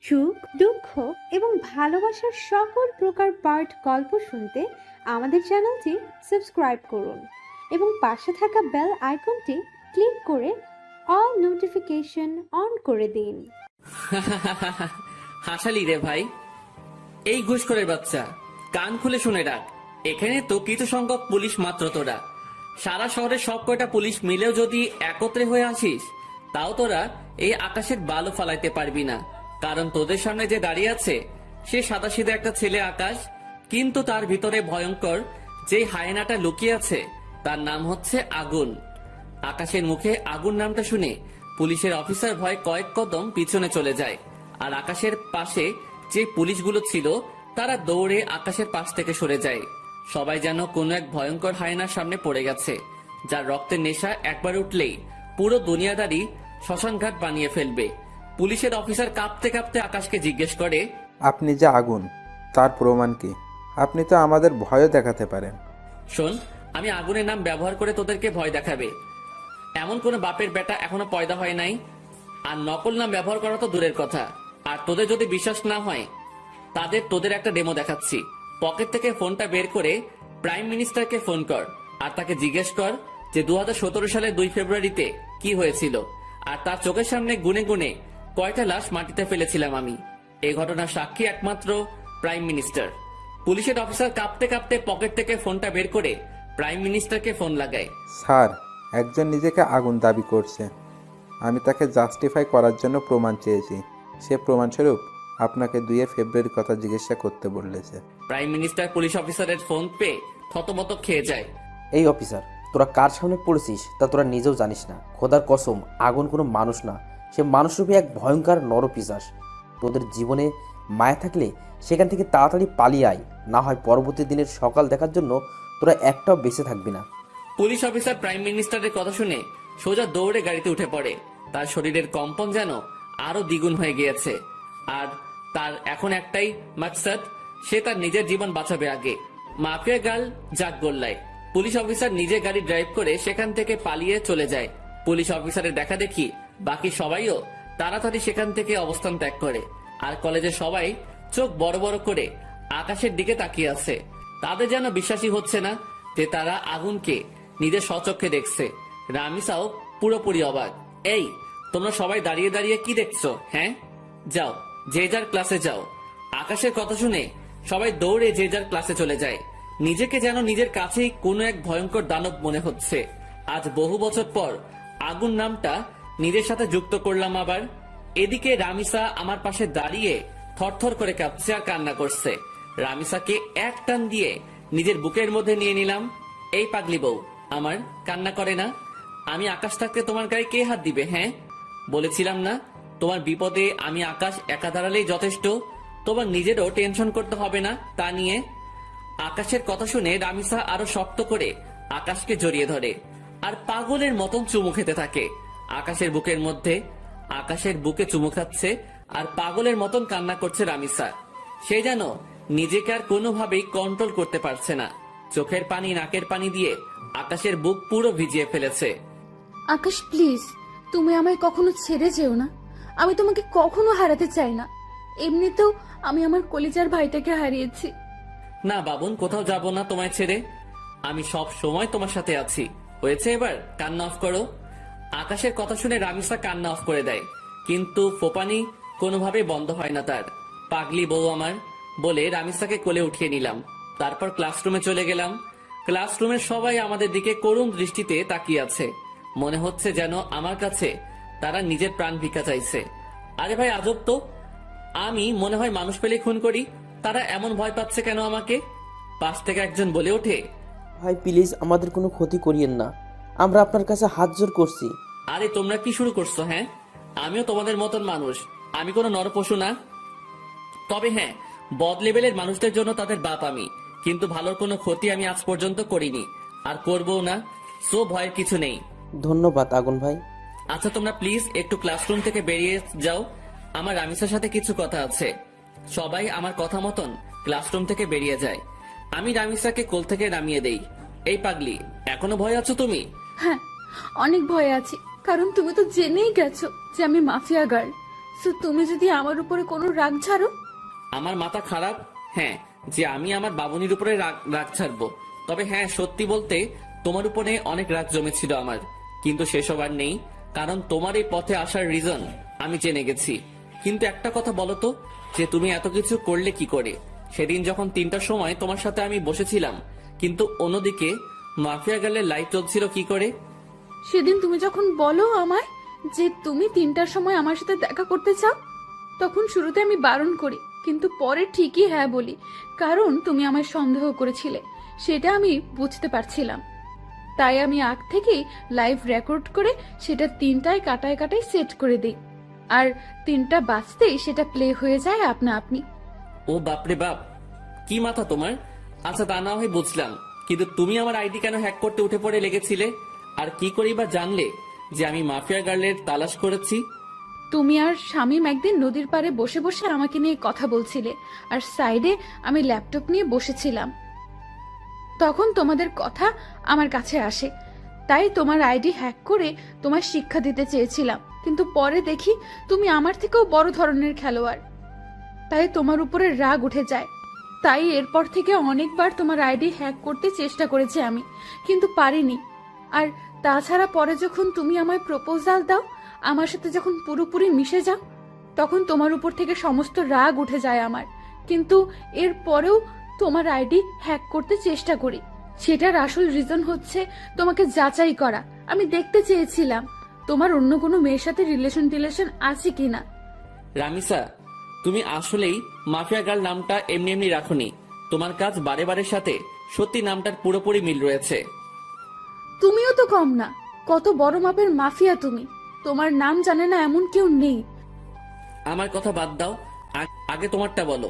সুখ, দুঃখ এবং ভালোবাসার সকল প্রকার পার্ট গল্প শুনতে আমাদের চ্যানেলটি সাবস্ক্রাইব করুন এবং পাশে থাকা বেল আইকনটি ক্লিক করে অল নোটিফিকেশন অন করে দিন। হাসালি রে ভাই, এই ঘুষখোরের বাচ্চা, কান খুলে শুনে রাখ। এখানে তো কিছু সংখ্যক পুলিশ মাত্র, তোরা সারা শহরের সব কয়টা পুলিশ মিলেও যদি একত্রে হয়ে আসিস, তাও তোরা এই আকাশের বালু ফালাইতে পারবি না। কারণ তোদের সামনে যে দাঁড়িয়ে আছে সে সাদাসিধা একটা ছেলে আকাশ, কিন্তু তার ভিতরে ভয়ঙ্কর যে হায়নাটা লুকিয়ে আছে তার নাম হচ্ছে আগুন। আকাশের মুখে আগুন নামটা শুনে পুলিশের অফিসার ভয় কয়েক কদম পিছনে চলে যায়, আর আকাশের পাশে যে পুলিশগুলো ছিল তারা দৌড়ে আকাশের পাশ থেকে সরে যায়। সবাই যেন কোনো এক ভয়ঙ্কর হায়নার সামনে পড়ে গেছে, যার রক্তের নেশা একবার উঠলেই পুরো দুনিয়াদারি শ্মশানঘাট বানিয়ে ফেলবে। পুলিশের অফিসার কাঁপতে কাঁপতে আকাশকে জিজ্ঞেস করে, আপনি যে আগুন, তার প্রমাণ কি? আপনি তো আমাদের ভয়ও দেখাতে পারেন। শোন, আমি আগুনের নাম ব্যবহার করে তোদেরকে ভয় দেখাবে এমন কোন বাপের বেটা এখনো পয়দা হয় নাই। আর নকল নাম ব্যবহার করা তো দূরের কথা। আর তোদের যদি বিশ্বাস না হয় তোদের একটা ডেমো দেখাচ্ছি। পকেট থেকে ফোনটা বের করে প্রাইম মিনিস্টারকে ফোন কর, আর তাকে জিজ্ঞেস কর যে 2017 সালের 2 ফেব্রুয়ারিতে কি হয়েছিল, আর তার চোখের সামনে গুনে গুনে কয়টা লাশ মাটিতে ফেলেছিলাম আমি। এই ঘটনার সাক্ষী একমাত্র প্রাইম মিনিস্টার। পুলিশের অফিসার কাঁপতে কাঁপতে পকেট থেকে ফোনটা বের করে প্রাইম মিনিস্টারকে ফোন লাগায়। স্যার, একজন নিজেকে আগুন দাবি করছে। আমি তাকে জাস্টিফাই করার জন্য প্রমাণ চেয়েছি। সে প্রমাণস্বরূপ আপনাকে 2 ফেব্রুয়ারির কথা জিজ্ঞাসা করতে বলেছে। প্রাইম মিনিস্টার পুলিশ অফিসারের ফোন পেয়ে থতমত খেয়ে যায়। এই অফিসার, তোরা কার সামনে পড়েছিস তা তোরা নিজেও জানিস না। খোদার কসম, আগুন কোনো মানুষ না, সে মানুষরূপী এক ভয়ঙ্কর নরপিশাচ। তোদের জীবনে মায়া থাকলে সেখান থেকে তাড়াতাড়ি পালিয়ে আয়, না হয় পরবর্তী দিনের সকাল দেখার জন্য তোরা একটাও বেঁচে থাকবি না। পুলিশ অফিসার প্রাইম মিনিস্টারের কথা শুনে সোজা দৌড়ে গাড়িতে উঠে পড়ে। তার শরীরের কম্পন যেন আরো দ্বিগুণ হয়ে গিয়েছে, আর তার এখন একটাই মাকসাদ, সে তার নিজের জীবন বাঁচাবে আগে। মাফিয়া গার্ল জাগ গোল্লায় পুলিশ অফিসার নিজে গাড়ি ড্রাইভ করে সেখান থেকে পালিয়ে চলে যায়। পুলিশ অফিসারের দেখা দেখি বাকি সবাইও তাড়াতাড়ি সেখান থেকে অবস্থান ত্যাগ করে, আর কলেজের সবাই চোখ বড় বড় করে আকাশের দিকে তাকিয়ে আছে। তাদের যেন বিশ্বাসই হচ্ছে না যে তারা আগুনকে নিজের স্বচক্ষে দেখছে। রামিসাও পুরোপুরি অবাক। এই, তোমরা সবাই দাঁড়িয়ে দাঁড়িয়ে কি দেখছো? হ্যাঁ, যাও যে যার ক্লাসে যাও। আকাশের কথা শুনে সবাই দৌড়ে যে যার ক্লাসে চলে যায়। নিজেকে যেন নিজের কাছেই কোনো এক ভয়ঙ্কর দানব মনে হচ্ছে। আজ বহু বছর পর আগুন নামটা নিজের সাথে যুক্ত করলাম আবার। এদিকে রামিসা আমার পাশে দাঁড়িয়ে থরথর করে কাঁপছে আর কান্না করছে। রামিসাকে এক টান দিয়ে নিজের বুকের মধ্যে নিয়ে নিলাম। এই পাগলি বউ আমার, কান্না করে না। আমি আকাশ থাকতে তোমার গায়ে কে হাত দিবে? হ্যাঁ, বলেছিলাম না তোমার বিপদে আমি আকাশ একা দাঁড়ালেই যথেষ্ট, তোমার নিজেরও টেনশন করতে হবে না তা নিয়ে। আকাশের কথা শুনে রামিসা আরো শক্ত করে আকাশকে জড়িয়ে ধরে আর পাগলের মতন চুমু খেতে থাকে আকাশের বুকের মধ্যে। আকাশের বুকে চুমু খাচ্ছে আর পাগলের মতন কান্না করছে রামিসা। সে যেন নিজেকে আর কোনোভাবেই কন্ট্রোল করতে পারছে না। চোখের পানি নাকের পানি দিয়ে আকাশের বুক পুরো ভিজিয়ে ফেলেছে। আকাশ প্লিজ, তুমি আমায় কখনো ছেড়ে যেও না। আমি তোমাকে কখনো হারাতে চাই না। এমনিতেও আমি আমার কলিজার ভাইটাকে হারিয়েছি। না বাবুন, কোথাও যাব না তোমায় ছেড়ে। আমি সব সময় তোমার সাথে আছি। হয়েছে, এবার কান্না অফ করো। আকাশের কথা শুনে রামিসা কান্না অফ করে দেয়, কিন্তু ফোপানি কোনোভাবে বন্ধ হয় না তার। পাগলি বউ আমার বলে রামিসাকে কোলে উঠিয়ে নিলাম। তারপর ক্লাসরুমে চলে গেলাম। ক্লাসরুমের সবাই আমাদের দিকে করুণ দৃষ্টিতে তাকিয়ে আছে। মনে হচ্ছে যেন আমার কাছে তারা নিজের প্রাণ ভিক্ষা চাইছে। আরে ভাই, আজব তো, আমি মনে হয় মানুষ পেলে খুন করি, তারা এমন ভয় পাচ্ছে কেন আমাকে? পাশ থেকে একজন বলে ওঠে, ভাই প্লিজ আমাদের কোনো ক্ষতি করিয়েন না, আমরা আপনার কাছে হাত জোর করছি। আরে তোমরা কি শুরু করছো? হ্যাঁ, আমিও তোমাদের মতন মানুষ, আমি কোনো নরপশু না। তবে হ্যাঁ, বদ লেভেলের মানুষদের জন্য তাদের বাপ আমি, কিন্তু ভালোর কোনো ক্ষতি আমি আজ পর্যন্ত করিনি, আর করবও না। সো ভয়ের কিছু নেই। ধন্যবাদ আগুন ভাই। আচ্ছা, তোমরা প্লিজ একটু ক্লাসরুম থেকে বেরিয়ে যাও, আমার রামিসার সাথে কিছু কথা আছে। সবাই আমার কথা মতন ক্লাসরুম থেকে বেরিয়ে যায়। আমি রামিসাকে কোল থেকে নামিয়ে দেই। এই পাগলি, এখনো ভয় আছো তুমি? হ্যাঁ, অনেক ভয়ে আছি, কারণ তুমি তো জেনেই গেছো যে আমি মাফিয়া গার্ল। সো তুমি যদি আমার উপরে কোনো রাগ ছাড়ো। আমার মাথা খারাপ, হ্যাঁ, যে আমি আমার বাবুনির উপরে রাগ ছাড়বো। তবে হ্যাঁ, সত্যি বলতে তোমার উপরে অনেক রাগ জমেছিল আমার, কিন্তু সেসব আর নেই, কারণ তোমার এই পথে আসার রিজন আমি জেনে গেছি। কিন্তু একটা কথা বলো তো, যে তুমি এত কিছু করলে কি করে? সেদিন যখন 3টার সময় তোমার সাথে আমি বসেছিলাম, কিন্তু অন্যদিকে মাফিয়া গার্লের লাইট চলছিল কি করে? সেদিন তুমি যখন বলো আমায় যে তুমি 3টার সময় আমার সাথে দেখা করতে চাও, তখন শুরুতে আমি বারণ করি, কিন্তু পরে ঠিকই হ্যাঁ বলি, কারণ তুমি আমায় সন্দেহ করেছিলে, সেটা আমি বুঝতে পারছিলাম। তাই আমি আগ থেকেই লাইভ রেকর্ড করে সেটা 3টায় কাটায় কাটায় সেট করে দিই, আর 3টা বাজতেই সেটা প্লে হয়ে যায় আপনা আপনি। ও বাপরে বাপ, কি মাথা তোমার! আচ্ছা, তা না হয় বুঝলাম, কিন্তু তুমি আমার আইডি কেন হ্যাক করতে উঠে পড়ে লেগেছিলে? আর কি করি বা জানলে যে আমি মাফিয়া গার্লের তালাশ করেছি? তুমি আর শামীম একদিন নদীর পাড়ে বসে বসে আমাকে নিয়ে কথা বলছিলে, আর সাইডে আমি ল্যাপটপ নিয়ে বসেছিলাম। তখন তোমাদের কথা আমার কাছে আসে, তাই তোমার আইডি হ্যাক করে তোমার শিক্ষা দিতে চেয়েছিলাম, কিন্তু পরে দেখি তুমি আমার থেকেও বড় ধরনের খেলোয়াড়, তাই তোমার উপরে রাগ উঠে যায়। তাই এরপর থেকে অনেকবার তোমার আইডি হ্যাক করতে চেষ্টা করেছি আমি, কিন্তু পারিনি। আর তাছাড়া পরে যখন তুমি আমায় প্রপোজাল দাও, আমার সাথে যখন পুরোপুরি মিশে যাও, তখন তোমার উপর থেকে সমস্ত রাগ উঠে যায় আমার, কিন্তু এর পরেও তোমার আইডি হ্যাক করতে চেষ্টা করি। সেটার আসল রিজন হচ্ছে তোমাকে যাচাই করা। আমি দেখতে চেয়েছিলাম তোমার অন্য কোনো মেয়ের সাথে রিলেশন আছে কিনা। রামিসা, তুমি আসলেই মাফিয়া গার্ল নামটা এমনি এমনি রাখোনি। তোমার কাজ বারে বারের সাথে সত্যি নামটার পুরোপুরি মিল রয়েছে। তুমিও তো কম না, কত বড় মাপের মাফিয়া তুমি। তোমার নাম জানে না এমন কেউ নেই। আমার কথা বাদ দাও, আগে তোমারটা বলো,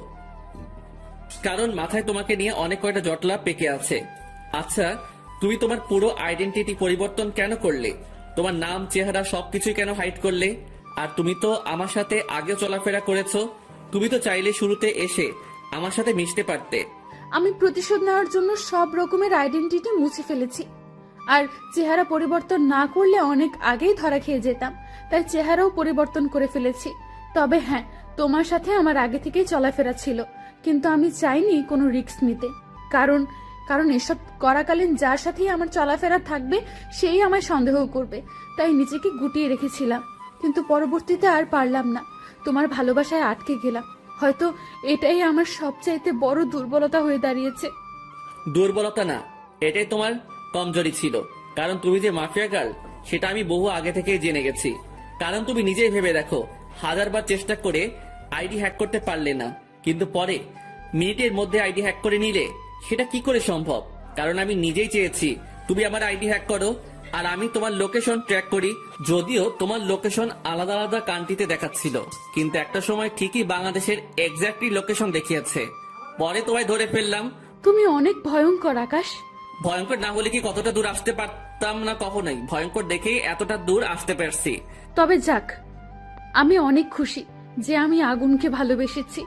কারণ মাথায় তোমাকে নিয়ে অনেক কয়টা জটলা পেকে আছে। আচ্ছা, তুমি তোমার পুরো আইডেন্টিটি পরিবর্তন কেন করলে? তোমার নাম, চেহারা সবকিছুই কেন হাইড করলে? আর তুমি তো আমার সাথে আগে চলাফেরা করেছো, তুমি তো চাইলে শুরুতে এসে আমার সাথে মিশতে পারতে। আমি প্রতিশোধ নেওয়ার জন্য সব রকমের আইডেন্টিটি মুছে ফেলেছি, আর চেহারা পরিবর্তন না করলে অনেক আগেই ধরা খেয়ে যেতাম, তাই চেহারাও পরিবর্তন করে ফেলেছি। তবে হ্যাঁ, তোমার সাথে আমার আগে থেকেই চলাফেরা ছিল, কিন্তু আমি চাইনি কোনো রিস্ক নিতে, কারণ কারণ এসব করাকালীন যার সাথেই আমার চলাফেরা থাকবে সেই আমায় সন্দেহ করবে, তাই নিজেকে গুটিয়ে রেখেছিলাম। কিন্তু পরবর্তীতে আর পারলাম না, তোমার ভালোবাসায় আটকে গেলাম। হয়তো এটাই আমার সবচাইতে বড় দুর্বলতা হয়ে দাঁড়িয়েছে। দুর্বলতা না, এটাই তোমার কমজোরি ছিল, কারণ তুমি যে মাফিয়া গার্ল সেটা আমি বহু আগে থেকেই জেনে গেছি। কারণ তুমি নিজেই ভেবে দেখো, 1000বার চেষ্টা করে আইডি হ্যাক করতে পারলে না, কিন্তু পরে মিনিটের মধ্যে আইডি হ্যাক করে নিলে, সেটা কি করে সম্ভব? কারণ আমি নিজেই চেয়েছি তুমি আমার আইডি হ্যাক করো, আর আমি তোমার লোকেশন ট্র্যাক করি। যদিও তোমার লোকেশন আলাদা আলাদা কান্ট্রিতে দেখাচ্ছিল, কিন্তু একটা সময় ঠিকই বাংলাদেশের এক্স্যাক্টলি লোকেশন দেখিয়েছে। পরে তোমায় ধরে ফেললাম। তুমি অনেক ভয়ঙ্কর আকাশ। ভয়ঙ্কর না হলে কি কতটা দূর আসতে পারতাম না? কখনোই। ভয়ঙ্কর দেখেই এতটা দূর আসতে পারছি। তবে যাক, আমি অনেক খুশি যে আমি আগুনকে ভালোবেসেছি,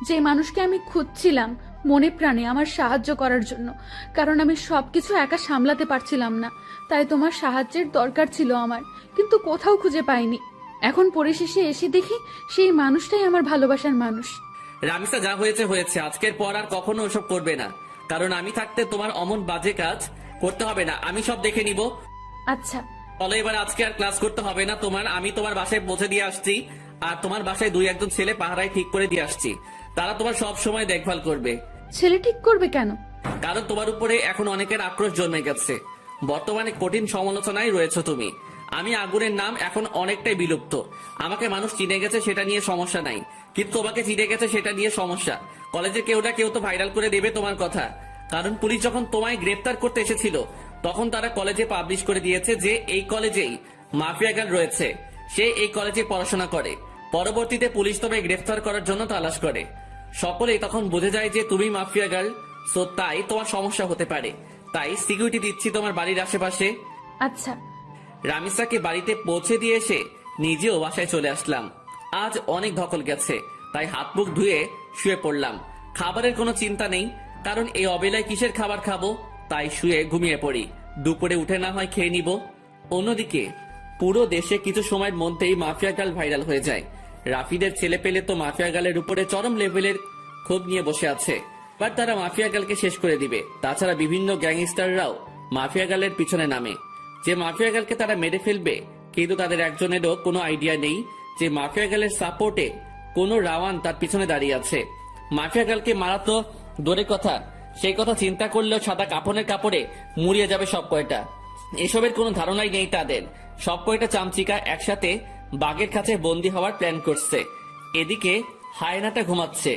যে মানুষকে আমি খুঁজছিলাম মনে প্রাণে আমার সাহায্য করার জন্য, কারণ আমি সবকিছু একা সামলাতে পারছিলাম না, তাই তোমার সাহায্যের দরকার ছিল আমার, কিন্তু কোথাও খুঁজে পাইনি। এখন পরিশেষে এসে দেখি সেই মানুষটাই আমার ভালোবাসার মানুষ। রামিসা, যা হয়েছে হয়েছে, আজকের পর আর কখনো ওসব করবে না, কারণ আমি থাকতে তোমার অমন বাজে কাজ করতে হবে না, আমি সব দেখে নিব। আচ্ছা, চলো এবার, আজকে আর ক্লাস করতে হবে না তোমার। আমি তোমার বাসায় পৌঁছে দিয়ে আসছি, আর তোমার বাসায় 2-1 ছেলে পাহারায় ঠিক করে দিয়ে আসছি, তারা তোমার সব সময় দেখভাল করবে। ছেলে ঠিক করবে কেন? কারণ তোমার উপরে এখন অনেকের আক্রোশ জন্মে গেছে, বর্তমানে কঠিন সমালোচনায় রয়েছে তুমি। আমি আগুনের নাম এখন অনেকটাই বিলুপ্ত, আমাকে মানুষ চিনে গেছে সেটা নিয়ে সমস্যা নাই, কিন্তু তোমাকে চিনে গেছে সেটা নিয়ে সমস্যা। কলেজে কেউ না কেউ তো ভাইরাল করে দেবে তোমার কথা, কারণ পুলিশ যখন তোমায় গ্রেফতার করতে এসেছিল তখন তারা কলেজে পাবলিশ করে দিয়েছে যে এই কলেজেই মাফিয়া গার্ল রয়েছে, সে এই কলেজে পড়াশোনা করে। পরবর্তীতে পুলিশ তোমায় গ্রেফতার করার জন্য তালাশ করে, সকলেই তখন বুঝে যায় যে তুমি মাফিয়া গার্ল, সো তাই তোমার সমস্যা হতে পারে। তাই সিকিউরিটি দিচ্ছি তোমার বাড়ির আশেপাশে। আচ্ছা। রামিসাকে বাড়িতে পৌঁছে দিয়ে এসে নিজেও বাসায় চলে আসলাম। আজ অনেক ধকল গেছে, তাই হাত মুখ ধুয়ে শুয়ে পড়লাম। খাবারের কোনো চিন্তা নেই, কারণ এই অবেলায় কিসের খাবার খাবো, তাই শুয়ে ঘুমিয়ে পড়ি। দুপুরে উঠে না হয় খেয়ে নিব। অন্যদিকে পুরো দেশে কিছু সময়ের মধ্যেই মাফিয়া গার্ল ভাইরাল হয়ে যায়। রাফিদের ছেলে পেলে তো মাফিয়া গালের উপরে চরম লেভেলের ক্ষোভ নিয়ে বসে আছে, বাট তারা মাফিয়া গালকে শেষ করে দিবে। তাছাড়া বিভিন্ন গ্যাংস্টাররাও মাফিয়া গালের পিছনে নামে, যে মাফিয়া গালকে তারা মেরে ফেলবে, কিন্তু তাদের একজনেরও কোনো আইডিয়া নেই যে মাফিয়া গালের সাপোর্টে কোনো রাওয়ান তার পিছনে দাঁড়িয়ে আছে। মাফিয়া গালকে মারা তো দূরের কথা, সেই কথা চিন্তা করলেও সাদা কাপড়ের কাপড়ে মুড়িয়ে যাবে সব কয়টা। এসবের কোনো ধারণাই নেই তাদের। সব কয়টা চামচিকা একসাথে বাঘের কাছে বন্দী হওয়ার প্ল্যান করছে। এদিকে হায়নাটা ঘুমাচ্ছে,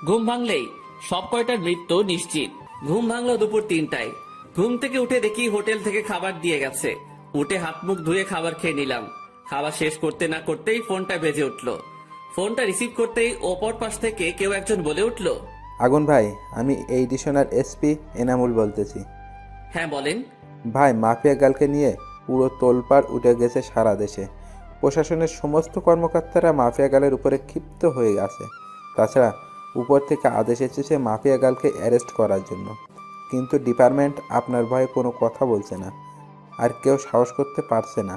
ঘুম ভাঙলেই সব কয়টার মৃত্যু নিশ্চিত। ঘুম ভাঙলো দুপুর 3টায়। ঘুম থেকে উঠে দেখি হোটেল থেকে খাবার দিয়ে গেছে। উঠে হাত মুখ ধুয়ে খাবার খেয়ে নিলাম। খাবার শেষ করতে না করতেই ফোনটা বেজে উঠলো। ফোনটা রিসিভ করতেই ওপর পাশ থেকে কেউ একজন বলে উঠলো, আগুন ভাই, আমি এই ডিশনার এসপি এনামুল বলতেছি। হ্যাঁ বলেন। ভাই, মাফিয়া গালকে নিয়ে পুরো তোলপাড় উঠে গেছে সারা দেশে। প্রশাসনের সমস্ত কর্মকর্তারা মাফিয়া গালের উপরে ক্ষিপ্ত হয়ে গেছে। তাছাড়া উপর থেকে আদেশ এসেছে মাফিয়া গালকে অ্যারেস্ট করার জন্য, কিন্তু ডিপার্টমেন্ট আপনার ভয়ে কোনো কথা বলছে না, আর কেউ সাহস করতে পারছে না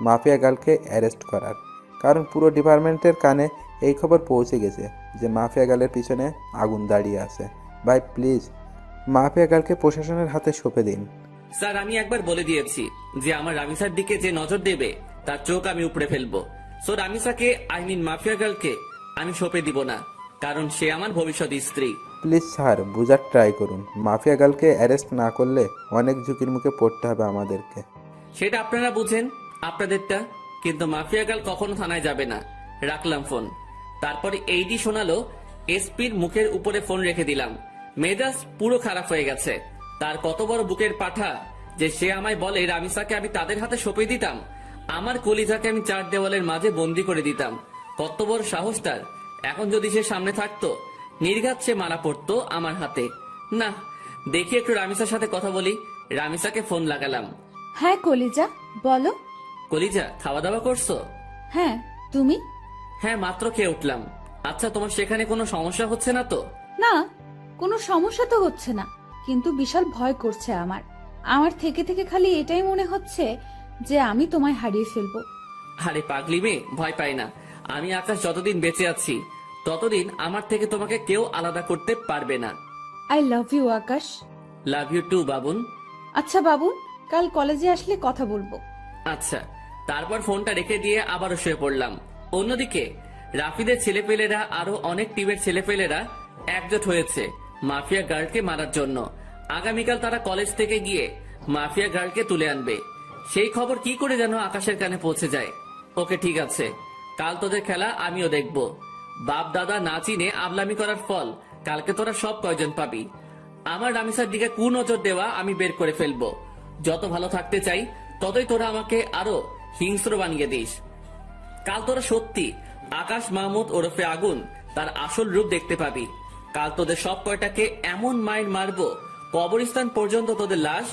মাফিয়া গালকে অ্যারেস্ট করার, কারণ পুরো ডিপার্টমেন্টের কানে এই খবর পৌঁছে গেছে যে মাফিয়া গালের পিছনে আগুন দাঁড়িয়ে আছে। ভাই প্লিজ, মাফিয়া গালকে প্রশাসনের হাতে সঁপে দিন। স্যার, আমি একবার বলে দিয়েছি যে আমার রামিসার দিকে যে নজর দেবে তার চোখ আমি উপড়ে ফেলবো। সো রামিসাকে, মাফিয়া গার্লকে আমি সঁপে দিব না, কারণ সে আমার ভবিষ্যৎ স্ত্রী। প্লিজ স্যার, বোঝার ট্রাই করুন। মাফিয়া গার্লকে অ্যারেস্ট না করলে অনেক ঝুঁকির মুখে পড়তে হবে আমাদেরকে। সেটা আপনারা বুঝেন আপনাদেরটা, কিন্তু মাফিয়া গার্ল কখনো থানায় যাবে না। রাখলাম ফোন। তারপরে এইডি শোনালো, এসপির মুখের উপরে ফোন রেখে দিলাম। মেজাজ পুরো খারাপ হয়ে গেছে। তার কত বড় বুকের পাঠা যে সে আমায় বলে রামিসাকে আমি তাদের হাতে সঁপে দিতাম, আমার কলিজাকে আমি 4 দেওয়ালের মাঝে বন্দি করে দিতাম। কত বড় সাহস তার! এখন যদি সে সামনে থাকতো, নির্ঘাত সে মারা পড়তো আমার হাতে। না, দেখি একটু রামিসার সাথে কথা বলি। রামিসাকে ফোন লাগালাম। হ্যাঁ কলিজা, বলো। কলিজা, খাওয়া দাওয়া করছো? হ্যাঁ, তুমি? হ্যাঁ, মাত্র খেয়ে উঠলাম। আচ্ছা, তোমার সেখানে কোনো সমস্যা হচ্ছে না তো? না, কোনো সমস্যা তো হচ্ছে না, কিন্তু বিশাল ভয় করছে আমার। আমার থেকে থেকে খালি এটাই মনে হচ্ছে যে আমি তোমায় হারিয়ে ফেলবো। আরে পাগলি মেয়ে, ভয় পাই না। আমি আকাশ যতদিন বেঁচে আছি ততদিন আমার থেকে তোমাকে কেউ আলাদা করতে পারবে না। I love you Akash. Love you too Babun. আচ্ছা বাবুন, কাল কলেজে আসলে কথা বলবো। আচ্ছা। তারপর ফোনটা রেখে দিয়ে আবারও শুয়ে পড়লাম। অন্যদিকে রাফিদের ছেলেপেলেরা, আরো অনেক টিমের ছেলেপেলেরা একজোট হয়েছে মাফিয়া গার্লকে মারার জন্য। আগামীকাল তারা কলেজ থেকে গিয়ে মাফিয়া গার্লকে তুলে আনবে। সেই খবর কি করে যেন আকাশের কানে পৌঁছে যায়। ওকে, ঠিক আছে, কাল তোদের খেলা আমিও দেখব। বাপ দাদা না চিনে আবলামি করার ফল কালকে তোরা সব কয়জন পাবি। আমার রামিসার দিকে কুনজর দেওয়া আমি বের করে ফেলবো। যত ভালো থাকতে চাই ততই তোরা আমাকে আরো হিংস্র বানিয়ে দিস। কাল তোরা সত্যি আকাশ মাহমুদ ওরফে আগুন তার আসল রূপ দেখতে পাবি। কাল তোদের সব কয়টাকে এমন মাইর মারবো, কবরস্থান পর্যন্ত তোদের লাশ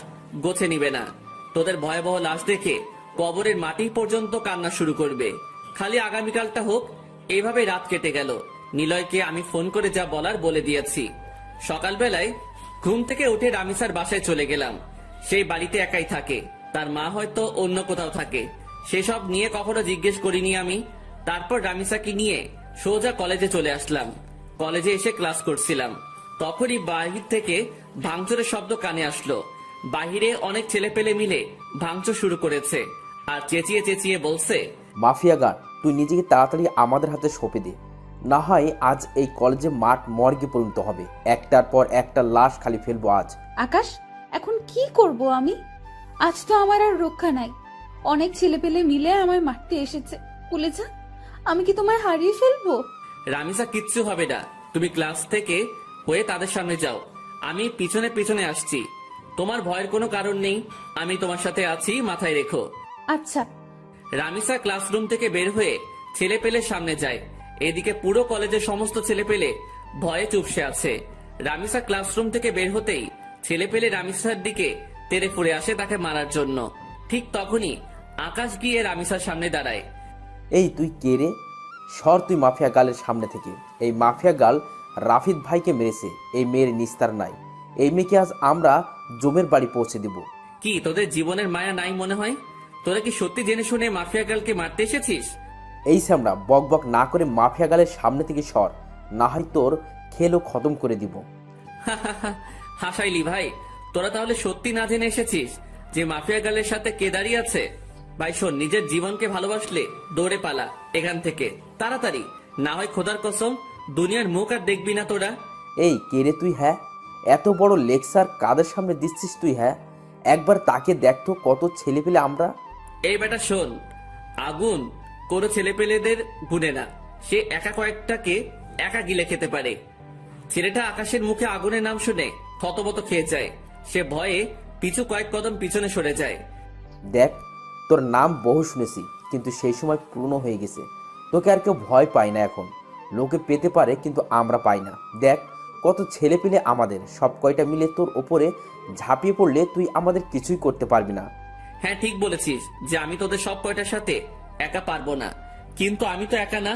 গোছে নিবে না। তোদের ভয়াবহ লাশ দেখে কবরের মাটি পর্যন্ত কান্না শুরু করবে। খালি আগামীকালটা হোক। এইভাবে রাত কেটে গেল। নিলয়কে আমি ফোন করে যা বলার বলে দিয়েছি। সকালবেলায় ঘুম থেকে উঠে রামিসার বাসায় চলে গেলাম। সেই বাড়িতে একাই থাকে, তার মা হয়তো অন্য কোথাও থাকে। সেসব নিয়ে কখনো জিজ্ঞেস করিনি আমি। তারপর রামিসাকে নিয়ে সোজা কলেজে চলে আসলাম। কলেজে এসে ক্লাস করছিলাম, তখনই বাহির থেকে ভাঙচুরের শব্দ কানে আসলো। বাহিরে অনেক ছেলেপেলে মিলে ভাঙচুর শুরু করেছে, আর চেঁচিয়ে চেঁচিয়ে বলছে, মাফিয়া গান, তুই নিজেকে তাড়াতাড়ি আমাদের হাতে সঁপে দে, না হয় আজ এই কলেজে মাঠ মর্গে পরিণত হবে। একটার পর একটা লাশ খালি ফেলবো আজ। আকাশ, এখন কি করব আমি? আজ তো আমার আর রক্ষা নাই। অনেক ছেলেপেলে মিলে আমায় মারতে এসেছে। কলিজা, আমি কি তোমায় হারিয়ে ফেলবো? রামিসা, কিচ্ছু হবে না। তুমি ক্লাস থেকে হয়ে তাদের সামনে যাও, আমি পিছনে পিছনে আসছি। তোমার ভয়ের কোনো কারণ নেই, আমি তোমার সাথে আছি, মাথায় রেখো। আচ্ছা। রামিসা ক্লাসরুম থেকে বের হয়ে ছেলেপেলের সামনে যায়। এদিকে পুরো কলেজের সমস্ত ছেলেপেলে ভয়ে চুপসে আছে। রামিসা ক্লাসরুম থেকে বের হতেই ছেলেপেলে রামিসার দিকে তেড়ে ফুড়ে আসে তাকে মারার জন্য। ঠিক তখনই আকাশ গিয়ে রামিসার সামনে দাঁড়ায়। এই তুই কে রে? সর তুই মাফিয়া গালের সামনে থেকে। এই মাফিয়া গাল রাফিদ ভাইকে মেরেছে, এই মেয়ের নিস্তার নাই। এই মেয়েকে আজ আমরা জমের বাড়ি পৌঁছে দিব। কি তোদের জীবনের মায়া নাই মনে হয়? তোরা কি সত্যি জেনে শুনে মাফিয়া গার্লকে মারতে এসেছিস? এই স্যামরা বক বক না করে মাফিয়া গালের সামনে থেকে সর, না হয় তোর খেলও খতম করে দিব। হাসাইলি ভাই, তোরা তাহলে সত্যি না জেনে এসেছিস যে মাফিয়া গালের সাথে কে দাঁড়িয়ে আছে? ভাই শোন, নিজের জীবনকে ভালোবাসলে দৌড়ে পালা এখান থেকে তাড়াতাড়ি, না হয় খোদার কসম দুনিয়ার মুখ আর দেখবি না তোরা। এই কে রে তুই? হ্যাঁ, এত বড় লেকচার কাদের সামনে দিচ্ছিস তুই? হ্যাঁ, একবার তাকে দেখতো কত ছেলে পেলে আমরা। এই বেটা শোন, আগুন কোনো ছেলেপেলেদের গুনে না, সে একা কয়েকটাকে একা গিলে খেতে পারে। ছেলেটা আকাশের মুখে আগুনের নাম শুনে থতমত খেয়ে যায়, সে ভয়ে পিছু কয়েক কদম পিছনে সরে যায়। দেখ, তোর নাম বহু শুনেছি, কিন্তু সেই সময় পুরনো হয়ে গেছে। তোকে আর কেউ ভয় পায় না এখন। লোকে পেতে পারে কিন্তু আমরা পাই না। দেখ, কত ছেলে পেলে আমাদের, সব কয়টা মিলে তোর ওপরে ঝাঁপিয়ে পড়লে তুই আমাদের কিছুই করতে পারবি না। হ্যাঁ ঠিক বলেছিস যে আমি তোদের সব কয়টার সাথে একা পারবো না, কিন্তু আমি তো একা না।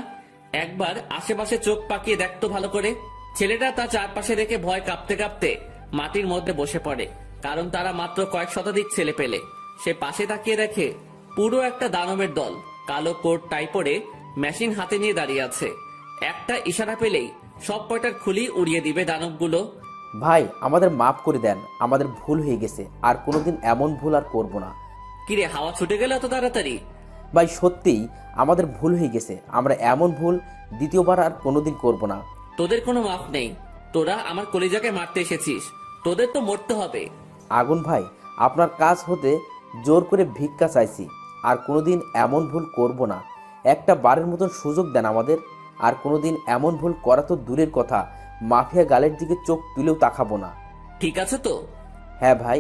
একবার আশেপাশে চোখ পাকিয়ে দেখতো ভালো করে। ছেলেটা তার চারপাশে দেখে ভয় কাঁপতে কাঁপতে মাটির মধ্যে বসে পড়ে, কারণ তারা মাত্র কয়েক শতাধিক ছেলে পেলে। সে পাশে তাকিয়ে দেখে পুরো একটা দানবের দল কালো কোট টাই পরে মেশিন হাতে নিয়ে দাঁড়িয়ে আছে। একটা ইশারা পেলেই সব কয়টার খুলি উড়িয়ে দিবে দানবগুলো। ভাই, আমাদের মাফ করে দেন, আমাদের ভুল হয়ে গেছে, আর কোনোদিন এমন ভুল আর করব না। কিরে, হাওয়া ছুটে গেল এত তাড়াতাড়ি? ভাই সত্যিই আমাদের ভুল হয়ে গেছে, আমরা এমন ভুল দ্বিতীয়বার আর কোনোদিন করব না। তোদের কোনো মাফ নেই, তোরা আমার কলিজাকে মারতে এসেছিস, তোদের তো মরতে হবে। আগুন ভাই, আপনার কাজ হতে জোর করে ভিক্ষা চাইছি, আর কোনোদিন এমন ভুল করব না। একটা বারের মতন সুযোগ দেন আমাদের, আর কোনোদিন এমন ভুল করা তো দূরের কথা, মাফিয়া গালের দিকে চোখ তুলেও তাকাবো না। ঠিক আছে তো? হ্যাঁ ভাই।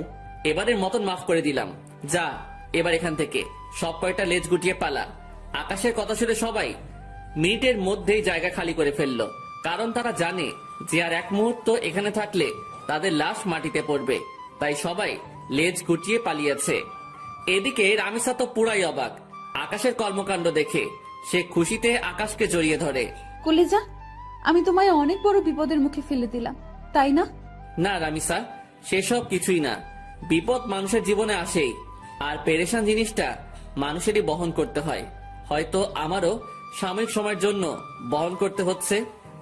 এবারের মতন মাফ করে দিলাম, যা এবার এখান থেকে সব কয়টা লেজ গুটিয়ে পালা। আকাশের কথা শুনে সবাই মিনিটের মধ্যেই জায়গা খালি করে ফেললো, কারণ তারা জানে যে আর এক মুহূর্ত এখানে থাকলে তাদের লাশ মাটিতে পড়বে, তাই সবাই লেজ গুটিয়ে পালিয়েছে। এদিকে রামিসা তো পুরাই অবাক আকাশের কর্মকাণ্ড দেখে। সে খুশিতে আকাশকে জড়িয়ে ধরে। কলিজা, আমি তোমায় অনেক বড় বিপদের মুখে ফেলে দিলাম, তাই না? না রামিসা, সেসব কিছুই না। বিপদ মানুষের জীবনে আসেই, আর পেরেশান জিনিসটা মানুষেরই বহন করতে হয়। হয়তো আমারও সাময়িক সময়ের জন্য বহন করতে হচ্ছে,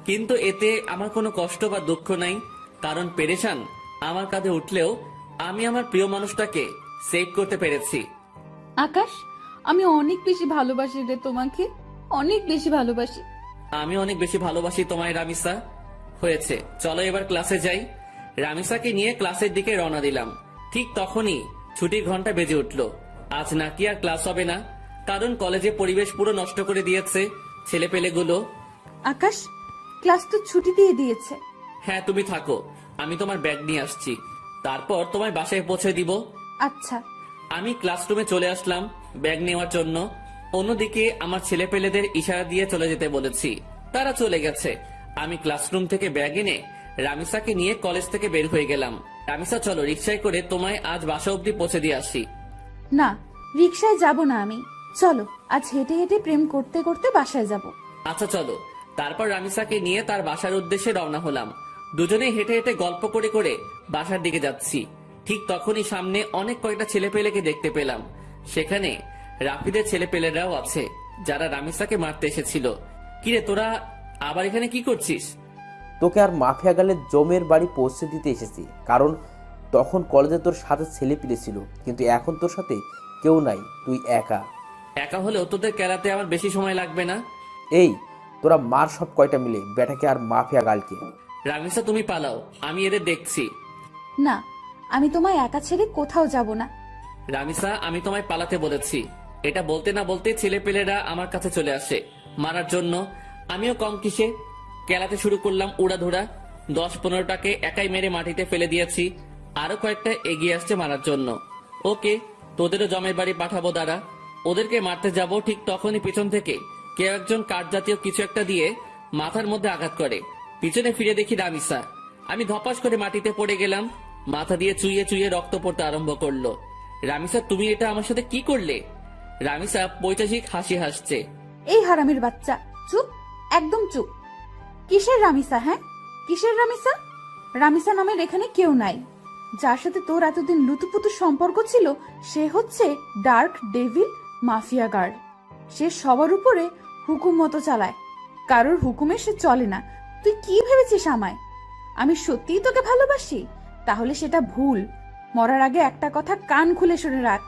কিন্তু এতে আমার কোনো কষ্ট বা দুঃখ নাই, কারণ পেরেশান আমার কাঁধে উঠলেও আমি আমার প্রিয় মানুষটাকে সেভ করতে পেরেছি। আকাশ, আমি অনেক বেশি ভালোবাসি রে তোমাকে, অনেক বেশি ভালোবাসি। আমি অনেক বেশি ভালোবাসি তোমায় রামিসা। হয়েছে, চলো এবার ক্লাসে যাই। রামিসাকে নিয়ে ক্লাসের দিকে রওনা দিলাম। ঠিক তখনই ছুটির ঘন্টা বেজে উঠলো। আজ নাকি আর ক্লাস হবে না, কারণ কলেজে পরিবেশ পুরো নষ্ট করে দিয়েছে ছেলেপেলেগুলো। আকাশ, ক্লাস তো ছুটি দিয়ে দিয়েছে। হ্যাঁ তুমি থাকো, আমি তোমার ব্যাগ নিয়ে আসছি, তারপর তোমায় বাসায় পৌঁছে দিব। আচ্ছা। আমি ক্লাসরুমে চলে আসলাম ব্যাগ নেওয়ার জন্য। অন্যদিকে আমার ছেলেপেলেদের ইশারা দিয়ে চলে যেতে বলেছি, তারা চলে গেছে। আমি ক্লাসরুম থেকে ব্যাগ এনে রামিসাকে নিয়ে কলেজ থেকে বের হয়ে গেলাম। রামিসা চলো রিক্সায় করে তোমায় আজ বাসা অব্দি পৌঁছে দিয়ে আসি। না, রিক্সায় যাব না আমি, চলো আজ হেঁটে হেঁটে প্রেম করতে করতে বাসায় যাব। আচ্ছা চলো। তারপর রামিসাকে নিয়ে তার বাসার উদ্দেশ্যে রওনা হলাম। দুজনেই হেঁটে হেঁটে গল্প করে করে বাসার দিকে যাচ্ছি। ঠিক তখনই সামনে অনেক কয়েকটা ছেলেপেলেকে দেখতে পেলাম। সেখানে রাফিদের ছেলেপেলেরাও আছে, যারা রামিসাকে মারতে এসেছিল। কিরে, তোরা আবার এখানে কি করছিস? তোকে আর মাফিয়া গালের জমের বাড়ি পৌঁছে দিতে এসেছি, কারণ তখন কলেজে তোর সাথে ছেলে পিলে ছিল, কিন্তু এখন তোর সাথে কেউ নাই, তুই একা। একা হলেও তোদের কেরাতে আমার বেশি সময় লাগবে না। এই তোরা মার সব কয়টা মিলে বেটাকে আর মাফিয়া গালকে। রামিসা তুমি পালাও, আমি এদের দেখছি। না, আমি তোমায় একা ছেড়ে কোথাও যাব না। রামিসা, আমি তোমায় পালাতে বলেছি। এটা বলতে না বলতে ছেলেপেলেরা আমার কাছে চলে আসে মারার জন্য। আমিও কম কিসে কেলাতে শুরু করলাম উড়াধুরা। 10-15টাকে একাই মেরে মাটিতে ফেলে দিয়েছি, আরো কয়েকটা এগিয়ে আসছে মারার জন্য। ওকে, তোদেরও জমের বাড়ি পাঠাবো দাঁড়া। ওদেরকে মারতে যাব, ঠিক তখনই পিছন থেকে কেউ একজন কাঠ জাতীয় কিছু একটা দিয়ে মাথার মধ্যে আঘাত করে। পিছনে ফিরে দেখি রামিসা। আমি ধপাস করে মাটিতে পড়ে গেলাম, মাথা দিয়ে চুইয়ে চুইয়ে রক্ত পড়তে আরম্ভ করলো। রামিসা, তুমি এটা আমার সাথে কি করলে? রামিসা পৈশাচিক হাসি হাসছে। এই হারামির বাচ্চা, চুপ, একদম চুপ। কিসের রামিসা? হ্যাঁ, কিসের রামিসা? রামিসা নামের এখানে কেউ নাই। যার সাথে তোর এতদিন লুতুপুতু সম্পর্ক ছিল সে হচ্ছে ডার্ক ডেভিল মাফিয়া গার্ড। সে সবার উপরে হুকুম মতো চালায়, কারোর হুকুমে সে চলে না। তুই কি ভেবেছিস আমায়? আমি সত্যিই তোকে ভালোবাসি? তাহলে সেটা ভুল। মরার আগে একটা কথা কান খুলে শুনে রাখ,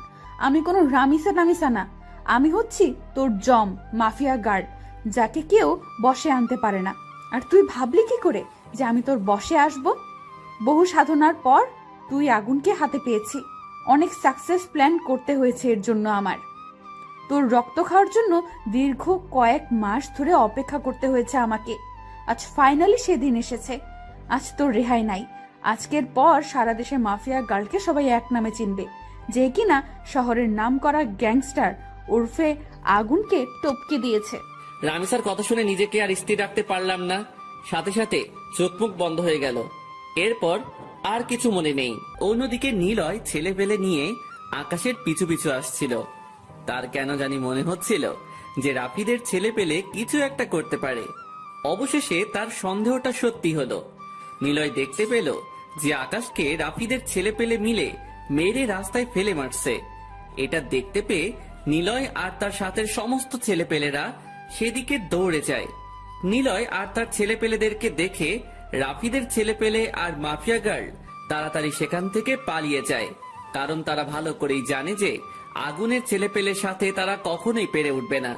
আমি কোনো রামিসা নামিসা না। আমি হচ্ছি তোর জম, মাফিয়া গার্ড, যাকে কেউ বশে আনতে পারে না। আর তুই ভাবলি কি করে যে আমি তোর বশে আসব? বহু সাধনার পর তুই আগুনকে হাতে পেয়েছি। অনেক সাকসেস প্ল্যান করতে হয়েছে এর জন্য আমার। তোর রক্ত খাওয়ার জন্য দীর্ঘ কয়েক মাস ধরে অপেক্ষা করতে হয়েছে আমাকে। আজ ফাইনালি সেদিন এসেছে। আজ তোর রেহাই নাই। আজকের পর সারা দেশে মাফিয়া গার্লকে সবাই এক নামে চিনবে, যে কিনা শহরের নামকরা গ্যাংস্টার ওরফে আগুনকে টপকে দিয়েছে। রামিসার কথা শুনে নিজেকে আর স্থির রাখতে পারলাম না, সাথে সাথে চোখ মুখ বন্ধ হয়ে গেল। এরপর আর কিছু মনে নেই। অন্যদিকে নিলয় ছেলে পেলে নিয়ে আকাশের পিছু পিছু আসছিল। তার কেন জানি মনে হচ্ছিল যে রাফিদের ছেলে পেলে কিছু একটা করতে পারে। অবশেষে তার সন্দেহটা সত্যি হলো। নিলয় দেখতে পেল যে আকাশকে রাফিদের ছেলে পেলে মিলে মেরে রাস্তায় ফেলে মারছে। এটা দেখতে পেয়ে নিলয় আর তার সাথে সমস্ত ছেলেপেলেরা সেদিকে দৌড়ে যায়। নিলয় আর তার ছেলেপেলেদেরকে দেখে রাফিদের ছেলেপেলে আর মাফিয়া গার্ল তাড়াতাড়ি সেখান থেকে পালিয়ে যায়, কারণ তারা ভালো করেই জানে যে আগুনের ছেলেপেলের সাথে তারা কখনোই পেরে উঠবে না।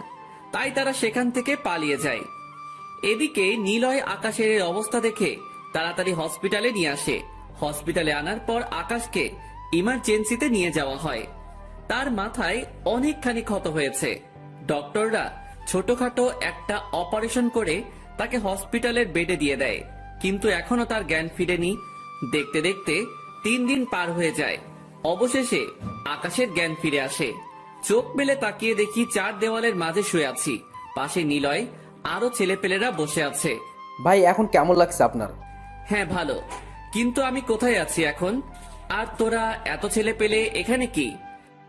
তাই তারা সেখান থেকে পালিয়ে যায়। এদিকে নিলয় আকাশের এই অবস্থা দেখে তাড়াতাড়ি হসপিটালে নিয়ে আসে। হসপিটালে আনার পর আকাশকে ইমার্জেন্সিতে নিয়ে যাওয়া হয়। তার মাথায় অনেকখানি ক্ষত হয়েছে। ডক্টররা ছোটখাটো একটা অপারেশন করে তাকে হসপিটালের বেডে দিয়ে দেয়, কিন্তু এখনো তার জ্ঞান ফিরেনি। দেখতে দেখতে 3 দিন পার হয়ে যায়। অবশেষে আকাশের জ্ঞান ফিরে আসে। চোখ মেলে তাকিয়ে দেখি 4 দেওয়ালের মাঝে শুয়ে আছি। পাশে নিলয় আরো ছেলেপেলেরা বসে আছে। ভাই এখন কেমন লাগছে আপনার? হ্যাঁ ভালো, কিন্তু আমি কোথায় আছি এখন? আর তোরা এত ছেলে পেলে এখানে কি?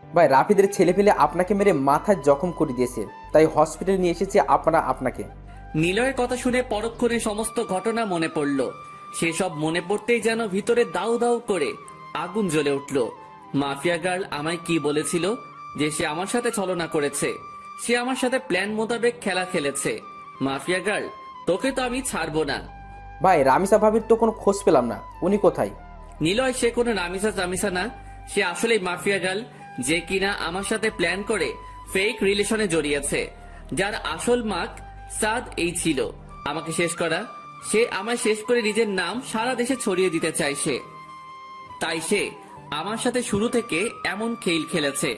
ভাই রাফিদের ছেলে পেলে আপনাকে মেরে মাথায় জখম করে দিয়েছে, তাই হসপিটালে নিয়ে এসেছে আপনাকে। নিলয়ের কথা শুনে পরক্ষণে সমস্ত ঘটনা মনে পড়ল। সেসব মনে পড়তেই যেন ভিতরে দাউ দাউ করে আগুন জ্বলে উঠল। মাফিয়া গার্ল আমায় কি বলেছিল যে সে আমার সাথে ছলনা করেছে, সে আমার সাথে প্ল্যান মোতাবেক খেলা খেলেছে। মাফিয়া গার্ল, তোকে তো আমি ছাড়বো না। ভাই রামিসা ভাবির তো কোনো খোঁজ পেলাম না, উনি কোথায়? নিলয়, সে কোনো নামিসা না, সে আসলেই মাফিয়া গার্ল, যে কিনা আমার সাথে প্ল্যান করে ফেক রিলেশনে জড়িয়েছে। যার আসল মাক সাদ এই ছিল আমাকে শেষ করা। সে আমায় শেষ করে নিজের নাম সারা দেশে ছড়িয়ে দিতে চাইছে। তাই সে আমার সাথে শুরু থেকে এমন খেল খেলেছে।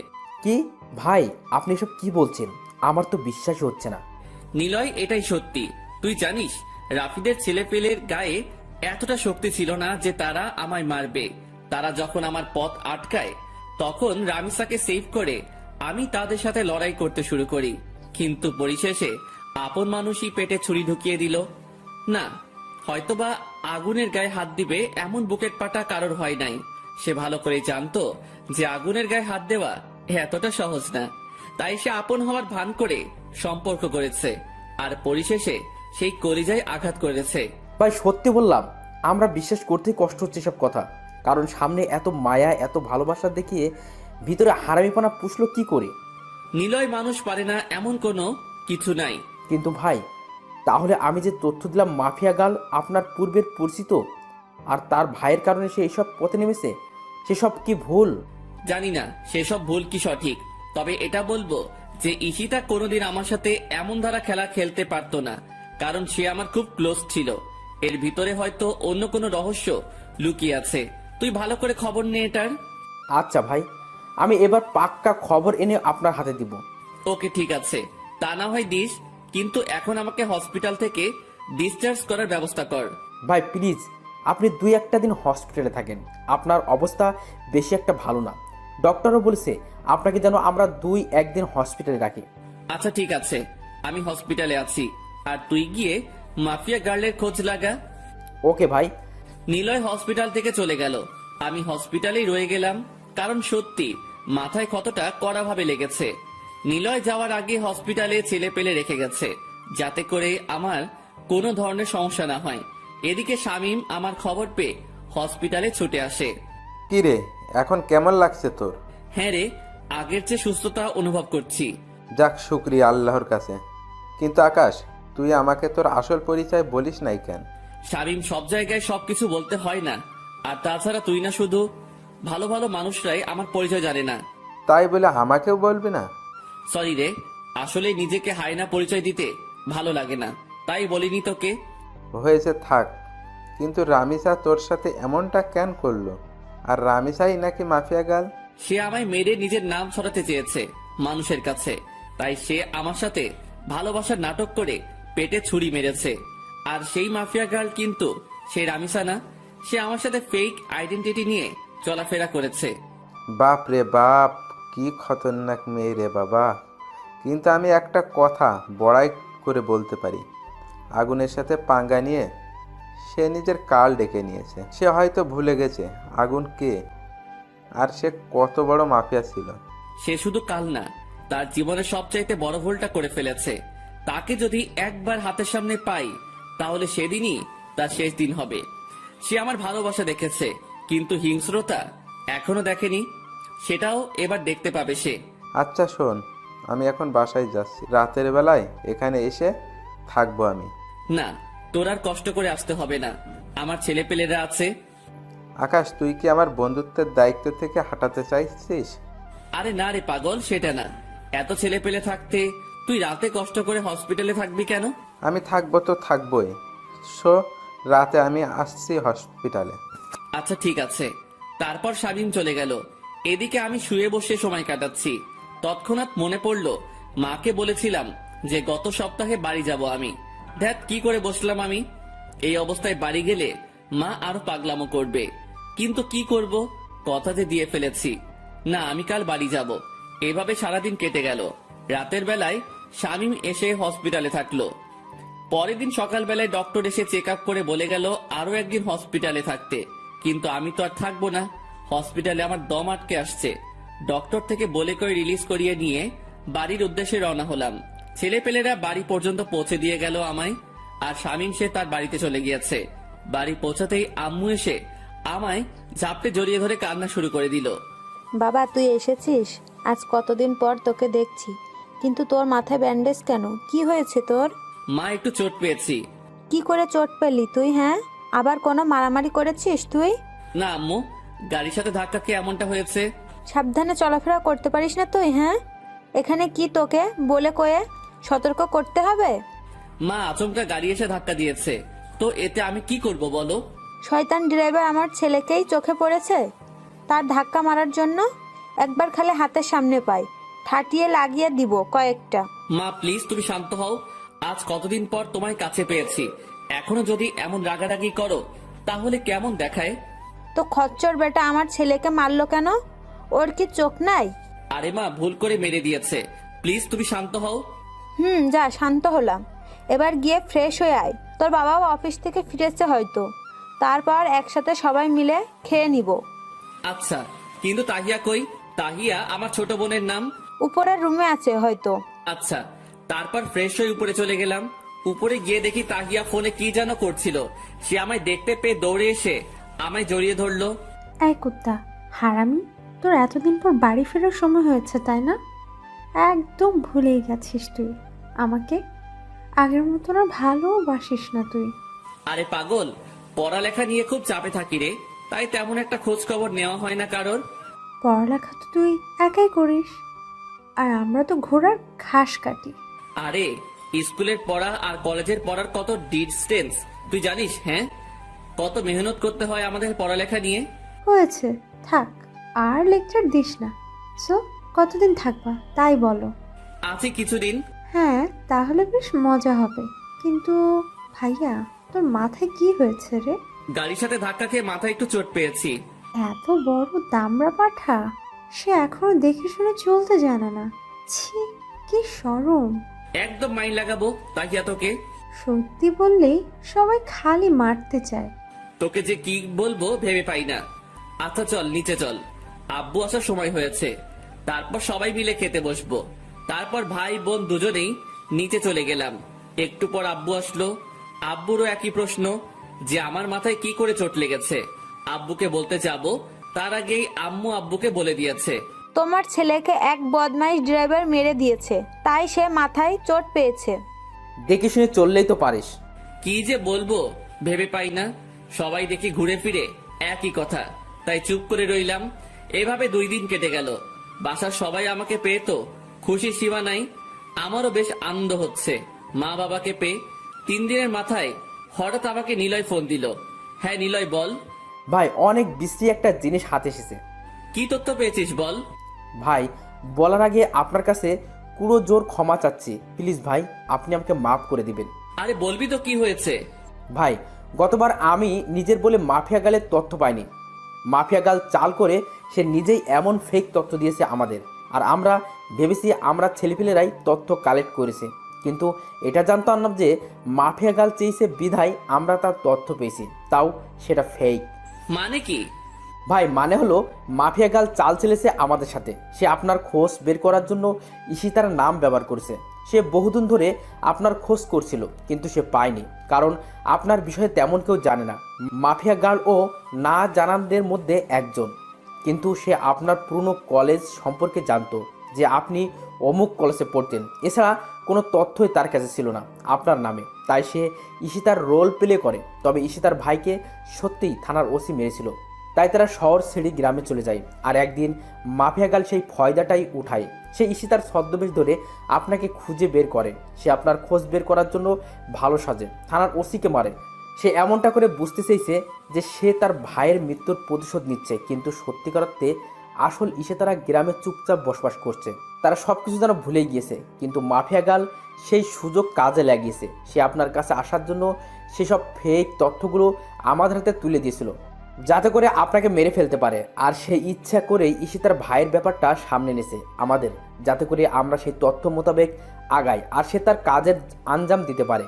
কি ভাই আপনি এসব কি বলছেন? আমার তো বিশ্বাসই হচ্ছে না। নিলয়, এটাই সত্যি। তুই জানিস রাফিদের ছেলেপেলের গায়ে এতটা শক্তি ছিল না যে তারা আমায় মারবে। তারা যখন আমার পথ আটকায় তখন রামিসাকে সেভ করে আমি তাদের সাথে লড়াই করতে শুরু করি, কিন্তু পরিশেষে আপন মানুষই পেটে ছুরি ঢুকিয়ে দিল। না, হয়তোবা আগুনের গায়ে হাত দিবে এমন বুকেট পাটা কারোর হয় নাই। সে ভালো করে জানতো যে আগুনের গায়ে হাত দেওয়া এতটা সহজ না। তাই সে আপন হওয়ার ভান করে সম্পর্ক করেছে, আর পরিশেষে সেই কলিজায় আঘাত করেছে। ভাই সত্যি বললাম, আমরা বিশ্বাস করতেই কষ্ট হচ্ছে সব কথা, কারণ সামনে এত মায়া এত ভালোবাসা দেখিয়ে ভিতরে হারামিপনা পুষলো কি করে? নিলয়, মানুষ পারে না এমন কোনো কিছু নাই। কিন্তু ভাই তাহলে আমি যে তথ্য দিলাম মাফিয়া গার্ল আপনার পূর্বের পরিচিত, আর তার ভাইয়ের কারণে সে এইসব পথে নেমেছে, সেসব কি ভুল? জানি না সেসব ভুল কি সঠিক, তবে এটা বলবো যে ঈশিতা কোনোদিন আমার সাথে এমন ধারা খেলা খেলতে পারতো না, কারণ সে আমার খুব ক্লোজ ছিল। এর ভিতরে হয়তো অন্য কোনো রহস্য লুকিয়ে আছে। তুই ভালো করে খবর নে এটার। আচ্ছা ভাই, আমি এবার পাক্কা খবর এনে আপনার হাতে দিব। ওকে ঠিক আছে, তা না হয় দিস, কিন্তু এখন আমাকে হসপিটাল থেকে ডিসচার্জ করার ব্যবস্থা কর। ভাই প্লিজ আপনি 2-1 দিন হসপিটালে থাকেন, আপনার অবস্থা বেশি একটা ভালো না। ডক্টরও বলেছে আপনাকে যেন আমরা 2-1 দিন হসপিটালে রাখি। আচ্ছা ঠিক আছে, আমি হসপিটালে আছি, আর তুই গিয়ে মাফিয়া গার্লের খোঁজ লাগা। ওকে ভাই। নিলয় হসপিটাল থেকে চলে গেল। আমি হসপিটালেই রয়ে গেলাম, কারণ সত্যি মাথায় কতটা কড়াভাবে লেগেছে। নিলয় যাওয়ার আগে হসপিটালে ছেলে পেলে রেখে গেছে, যাতে করে আমার কোনো ধরনের সমস্যা না হয়। এদিকে শামীম আমার খবর পেয়ে হসপিটালে ছুটে আসে। কি রে, এখন কেমন লাগছে তোর? হ্যাঁ রে, আগের চেয়ে সুস্থতা অনুভব করছি। যাক, শুক্রিয়া আল্লাহর কাছে। কিন্তু আকাশ, তুই আমাকে তোর আসল পরিচয় বলিস নাই কেন? শামীম, সব জায়গায় সবকিছু বলতে হয় না। আর তাছাড়া তুই না, শুধু ভালো ভালো মানুষরাই আমার পরিচয় জানে না। তাই বলে আমাকেও বলবি না? সরি রে, আসলে নিজেকে হায়না পরিচয় দিতে ভালো লাগে না, তাই বলিনি তোকে। হয়েছে, থাক। কিন্তু রামিসা তোর সাথে এমনটা কেন করলো? আর রামিসাই নাকি মাফিয়া গাল? সে আমায় মেরে নিজের নাম ছড়াতে চেয়েছে মানুষের কাছে, তাই সে আমার সাথে ভালোবাসার নাটক করে পেটে ছুরি মেরেছে। আর সেই মাফিয়া গার্ল কিন্তু সে রামিসা না, সে আমার সাথে ফেক আইডেন্টিটি নিয়ে চলাফেরা করেছে। বাপ রে বাপ, কি খতরনাক মেয়ে রে বাবা। কিন্তু আমি একটা কথা বড়াই করে বলতে পারি, আগুনের সাথে পাঙ্গা নিয়ে সে নিজের কাল ডেকে নিয়েছে। সে হয়তো ভুলে গেছে আগুন কে, আর সে কত বড় মাফিয়া ছিল। সে শুধু কাল না, তার জীবনের সবচাইতে বড় ভুলটা করে ফেলেছে। তাকে যদি একবার হাতের সামনে পাই, তাহলে সেদিনই তার শেষ দিন হবে। সে আমার ভালোবাসা দেখেছে, কিন্তু হিংস্রতা এখনো দেখেনি। সেটাও এবার দেখতে পাবে সে। আচ্ছা শোন, আমি এখন বাসায় যাচ্ছি। রাতের বেলায় এখানে এসে থাকবো আমি। না, তোর আর কষ্ট করে আসতে হবে না, আমার ছেলেপেলেরা আছে। আকাশ, তুই কি আমার বন্ধুত্বের দায়িত্ব থেকে হাঁটাতে চাইছিস? আরে না রে পাগল, সেটা না। এত ছেলেপেলে থাকতে তুই রাতে কষ্ট করে হসপিটালে থাকবি কেন? আমি থাকবো তো থাকবোই। রাতে আমি আসছি হসপিটালে। আচ্ছা ঠিক আছে। তারপর শামীম চলে গেল। এদিকে আমি শুয়ে বসে সময় কাটাচ্ছি। তৎক্ষণাৎ মনে পড়লো মাকে বলেছিলাম যে গত সপ্তাহে বাড়ি যাব আমি। ধ্যাত, কি করে বসলাম আমি। এই অবস্থায় বাড়ি গেলে মা আরো পাগলামো করবে। কিন্তু কি করব, কথা যে দিয়ে ফেলেছি। না, আমি কাল বাড়ি যাব। এভাবে সারাদিন কেটে গেল। রাতের বেলায় শামীম এসে হসপিটালে থাকলো। পরের দিন সকালবেলায় ডক্টর এসে চেক আপ করে বলে গেল আরো একদিন হসপিটালে থাকতে। কিন্তু আমি তো আর থাকবো না, হসপিটালে আমার দম আটকে আসছে। ডক্টর থেকে বলে করে রিলিজ করিয়ে নিয়ে বাড়ির উদ্দেশ্যে রওনা হলাম। ছেলেপেলেরা বাড়ি পর্যন্ত পৌঁছে দিয়ে গেল আমায়, আর শামীম সে তার বাড়িতে চলে গিয়েছে। বাড়ি পৌঁছাতেই আম্মু এসে আমায় ঝাপটে জড়িয়ে ধরে কান্না শুরু করে দিল। বাবা, তুই এসেছিস? আজ কতদিন পর তোকে দেখছি, কিন্তু তোর মাথায় ব্যান্ডেজ কেন? কি হয়েছে তোর? মা, একটু চোট পেয়েছি। কি করে চোট পেলি তুই? হ্যাঁ, আবার কোনো মারামারি করেছিস তুই? না আম্মু, গাড়ির সাথে ধাক্কা খেয়ে এমনটা হয়েছে। সাবধানে চলাফেরা করতে পারিস না তুই? হ্যাঁ, এখানে কি তোকে বলে কয়ে সতর্ক করতে হবে? মা, আচমকা গাড়ি এসে ধাক্কা দিয়েছে, তো এতে আমি কি করব বলো? শয়তান ড্রাইভার আমার ছেলেকেই চোখে পড়েছে। তার ধাক্কা মারার জন্য একবার খালি হাতের সামনে পাই, ঠাটিয়ে লাগিয়ে দিব কয়েকটা। মা প্লিজ, তুমি শান্ত হও। আজ কতদিন পর তোমায় কাছে পেয়েছি, এখনো যদি এমন রাগারাগি করো তাহলে কেমন দেখায়? তো খচ্চর বেটা আমার ছেলেকে মারলো কেন? ওর কি চোখ নাই? আরে মা, ভুল করে মেরে দিয়েছে, প্লিজ তুমি শান্ত হও। যা, শান্ত হলাম। এবার গিয়ে ফ্রেশ হয়ে আয়। তোর বাবাও অফিস থেকে ফিরেছে হয়তো, তারপর একসাথে সবাই মিলে খেয়ে নিব। আচ্ছা, কিন্তু তাহিয়া কই? তাহিয়া আমার ছোট বোনের নাম। উপরের রুমে আছে হয়তো। আচ্ছা, তারপর ফ্রেশ হয়ে উপরে চলে গেলাম। উপরে গিয়ে দেখি তাহিয়া ফোনে কি যেন করছিল। সে আমায় দেখতে পেয়ে দৌড়ে এসে আমায় জড়িয়ে ধরলো। এই কুত্তা হারামি, তোর এতদিন পর বাড়ি ফেরার সময় হয়েছে তাই না? একদম ভুলেই গেছিস তুই আমাকে। আগের মতো না ভালোবাসিস না তুই। আরে পাগল, পড়ালেখা নিয়ে খুব চাপে থাকি রে, তাই তেমন একটা খোঁজ খবর নেওয়া হয় না কারোর। পড়ালেখা তো তুই একাই করিস, আর আমরা তো ঘোড়ার ঘাস কাটি। আরে স্কুলের পড়া আর কলেজের পড়ার কত ডিস্টেন্স তুই জানিস? হ্যাঁ, কত মেহনত করতে হয় আমাদের পড়ালেখা নিয়ে। হয়েছে, থাক আর লেকচার দিস না। সো কতদিন থাকবা তাই বলো? আছি কিছুদিন। হ্যাঁ, তাহলে বেশ মজা হবে। কিন্তু ভাইয়া, তোর মাথায় কি হয়েছে রে? গাড়ির সাথে ধাক্কা খেয়ে মাথায় একটু চোট পেয়েছি। এত বড় দামড়া পাঠা, সে এখনো দেখে শুনে চলতে জানে না। ছি, কি শরম। একদম মাইন লাগাবো তাকিয়া তোকে। সত্যি বললেই সবাই খালি মারতে চায়। তোকে যে কি বলবো ভেবে পাই না। আচ্ছা চল নিচে চল, আব্বু আসার সময় হয়েছে। তারপর সবাই মিলে খেতে বসবো। তারপর ভাই বোন দুজনেই নিচে চলে গেলাম। একটু পর আব্বু আসলো। আব্বুরও একই প্রশ্ন যে আমার মাথায় কি করে চোট লেগেছে। আব্বুকে বলতে যাবো, তার আগেই আম্মু আব্বুকে বলে দিয়েছে। তোমার ছেলেকে এক বদমাইশ ড্রাইভার মেরে দিয়েছে, তাই সে মাথায় চোট পেয়েছে। দেখে শুনে চললেই তো পারিস। কি যে বলবো ভেবে পাই না। সবাই দেখি ঘুরে ফিরে একই কথা, তাই চুপ করে রইলাম। এভাবে 2 দিন কেটে গেল। বাসার সবাই আমাকে পেয়ে তো খুশির সীমা নাই। আমারও বেশ আনন্দ হচ্ছে মা বাবাকে পেয়ে। 3 দিনের মাথায় হঠাৎ আমাকে নিলয় ফোন দিল। হ্যাঁ নিলয়, বল। ভাই অনেক বিশ্রী একটা জিনিস হাতে এসেছে। কি তথ্য পেয়েছিস বল। ভাই বলার আগে আপনার কাছে পুরো জোর ক্ষমা চাচ্ছি, প্লিজ ভাই আপনি আমাকে মাফ করে দিবেন। আরে বলবি তো কি হয়েছে। ভাই গতবার আমি নিজের বলে মাফিয়া গালের তথ্য পাইনি। মাফিয়া গাল চাল করে সে নিজেই এমন ফেক তথ্য দিয়েছে আমাদের, আর আমরা ভেবেছি আমরা ছেলেপিলেরাই তথ্য কালেক্ট করেছি, কিন্তু এটা জানতাম না যে মাফিয়া গাল চেয়েছে বিধায় আমরা তার তথ্য পেয়েছি, তাও সেটা ফেক। মানে কি? ভাই মানে হলো মাফিয়া গাল চাল চেলেছে আমাদের সাথে। সে আপনার খোঁজ বের করার জন্য ঈশিতার নাম ব্যবহার করেছে। সে বহুদিন ধরে আপনার খোঁজ করছিল, কিন্তু সে পায়নি, কারণ আপনার বিষয়ে তেমন কেউ জানে না। মাফিয়া গার্ল ও না জানানদের মধ্যে একজন, কিন্তু সে আপনার পুরনো কলেজ সম্পর্কে জানতো, যে আপনি অমুক কলেজে পড়তেন। এছাড়া কোনো তথ্যই তার কাছে ছিল না আপনার নামে, তাই সে ঈশিতার রোল প্লে করে। তবে ঈশিতার ভাইকে সত্যিই থানার ওসি মেরেছিল, তাই তারা শহর ছেড়ে গ্রামে চলে যায়। আর একদিন মাফিয়া গাল সেই ফয়দাটাই উঠায়। সে ঈশিতার ছদ্মবেশ ধরে আপনাকে খুঁজে বের করে। সে আপনার খোঁজ বের করার জন্য ভালো সাজে, থানার ওসিকে মারে। সে এমনটা করে বুঝতে চেয়েছে যে সে তার ভাইয়ের মৃত্যুর প্রতিশোধ নিচ্ছে, কিন্তু সত্যিকার অর্থে আসল ঈশিতারা গ্রামে চুপচাপ বসবাস করছে। তারা সব কিছু যেন ভুলে গিয়েছে, কিন্তু মাফিয়া গাল সেই সুযোগ কাজে লাগিয়েছে। সে আপনার কাছে আসার জন্য সেসব ফেক তথ্যগুলো আমাদের হাতে তুলে দিয়েছিল, যাতে করে আপনাকে মেরে ফেলতে পারে। আর সে ইচ্ছা করেই ঈশিতার ভাইয়ের ব্যাপারটা সামনে এনেছে আমাদের, যাতে করে আমরা সেই তথ্য মোতাবেক আগাই আর সে তার কাজের আঞ্জাম দিতে পারে।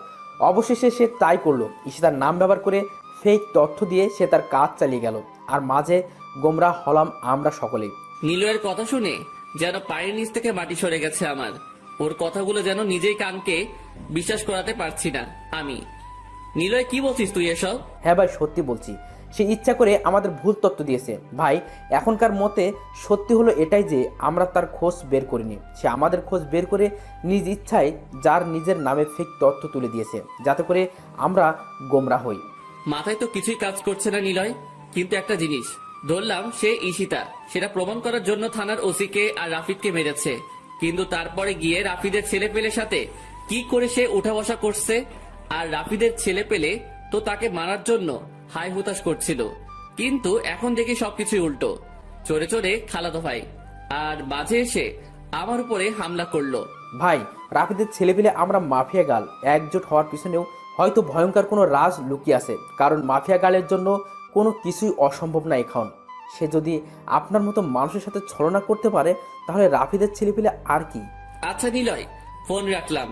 অবশেষে সে তাই করলো। ঈশিতার নাম ব্যবহার করে ফেক তথ্য দিয়ে সে তার কাজ চালিয়ে গেল, আর মাঝে গোমরা হলাম আমরা সকলেই। নিলয়ের কথা শুনে যেন পায়ের নিচ থেকে মাটি সরে গেছে আমার। ওর কথাগুলো যেন নিজেই কানকে বিশ্বাস করাতে পারছি না আমি। নিলয়, কি বলছিস তুই এসব? হ্যাঁ ভাই সত্যি বলছি, সে ইচ্ছা করে আমাদের ভুল তথ্য দিয়েছে। ভাই এখনকার মতে সত্যি হলো এটাই যে আমরা তার খোঁজ বের করিনি। সে আমাদের খোঁজ বের করে নিজ ইচ্ছায় যার নিজের নামে ফেক তথ্য তুলে দিয়েছে, যাতে করে আমরা গোমরা হই। মাথায় তো কিছুই কাজ করছে না নিলয়। কিন্তু একটা জিনিস ধরলাম, সে ঈশিতা, সেটা প্রমাণ করার জন্য থানার ওসিকে আর রাফিদকে মেরেছে। কিন্তু তারপরে গিয়ে রাফিদের ছেলে পেলে সাথে কি করে সে উঠা বসা করছে। আর রাফিদের ছেলে পেলে তো তাকে মারার জন্য হাই হুতাশ করছিল। কিন্তু এখন দেখি সবকিছুই উল্টো। চোরে চোরে খালাতো ভাই আর মাঝে এসে আমার উপরে হামলা করলো। ভাই রাফিদের ছেলেপিলে আমরা মাফিয়া গাল একজোট হওয়ার পিছনেও হয়তো ভয়ঙ্কর কোনো রাজ লুকিয়ে আছে, কারণ মাফিয়া গালের জন্য কোনো কিছুই অসম্ভব না। এখন সে যদি আপনার মতো মানুষের সাথে ছলনা করতে পারে, তাহলে রাফিদের ছেলেপিলে আর কি। আচ্ছা নিলয়, ফোন রাখলাম।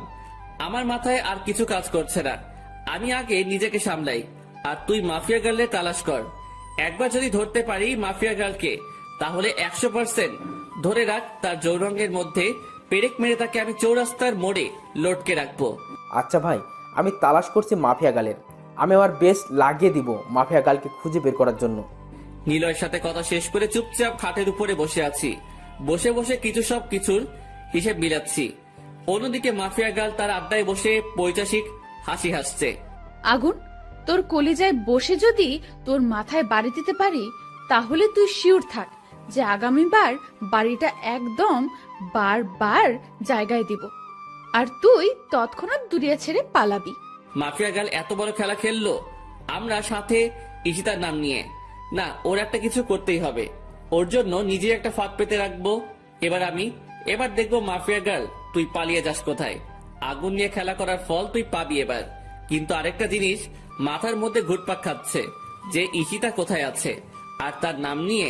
আমার মাথায় আর কিছু কাজ করছে না। আমি আগে নিজেকে সামলাই, আর তুই মাফিয়া গার্লের তালাশ কর। একবার যদি ধরতে পারি মাফিয়া গার্লকে, তাহলে 100% ধরে রাখ তার যৌরঙ্গের মধ্যে পেরেক মেরে তাকে আমি চৌরাস্তার মোড়ে লটকে রাখবো। আচ্ছা ভাই, আমি তালাশ করছি মাফিয়া গালের। আমি আমার বেস্ট লাগিয়ে দিব মাফিয়া গালকে খুঁজে বের করার জন্য। নিলয়ের সাথে কথা শেষ করে চুপচাপ খাটের উপরে বসে আছি। বসে বসে সব কিছুর হিসেব মিলাচ্ছি। অন্যদিকে মাফিয়া গার্ল তার আড্ডায় বসে পৈশাসিক হাসি হাসছে। আগুন, তোর কলিজায় বসে যদি তোর মাথায় বাড়ি দিতে পারি, তাহলে তুই শিওর থাক যে আগামীবার বাড়িটা একদম বারবার জায়গায় দিব, আর তুই তৎক্ষণাৎ দুনিয়া ছেড়ে পালাবি। মাফিয়া গার্ল এত বড় খেলা খেললো, আমরা সাথে ঈশিতার নাম নিয়ে। না, ওর একটা কিছু করতেই হবে। ওর জন্য নিজে একটা ফাঁদ পেতে রাখবো। এবার দেখবো মাফিয়া গার্ল তুই পালিয়ে যাস কোথায়। আগুন নিয়ে খেলা করার ফল তুই পাবি এবার। কিন্তু আরেকটা জিনিস মাথার মধ্যে ঘুরপাক খাচ্ছে, যে ঈশিতা কোথায় আছে। আর তার নাম নিয়ে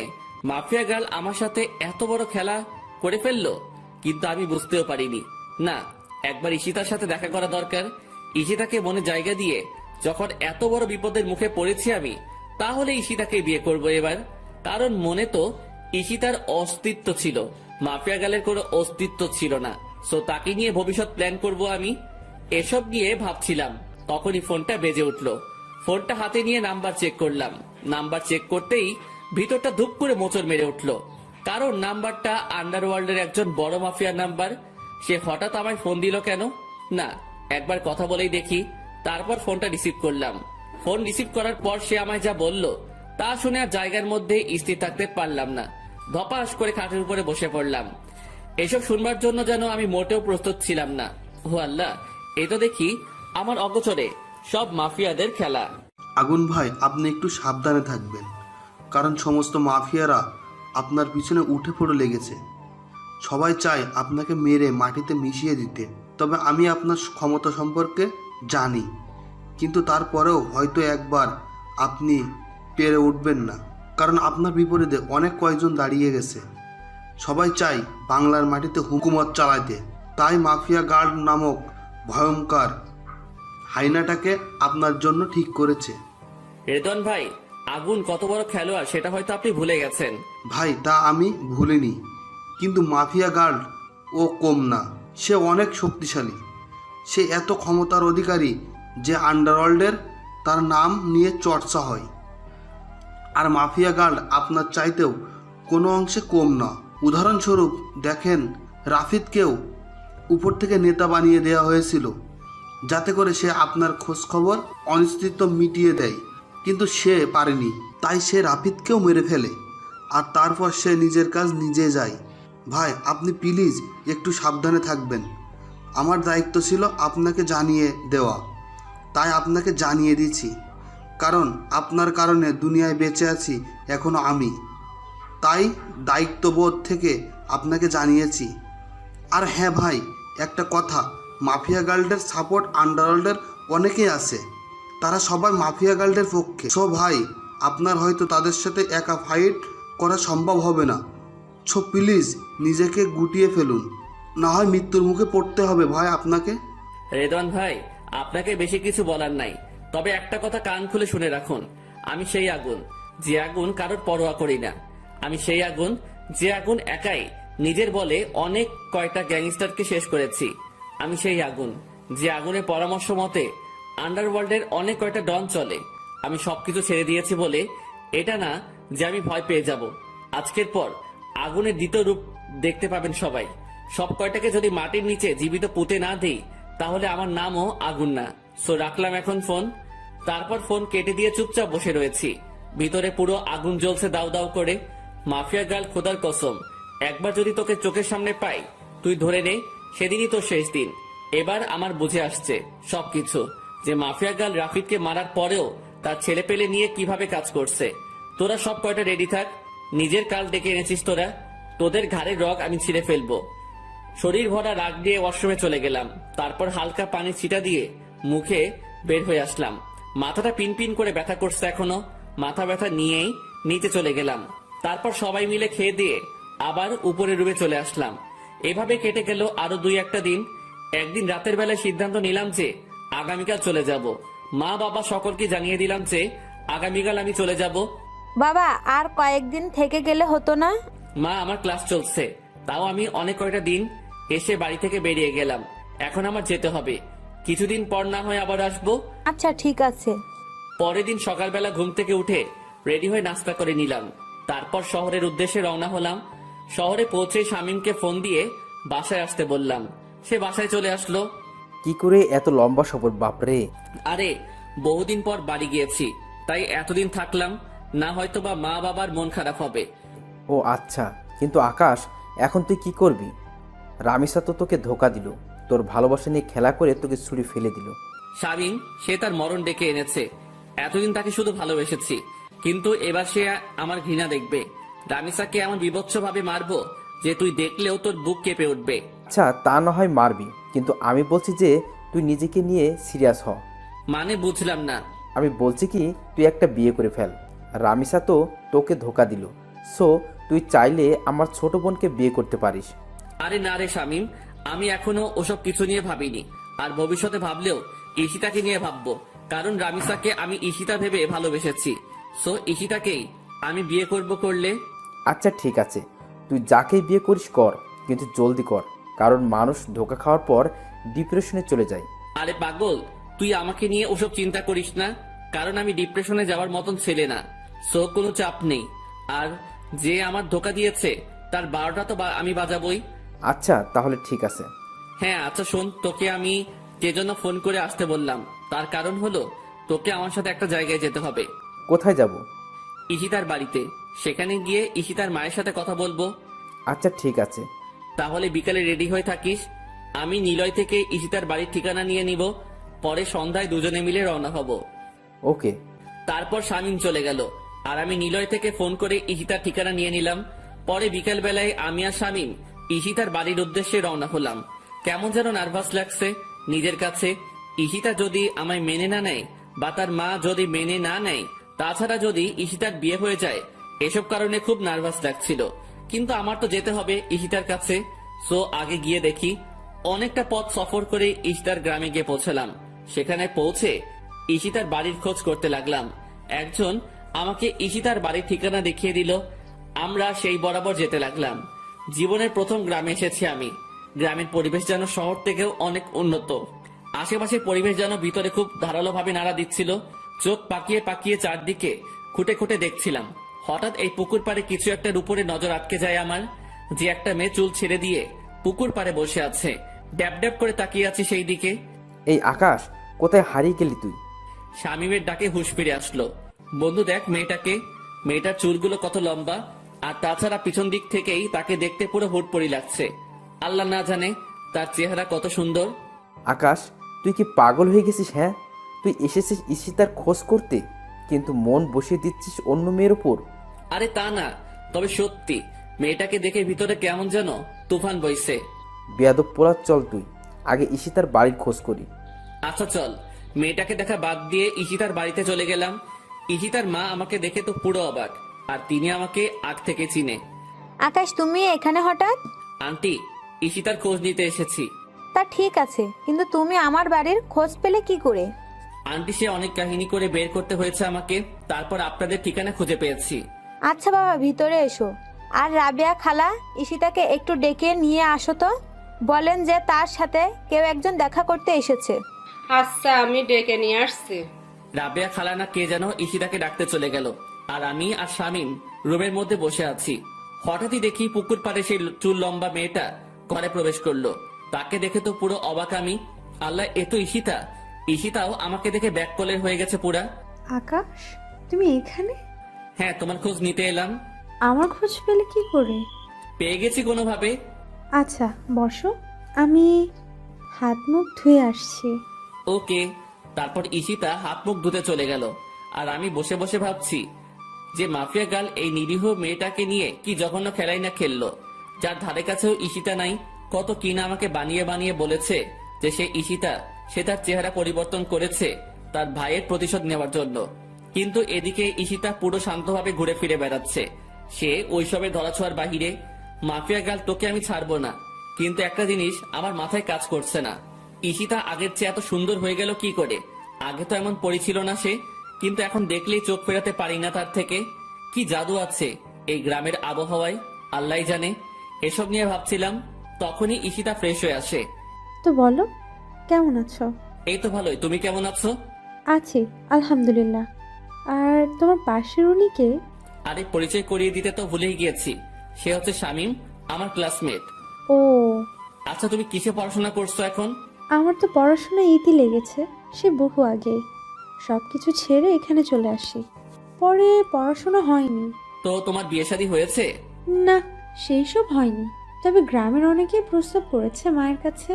মাফিয়া গার্ল আমার সাথে এত বড় খেলা করে ফেললো, কিন্তু আমি বুঝতেও পারিনি। না, একবার ঈশিতার সাথে দেখা করা দরকার। ঈশিতাকে মনে জায়গা দিয়ে যখন এত বড় বিপদের মুখে পড়েছি আমি, তাহলে ঈশিতাকে বিয়ে করব এবার। কারণ মনে তো ঈশিতার অস্তিত্ব ছিল, মাফিয়া গালের কোনো অস্তিত্ব ছিল না। সো তাকে নিয়ে ভবিষ্যৎ প্ল্যান করব আমি। এসব নিয়ে ভাবছিলাম, তখনই ফোনটা বেজে উঠলো। ফোনটা হাতে নিয়ে নাম্বার চেক করলাম। নাম্বার চেক করতেই ভিতরটা ধুপ করে মোচড় মেরে উঠলো, কারণ নাম্বারটা আন্ডারওয়ার্ল্ডের একজন বড় মাফিয়ার নাম্বার। সে হঠাৎ আমায় ফোন দিল কেন? না, একবার কথা বলেই দেখি। তারপর ফোনটা রিসিভ করলাম। ফোন রিসিভ করার পর সে আমায় যা বলল তা শুনে আর জায়গার মধ্যে স্থির থাকতে পারলাম না। ধপাস করে খাটের উপরে বসে পড়লাম। এসব শুনবার জন্য যেন আমি মোটেও প্রস্তুত ছিলাম না। ও আল্লাহ, এ তো দেখি আমার অগোচরে সব মাফিয়াদের খেলা। আগুন ভাই, আপনি একটু সাবধানে থাকবেন, কারণ সমস্ত মাফিয়ারা আপনার পিছনে উঠে পড়ে লেগেছে। সবাই চায় আপনাকে মেরে মাটিতে মিশিয়ে দিতে। তবে আমি আপনার ক্ষমতা সম্পর্কে জানি, কিন্তু তারপরেও হয়তো একবার আপনি পেরে উঠবেন না, কারণ আপনার বিপরীতে অনেক কয়েকজন দাঁড়িয়ে গেছে। সবাই চায় বাংলার মাটিতে হুকুমত চালাতে, তাই মাফিয়া গার্ড নামক ভয়ঙ্কর হাইনাটাকে আপনার জন্য ঠিক করেছে। রেদওয়ান ভাই, আগুন কত বড় খেলোয়াড় সেটা হয়তো আপনি ভুলে গেছেন। ভাই, তা আমি ভুলিনি, কিন্তু মাফিয়া গার্ড ও কম না, সে অনেক শক্তিশালী। সে এত ক্ষমতার অধিকারী যে আন্ডারওয়ার্ল্ডের তার নাম নিয়ে চর্চা হয়। আর মাফিয়া গার্ড আপনার চাইতেও কোনো অংশে কম না। উদাহরণস্বরূপ দেখেন, রাফিদকেও উপর থেকে নেতা বানিয়ে দেওয়া হয়েছিল, যাতে করে সে আপনার খোঁজখবর অনিশ্চিত মিটিয়ে দেয়, কিন্তু সে পারেনি, তাই সে রাফিদকেও মেরে ফেলে, আর তারপর সে নিজের কাজ নিজে যায়। ভাই, আপনি প্লিজ একটু সাবধানে থাকবেন। আমার দায়িত্ব ছিল আপনাকে জানিয়ে দেওয়া, তাই আপনাকে জানিয়ে দিচ্ছি, কারণ আপনার কারণে দুনিয়ায় বেঁচে আছি এখনো আমি, তাই দায়িত্ববোধ থেকে আপনাকে জানিয়েছি। আর হ্যাঁ ভাই, একটা কথা, মাফিয়া গার্লদের সাপোর্ট আন্ডারওয়ার্ল্ডের অনেকেই আছে, তারা সবাই মাফিয়া গার্লদের পক্ষে। সো ভাই, আপনার হয়তো তাদের সাথে একা ফাইট করা সম্ভব হবে না। সো প্লিজ নিজেকে গুটিয়ে ফেলুন, না হয় মৃত্যুর মুখে পড়তে হবে ভাই আপনাকে। রেদওয়ান ভাই, আপনাকে বেশি কিছু বলার নাই, তবে একটা কথা কান খুলে শুনে রাখুন। আমি সেই আগুন যে আগুন কারোর পরোয়া করি না। আমি সেই আগুন যে আগুন একাই নিজের বলে অনেক কয়টা গ্যাংস্টারকে শেষ করেছি। আমি সেই আগুন যে আগুনের পরামর্শ মতে আন্ডারওয়ার্ল্ডের অনেক কয়টা ডন চলে। আমি সবকিছু ছেড়ে দিয়েছি বলে এটা না যে আমি ভয় পেয়ে যাব। আজকের পর আগুনের দ্বিতীয় রূপ দেখতে পাবেন সবাই। সব কয়টাকে যদি মাটির নিচে জীবিত পুঁতে না দিই, তাহলে আমার নামও আগুন না। সো রাখলাম এখন ফোন। তারপর ফোন কেটে দিয়ে চুপচাপ বসে রয়েছি। ভিতরে পুরো আগুন জ্বলছে দাউ দাউ করে। মাফিয়া গার্ল, খোদার কসম, একবার যদি তোকে চোখের সামনে পাই, তুই ধরে নে সেদিনই তোর শেষ দিন। এবার আমার বুঝে আসছে সবকিছু, যে মাফিয়া গার্ল রাফিদকে মারার পরেও তার ছেলে পেলে নিয়ে কিভাবে কাজ করছে। তোরা সব কয়টা রেডি থাক, নিজের কাল ডেকে এনেছিস তোরা, তোদের ঘাড়ের রগ আমি ছিঁড়ে ফেলবো। শরীর ভরা রাগ দিয়ে ওয়াশরুমে চলে গেলাম। তারপর হালকা পানি ছিটা দিয়ে মুখে বের হয়ে আসলাম। মাথাটা পিনপিন করে ব্যথা করছে এখনো। মাথা ব্যথা নিয়েই নিচে চলে গেলাম। তারপর সবাই মিলে খেয়ে দিয়ে আবার উপরের রুমে চলে আসলাম। এভাবে কেটে গেল আরো 2-1টা দিন। একদিন রাতের বেলায় সিদ্ধান্ত নিলাম যে আগামীকাল চলে যাব। মা বাবা সকলকে জানিয়ে দিলাম যে আগামীকাল আমি চলে যাব। বাবা, আর কয়েকদিন থেকে গেলে হতো না? মা, আমার ক্লাস চলছে, তাও আমি অনেক কয়টা দিন এসে বাড়ি থেকে বেরিয়ে গেলাম। এখন আমার যেতে হবে, কিছুদিন পর না হয় আবার আসবো। আচ্ছা, ঠিক আছে। পরের দিন সকালবেলা ঘুম থেকে উঠে রেডি হয়ে নাস্তা করে নিলাম। তারপর শহরের উদ্দেশ্যে রওনা হলাম। শহরে পৌঁছে শামীমকে ফোন দিয়ে বাসায় আসতে বললাম। সে বাসায় চলে আসলো। কি করে এত লম্বা সফর, বাপরে! আরে, বহুদিন পর বাড়ি গিয়েছি, তাই এতদিন থাকলাম, না হয়তো বা মা বাবার মন খারাপ হবে। ও আচ্ছা, কিন্তু আকাশ, এখন তুই কি করবি? রামিসা তো তোকে ধোকা দিল, তোর ভালোবাসা নিয়ে খেলা করে তোকে ছুরি ফেলে দিল। শামীম, সে তার মরণ ডেকে এনেছে। এতদিন তাকে শুধু ভালোবেসেছি, কিন্তু এবার সে আমার ঘৃণা দেখবে। রামিসাকে এমন বিভৎস ভাবে মারবো যে তুই দেখলেও তোর বুক কেঁপে উঠবে। আচ্ছা, তা না হয় মারবি, কিন্তু আমি বলছি যে তুই নিজেকে নিয়ে সিরিয়াস হ। মানে বুঝলাম না। আমি বলছি কি, তুই একটা বিয়ে করে ফেল। রামিসা তো তোকে ধোকা দিল, সো তুই চাইলে আমার ছোট বোনকে বিয়ে করতে পারিস। আরে না রে শামীম, আমি এখনো ওসব কিছু নিয়ে ভাবিনি, আর ভবিষ্যতে ভাবলেও ঈশিতাকে নিয়ে ভাববো, কারণ রামিসাকে আমি ঈশিতা ভেবে ভালোবেসেছি। সো ঈশিতাকেই আমি বিয়ে করলে। আচ্ছা ঠিক আছে, তুই যাকেই বিয়ে করিস কর, কিন্তু জলদি কর, কারণ মানুষ ধোকা খাওয়ার পর ডিপ্রেশনে চলে যায়। আরে পাগল, তুই আমাকে নিয়ে ওসব চিন্তা করিস না, কারণ আমি ডিপ্রেশনে যাওয়ার মতন ছেলে না। সো কোনো চাপ নেই। আর যে আমার ধোকা দিয়েছে তার 12টা তো আমি বাজাবই। আচ্ছা তাহলে ঠিক আছে। হ্যাঁ আচ্ছা শোন, তোকে আমি কে জন্য ফোন করে আসতে বললাম, তার কারণ হলো তোকে আমার সাথে একটা জায়গায় যেতে হবে। কোথায় যাব? ঈশিতার বাড়িতে। সেখানে গিয়ে ঈশিতার মায়ের সাথে কথা বলবো। আচ্ছা ঠিক আছে। তাহলে বিকালে রেডি হয়ে থাকিস। আমি নিলয় থেকে ঈশিতার বাড়ির ঠিকানা নিয়ে নিব। পরে সন্ধ্যায় দুজনে মিলে রওনা হব। ওকে। তারপর শামীম চলে গেল, আর আমি নিলয় থেকে ফোন করে ঈশিতার ঠিকানা নিয়ে নিলাম। পরে বিকেল বেলায় আমি আর শামীম ঈশিতার বাড়ির উদ্দেশ্যে রওনা হলাম। কেমন যেন নার্ভাস লাগছে নিজের কাছে। ঈশিতা যদি আমায় মেনে না নেয়, বা তার মা যদি মেনে না নেয়, তাছাড়া যদি ঈশিতার বিয়ে হয়ে যায়, এসব কারণে খুব নার্ভাস লাগছিল। কিন্তু আমার তো যেতে হবে ঈশিতার কাছে। সো আগে গিয়ে দেখি। অনেকটা পথ সফর করে ঈশিতার গ্রামে গিয়ে পৌঁছলাম। সেখানে পৌঁছে ঈশিতার বাড়ির খোঁজ করতে লাগলাম। একজন আমাকে ঈশিতার বাড়ির ঠিকানা দেখিয়ে দিল। আমরা সেই বরাবর যেতে লাগলাম। জীবনের প্রথম গ্রামে এসেছি আমি। গ্রামের পরিবেশ যেন শহর থেকেও অনেক উন্নত। আশেপাশের পরিবেশ যেন ভিতরে খুব ধারালোভাবে নাড়া দিচ্ছিল। চোখ পাকিয়ে পাকিয়ে চারদিকে খুঁটে খুঁটে দেখছিলাম। হঠাৎ এই পুকুর পাড়ে কিছু একটার উপরে নজর আটকে যায় আমার। যে একটা মেয়ে চুল ছেড়ে দিয়ে পুকুর পাড়ে বসে আছে। ড্যাব ড্যাব করে তাকিয়ে আছে সেই দিকে। এই আকাশ, কোথায় হারিয়ে গেলি তুই? শামীমের ডাকে হুঁশ ফিরে আসলো। বন্ধু দেখ মেয়েটাকে। মেয়েটার চুলগুলো কত লম্বা, আর তাছাড়া পিছন দিক থেকেই তাকে দেখতে পুরো হুটপড়ি লাগছে। আল্লাহ না জানে তার চেহারা কত সুন্দর। আকাশ, তুই কি পাগল হয়ে গেছিস? হ্যাঁ, তুই এসেছিস ঈশিতার খোঁজ করতে, কিন্তু মন বসিয়ে দিচ্ছিস অন্য মেয়ের উপর। আরে তা না, তবে সত্যি মেয়েটাকে দেখে ভিতরে কেমন যেন তুফান বইছে। বেয়াদব পোলা, চল তুই আগে ঈশিতার বাড়ির খোঁজ করি। আচ্ছা চল। মেয়েটাকে দেখা বাদ দিয়ে ঈশিতার বাড়িতে চলে গেলাম। ঈশিতার মা আমাকে দেখে তো পুরো অবাক, আর তিনি আমাকে আগ থেকে চিনে। আকাশ, তুমি এখানে হঠাৎ? আন্টি, ঈশিতার খোঁজ নিতে এসেছি। তা ঠিক আছে, কিন্তু তুমি আমার বাড়ির খোঁজ পেলে কি করে? আন্টি, সে অনেক কাহিনী করে বের করতে হয়েছে আমাকে, তারপর আপনাদের ঠিকানা খুঁজে পেয়েছি। আচ্ছা বাবা, ভিতরে এসো। আর রাবেয়া খালা, ঈশিতাকে একটু ডেকে নিয়ে আসো তো। বলেন যে তার সাথে কেউ একজন দেখা করতে এসেছে। আচ্ছা, আমি ডেকে নিয়ে আসছি। রাবেয়া খালানা কে যেন ঈশিতাকে ডাকতে চলে গেল, আর আমি আর শামীম রুমের মধ্যে বসে আছি। হঠাৎই দেখি পুকুর পাড়ে সেই চুল লম্বা মেয়েটা ঘরে প্রবেশ করলো। তাকে দেখে তো পুরো অবাক আমি। আল্লাহ, এ তো ঈশিতা। ঈশিতাও আমাকে দেখে ব্যাককলের হয়ে গেছে পুরা। আকাশ, তুমি এখানে? হ্যাঁ, তোমার খোঁজ নিতে এলাম। আমার খোঁজ পেলে কি করে? পেয়ে গেছি কোনোভাবে। আচ্ছা বসো, আমি হাত মুখ ধুয়ে আসছি। ওকে। তারপর ঈশিতা হাত মুখ ধুতে চলে গেল, আর আমি বসে বসে ভাবছি যে মাফিয়া গার্ল এই নিরীহ মেয়েটাকে নিয়ে কি জঘন্য খেলাই না খেললো, যার ধারে কাছেও ঈশিতা নাই। কত কিনা আমাকে বানিয়ে বানিয়ে বলেছে যে সে ঈশিতা, সে তার চেহারা পরিবর্তন করেছে তার ভাইয়ের প্রতিশোধ নেওয়ার জন্য। কিন্তু এদিকে ঈশিতা পুরো শান্তভাবে ঘুরে ফিরে বেড়াচ্ছে। সে ওইসবের ধরাছোঁয়ার বাহিরে। মাফিয়া গার্ল, তোকে আমি ছাড়বো না, কিন্তু একটা জিনিস আমার মাথায় কাজ করছে না। ঈশিতা আগের চেয়ে এত সুন্দর হয়ে গেল কি করে? আগে তো এমন পরি ছিল না সে, কিন্তু এখন দেখলেই চোখ ফেরাতে পারি না তার থেকে। কি জাদু আছে এই গ্রামের আবহাওয়ায়, আল্লাহ জানে। এসব নিয়ে ভাবছিলাম, তখনই ঈশিতা ফ্রেশ হয়ে আসে। তো বলো, কেমন আছো? এই তো ভালোই, তুমি কেমন আছো? আছি আলহামদুলিল্লাহ। আর তোমার পাশের উনি কে? আরে, পরিচয় করিয়ে দিতে তো ভুলেই গিয়েছি। সে হচ্ছে শামীম, আমার ক্লাসমেট। ও, আচ্ছা, তুমি কিসে পড়াশোনা করছো এখন? আমার তো পড়াশোনা ইতি লেগেছে সে বহু আগে। সব কিছু ছেড়ে এখানে চলে আসি, পরে পড়াশোনা হয়নি। তো তোমার বিয়ে শাদী হয়েছে? না, সেই সব হয়নি। তবে গ্রামের অনেকেই প্রস্তাব করেছে মায়ের কাছে।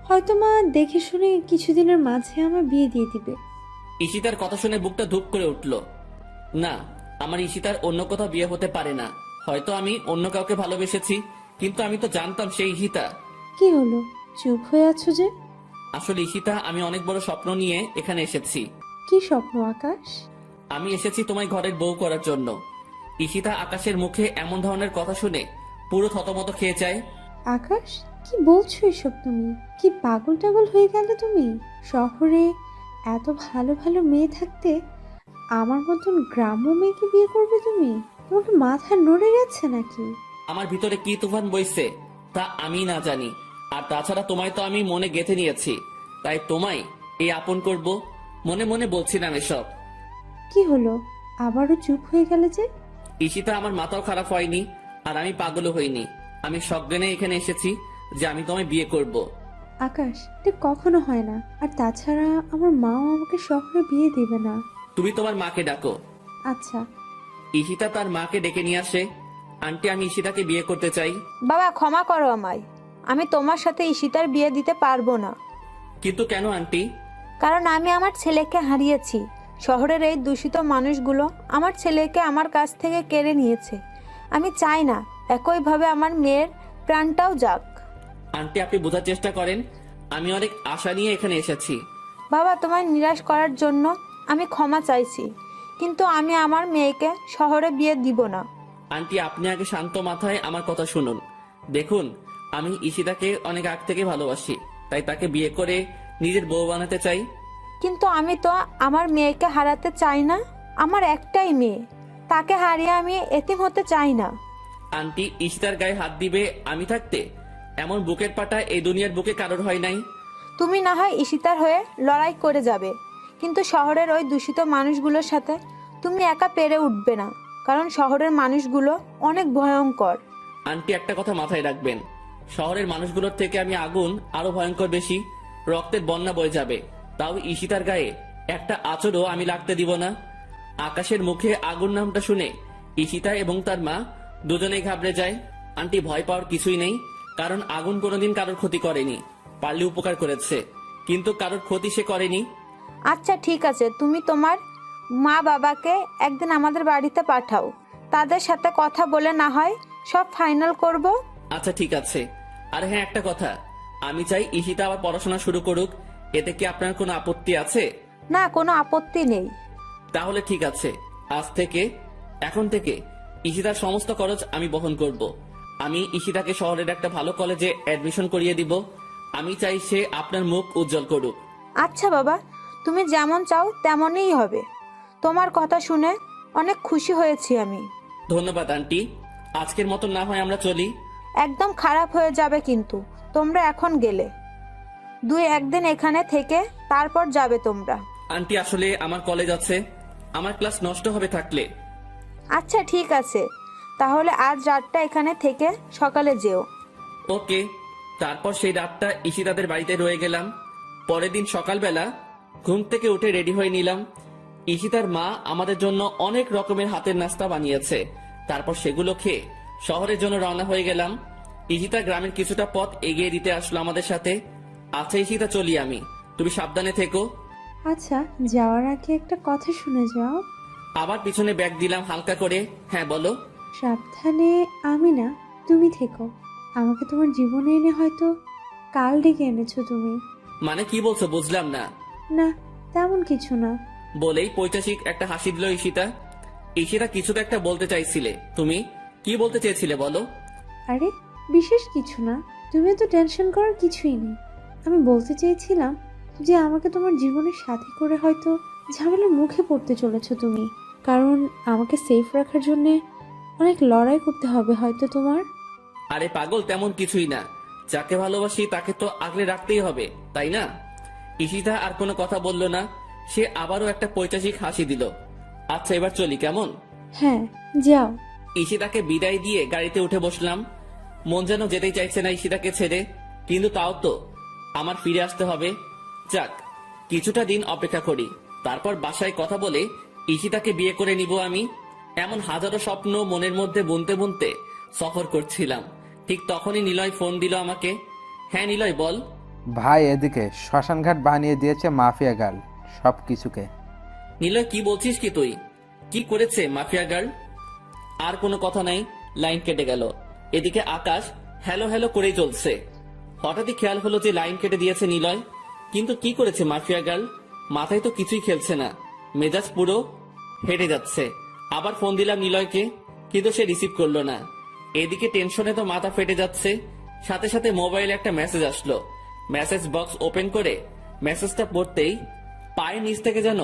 হয়তো মা দেখে শুনে কিছুদিনের মাঝে আমার বিয়ে দিয়ে দিবে। ঈশিতার কথা শুনে বুকটা ধুপ করে উঠল। না, আমার ঈশিতার অন্য কোথাও বিয়ে হতে পারে না। হয়তো আমি অন্য কাউকে ভালোবেসেছি, কিন্তু আমি তো জানতাম সেই ঈশিতা। কি হলো, চুপ হয়ে আছো যে? আসলে ঈশিতা, আমি অনেক বড় স্বপ্ন নিয়ে এখানে এসেছি। কি স্বপ্ন আকাশ? আমি এসেছি তোমায় ঘরের বউ করার জন্য। ঈশিতা আকাশের মুখে এমন ধরনের কথা শুনে পুরো থতমত খেয়ে যায়। আকাশ, কি বলছো এসব তুমি? কি পাগল টাগল হয়ে গেলে তুমি? শহরে এত ভালো ভালো মেয়ে থাকতে আমার মতন গ্রাম্য মেয়েকে বিয়ে করবে তুমি? তোমাকে মাথা নড়ে গেছে নাকি? আমার ভিতরে কি তুফান বইছে তা আমি না জানি। আর তাছাড়া তোমায় তো আমি মনে গেঁথে নিয়েছি, তাই তোমায় এই আপন করব মনে মনে বলছিলাম এসব। কি হলো, আবারও চুপ হয়ে গেলে যে? ঈশিতা, আমার মাথাও খারাপ হয়নি, আর আমি পাগলও হইনি। আমি সজ্ঞানে এখানে এসেছি যে আমি তোমায় বিয়ে করব। আকাশ, এটা কখনো হয় না। আর তাছাড়া আমার মাও আমাকে শহরে বিয়ে দিবে না। তুমি তোমার মাকে ডাকো। আচ্ছা। ঈশিতা তার মাকে ডেকে নিয়ে আসে। আন্টি, আমি ঈশিতাকে বিয়ে করতে চাই। বাবা ক্ষমা করো আমায়, আমি তোমার সাথে ঈশিতার বিয়ে দিতে পারবো না। কিন্তু কেন আন্টি? কারণ আমি আমার ছেলেকে হারিয়েছি। শহরের এই দূষিত মানুষগুলো আমার ছেলেকে আমার কাছ থেকে কেড়ে নিয়েছে। আমি চাই না একইভাবে আমার মেয়ের প্রাণটাও যাক। আন্টি, আপনি বোঝার চেষ্টা করেন, আমি অনেক আশা নিয়ে এখানে এসেছি। বাবা, তোমায় নিরাশ করার জন্য আমি ক্ষমা চাইছি, কিন্তু আমি আমার মেয়েকে শহরে বিয়ে দিব না। আন্টি, আপনি আগে শান্ত মাথায় আমার কথা শুনুন। দেখুন, আমি ঈশিতাকে অনেক আগ থেকে ভালোবাসি, তাই তাকে বিয়ে করে নিজের বউ বানাতে চাই। কিন্তু আমি তো আমার মেয়েকে হারাতে চাই না। আমার একটাই মেয়ে, তাকে হারিয়ে আমি এতিম হতে চাই না। আন্টি, ঈশিতার গায়ে হাত দিবে আমি থাকতে? এমন বুকের পাটা এই দুনিয়ার বুকে কারোর হয় নাই। তুমি না হয় ঈশিতার হয়ে লড়াই করে যাবে, কিন্তু শহরের ওই দূষিত মানুষগুলোর সাথে তুমি একা পেরে উঠবে না, কারণ শহরের মানুষগুলো অনেক ভয়ঙ্কর। আন্টি, একটা কথা মাথায় রাখবেন, শহরের মানুষগুলোর থেকে আমি আগুন আরো ভয়ঙ্কর বেশি। রক্তের বন্যা বয়ে যাবে, তাও ঈশিতার গায়ে একটা আঁচড়ও আমি লাগতে দিব না। আকাশের মুখে আগুন নামটা শুনে ঈশিতা এবং তার মা দুজনেই ঘাবড়ে যায়। আন্টি, ভয় পাওয়ার কিছুই নেই, কারণ আগুন কোনোদিন কারোর ক্ষতি করেনি। পারলে উপকার করেছে, কিন্তু কারোর ক্ষতি সে করেনি। আচ্ছা ঠিক আছে, তুমি তোমার মা বাবাকে একদিন আমাদের বাড়িতে পাঠাও, তাদের সাথে কথা বলে না হয় সব ফাইনাল করব। আচ্ছা ঠিক আছে। আর হ্যাঁ, একটা কথা, আমি চাই ঈশিতা আবার পড়াশোনা শুরু করুক। এতে কি আপনার কোনো আপত্তি আছে? না, কোনো আপত্তি নেই। তাহলে ঠিক আছে, এখন থেকে ঈশিতার সমস্ত খরচ আমি বহন করব। আমি ঈশিতাকে শহরের একটা ভালো কলেজে অ্যাডমিশন করিয়ে দিব। আমি চাই সে আপনার মুখ উজ্জ্বল করুক। আচ্ছা বাবা, তুমি যেমন চাও তেমনই হবে। তোমার কথা শুনে অনেক খুশি হয়েছি আমি। ধন্যবাদ আন্টি, আজকের মতো না হয় আমরা চলি। একদম খারাপ হয়ে যাবে কিন্তু তোমরা এখন গেলে। 2-1 দিন এখানে থেকে তারপর যাবে তোমরা। আন্টি, আসলে আমার কলেজ আছে, আমার ক্লাস নষ্ট হবে থাকলে। আচ্ছা ঠিক আছে, তাহলে আজ রাতটা এখানে থেকে সকালে যেও। ওকে। তারপর সেই রাতটা ঈশিতাদের বাড়িতে রয়ে গেলাম। পরের দিন সকালবেলা ঘুম থেকে উঠে রেডি হয়ে নিলাম। ঈশিতার মা আমাদের জন্য অনেক রকমের হাতের নাস্তা বানিয়েছে। তারপর সেগুলো খেয়ে শহরের জন্য রওনা হয়ে গেলাম। ঈশিতা গ্রামের কিছুটা পথ এগিয়ে দিতে আসলো আমাদের সাথে। আচ্ছা ঈশিতা, চলি আমি, তুমি সাবধানে থেকো। আচ্ছা, যাওয়ার আগে একটা কথা শুনে যাও। আবার পিছনে ব্যাগ দিলাম হালকা করে। হ্যাঁ বলো। সাবধানে, আমি না, তুমি থেকো। আমাকে তোমার জীবনে এনে হয়তো কাল ডেকে এনেছো তুমি। মানে কি বলছো, বুঝলাম না। না, তেমন কিছু না। বলেই পৈশাচিক একটা হাসি দিল ঈশিতা। ঈশিতা, কিছু তো একটা বলতে চাইছিলে, তুমি কি বলতে চেয়েছিলে বলো? আরে বিশেষ কিছু না, তুমি তো টেনশন করার কিছুই নেই। আমি বলতে চেয়েছিলাম যে আমাকে তোমার জীবনের সাথী করে হয়তো ঝামেলার মুখে পড়তে চলেছো তুমি, কারণ আমাকে সেফ রাখার জন্য অনেক লড়াই করতে হবে হয়তো তোমার। আরে পাগল, তেমন কিছুই না। যাকে ভালোবাসি তাকে তো আগলে রাখতেই হবে, তাই না? ঈশিতা আর কোনো কথা বলল না, সে আবারও একটা পৈশাচিক হাসি দিল। আচ্ছা এবার চলি, কেমন? হ্যাঁ, যাও। ঈশিতাকে বিদায় দিয়ে গাড়িতে উঠে বসলাম। মন যেন যেতেই চাইছে না ঈশিতাকে ছেড়ে, কিন্তু তাও তো আমার ফিরে আসতে হবে। যাক, কিছুটা দিন অপেক্ষা করি, তারপর বাসায় কথা বলে ঈশিতাকে বিয়ে করে নিব আমি। এমন হাজারো স্বপ্ন মনের মধ্যে বুনতে বুনতে সফর করছিলাম। ঠিক তখনই নিলয় ফোন দিল আমাকে। হ্যাঁ নিলয়, বল। ভাই, এদিকে শ্মশানঘাট বানিয়ে দিয়েছে মাফিয়া গার্ল সব কিছুকে। নিলয়, কি বলছিস কি তুই? কি করেছে মাফিয়া গার্ল? আর কোনো কথা নাই, লাইন কেটে গেল। এদিকে আকাশ হ্যালো হ্যালো করেই চলছে। হঠাৎই খেয়াল হলো যে লাইন কেটে দিয়েছে নিলয়। কিন্তু কি করেছে মাফিয়া গার্ল? মাথায় তো কিছুই খেলছে না, মেজাজ পুরো হেঁটে যাচ্ছে। আবার ফোন দিলাম নিলয়কে, কিন্তু সে রিসিভ করলো না। এদিকে টেনশনে তো মাথা ফেটে যাচ্ছে। সাথে সাথে মোবাইলে একটা মেসেজ আসলো। মেসেজ বক্স ওপেন করে মেসেজটা পড়তেই পায়ের নিচ থেকে যেন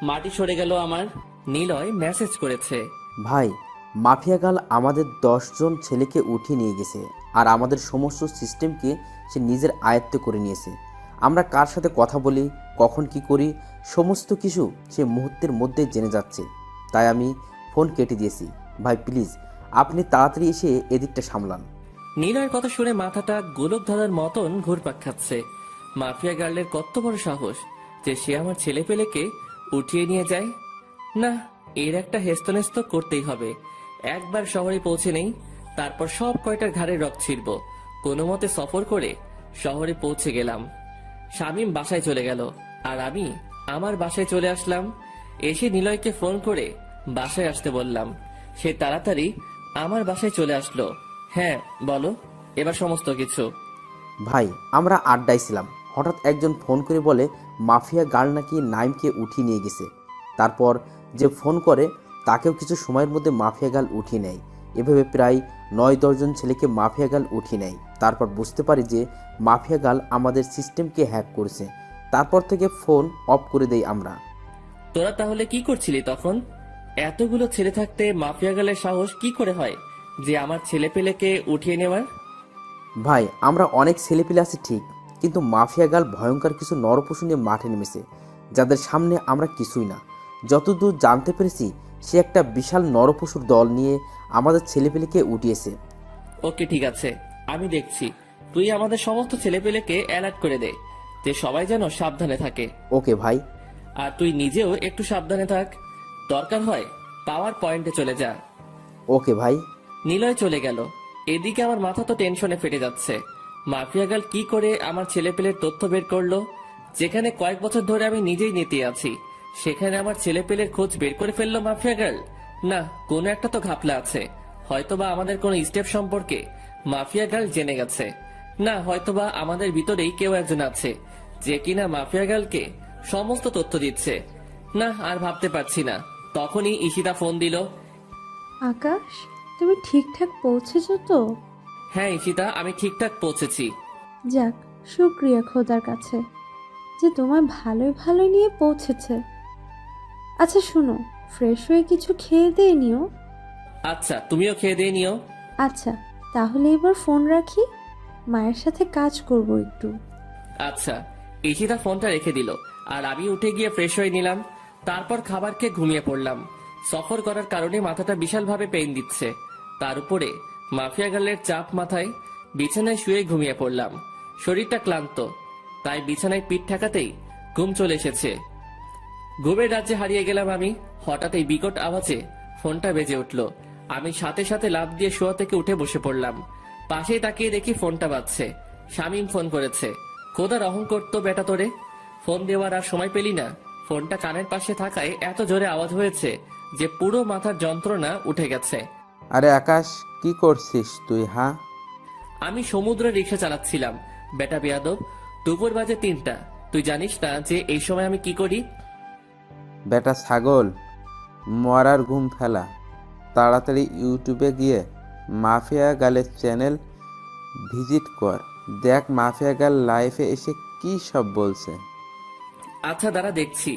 মাটি সরে গেল আমার। নিলয় মেসেজ করেছে, ভাই, মাফিয়া গাল আমাদের 10 জন ছেলেকে উঠিয়ে নিয়ে গেছে, আর আমাদের সমস্ত সিস্টেমকে সে নিজের আয়ত্তে করে নিয়েছে। আমরা কার সাথে কথা বলি, কখন কি করি, সমস্ত কিছু সে মুহূর্তের মধ্যে জেনে যাচ্ছে। তাই আমি ফোন কেটে দিয়েছি। ভাই প্লিজ, আপনি তাড়াতাড়ি এসে এদিকটা সামলান। নিলয়ের কথা শুনে মাথাটা গোলক ধাঁধার মতন ঘুরপাক খাচ্ছে। মাফিয়া গার্লের কত বড় সাহস যে সে আমার ছেলে পেলেকে উঠিয়ে নিয়ে যায়। না, এর একটা হেস্তনেস্ত করতেই হবে। একবার শহরে পৌঁছে নেই, তারপর সব কয়টার ঘাড়ে রক ছিড়ব। কোনো মতে সফর করে শহরে পৌঁছে গেলাম। শামীম বাসায় চলে গেল আর আমি আমার বাসায় চলে আসলাম। এসে নিলয়কে ফোন করে বাসায় আসতে বললাম। সে তাড়াতাড়ি আমার বাসায় চলে আসলো। হ্যাঁ বলো, এবার সমস্ত কিছু। ভাই, আমরা আড্ডায় ছিলাম, হঠাৎ একজন ফোন করে বলে মাফিয়া গার্ল নাকি নাইমকে উঠিয়ে নিয়ে গেছে। তারপর যে ফোন করে তাকেও কিছু সময়ের মধ্যে মাফিয়া গার্ল উঠিয়ে নেয়। এভাবে প্রায় 9-10 জন ছেলেকে মাফিয়া গার্ল উঠিয়ে নেয়। তারপর বুঝতে পারি যে মাফিয়া গার্ল আমাদের সিস্টেমকে হ্যাক করেছে। তারপর থেকে ফোন অফ করে দেই আমরা। তোরা তাহলে কি করছিলি তখন? এতগুলো ছেলে থাকতে মাফিয়া গার্লের সাহস কি করে হয় যে আমার ছেলে পেলেকে উঠিয়ে নেওয়ার? ভাই, আমরা অনেক ছেলেপিলে আছি ঠিক, কিন্তু মাফিয়া গার্ল ভয়ঙ্কর কিছু নরপশু নিয়ে মাঠে নেমেছে, যাদের সামনে আমরা কিছুই না। যতদূর জানতে পেরেছি, সে একটা বিশাল নরপশুর দল নিয়ে আমাদের ছেলেপেলেকে উঠিয়েছে। ওকে ঠিক আছে, আমি দেখছি। তুই আমাদের সমস্ত ছেলেপেলেকে অ্যালার্ট করে দে যে সবাই যেন সাবধানে থাকে। ওকে ভাই। আর তুই নিজেও একটু সাবধানে থাক। দরকার হয় পাওয়ার পয়েন্টে চলে যা। ওকে ভাই। নিলয় চলে গেল। এদিকে আমার মাথা তো টেনশনে ফেটে যাচ্ছে। মাফিয়া গার্ল কি করে আমার ছেলেপেলের তথ্য বের করলো? যেখানে কয়েক বছর ধরে আমি নিজেই নিতে আছি, সেখানে আমার ছেলেপেলের খোঁজ বের করে ফেললো মাফিয়া গার্ল। না, কোনো একটা তো ঘাপলা আছে। হয়তোবা আমাদের কোনো স্টেপ সম্পর্কে মাফিয়া গার্ল জেনে গেছে। না, হয়তোবা আমাদের ভিতরেই কেউ একজন আছে যে কিনা মাফিয়া গার্লকে সমস্ত তথ্য দিচ্ছে। না, আর ভাবতে পারছি না। তখনই ঈশিতা ফোন দিল। আকাশ, তুমি ঠিকঠাক পৌঁছেছো তো? হ্যাঁ ঈশিতা, আমি ঠিকঠাক পৌঁছেছি। যাক, শুক্রিয়া খোদার কাছে যে তোমায় ভালোই ভালোই নিয়ে পৌঁছেছে। আচ্ছা শোনো, ফ্রেশ হয়ে কিছু খেয়ে দিয়ে নিও। আচ্ছা, তুমিও খেয়ে দিয়ে নিও। আচ্ছা, তাহলে এবার ফোন রাখি, মায়ের সাথে কাজ করব একটু। আচ্ছা। ঈশিতা ফোনটা রেখে দিল আর আমি উঠে গিয়ে ফ্রেশ হয়ে নিলাম। তারপর খাবার খেয়ে ঘুমিয়ে পড়লাম। সফর করার কারণে মাথাটা বিশালভাবে পেইন দিচ্ছে। তার উপরে মাফিয়া গার্লের চাপ মাথায়। বিছানায় শুয়ে ঘুমিয়ে পড়লাম। শরীরটা ক্লান্ত, তাই বিছানায় পিঠ ঠেকাতেই ঘুম চলে এসেছে। ঘুমের রাজ্যে হারিয়ে গেলাম আমি। হঠাৎ এই বিকট আওয়াজে ফোনটা বেজে উঠল। আমি সাথে সাথে লাফ দিয়ে শোয়া থেকে উঠে বসে পড়লাম। পাশেই তাকিয়ে দেখি ফোনটা বাজছে। শামীম ফোন করেছে। খোদার অহংকার তো বেটা তোরে, ফোন দেওয়ার আর সময় পেলি না। ফোনটা কানের পাশে থাকায় এত জোরে আওয়াজ হয়েছে যে পুরো মাথার যন্ত্রণা উঠে গেছে। আরে আকাশ, কি করছিস তুই? হ্যাঁ, আমি সমুদ্রে রিক্সা চালাচ্ছিলাম। বেটা বেয়াদব, দুপুর বাজে 3টা। তুই জানিস না যে এই সময় আমি কি করি? বেটা ছাগল, মরার ঘুম ফেলা। তাড়াতাড়ি ইউটিউবে গিয়ে মাফিয়া গার্লের চ্যানেল ভিজিট কর, দেখ মাফিয়া গার্ল লাইফে এসে কি সব বলছে। আচ্ছা দাঁড়া, দেখছি।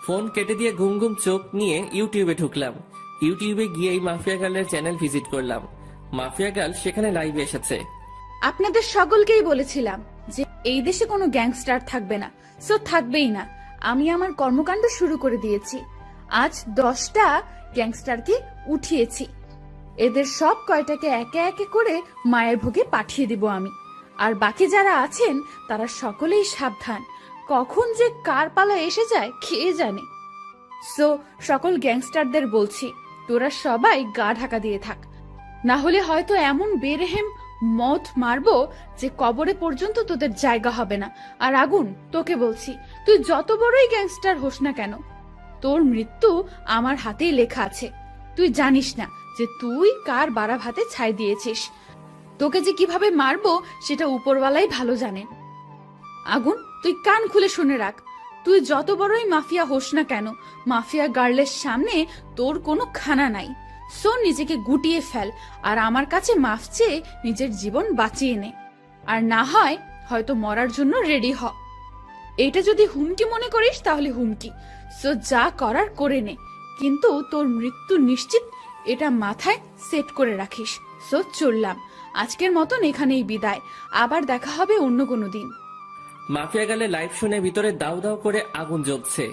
ফোন কেটে দিয়ে ঘুম ঘুম চোখ নিয়ে ইউটিউবে ঢুকলাম। ইউটিউবে গিয়েই মাফিয়া গার্লের চ্যানেল ভিজিট করলাম। মাফিয়া গার্ল সেখানে লাইভে এসেছে। আপনাদের সকলকেই বলেছিলাম যে এই দেশে কোনো গ্যাংস্টার থাকবে না, সো থাকবেই না। আমি আমার কর্মকাণ্ড শুরু করে দিয়েছি। আজ 10টা গ্যাংস্টারকে উঠিয়েছি। এদের সব কয়টাকে একে একে করে মায়ের ভোগে পাঠিয়ে দিব আমি। আর বাকি যারা আছেন তারা সকলেই সাবধান, কখন যে কার পালা এসে যায় কে জানে। সো সকল গ্যাংস্টারদের বলছি, তোরা সবাই গা ঢাকা দিয়ে থাক, না হলে হয়তো এমন বেরেহেম মত মারবো যে কবরে পর্যন্ত তোদের জায়গা হবে না। আর আগুন, তোকে বলছি, তুই যত বড়ই গ্যাংস্টার হোস না কেন, তোর মৃত্যু আমার হাতেই লেখা আছে। তুই জানিস না যে তুই কার বাড়া ভাতে ছাই দিয়েছিস। তোকে যে কিভাবে মারবো সেটা উপরওয়ালাই ভালো জানেন। আগুন, তুই কান খুলে শুনে রাখ, তুই যত বড়ই মাফিয়া হোস না কেন, মাফিয়া গার্লের সামনে তোর কোনো খানা নাই। সো নিজেকে গুটিয়ে ফেল আর আমার কাছে মাফ চেয়ে নিজের জীবন বাঁচিয়ে নে। আর না হয় হয়তো মরার জন্য রেডি হ। এটা যদি হুমকি মনে করিস তাহলে হুমকি, সো যা করার করে নে, কিন্তু তোর মৃত্যু নিশ্চিত, এটা মাথায় সেট করে রাখিস। সো চললাম, আজকের মতন এখানেই বিদায়, আবার দেখা হবে অন্য কোনো দিন। মাফিয়া গার্লের লাইভ শুনে ভিতরে দাউ দাউ করে আগুন জ্বলছে।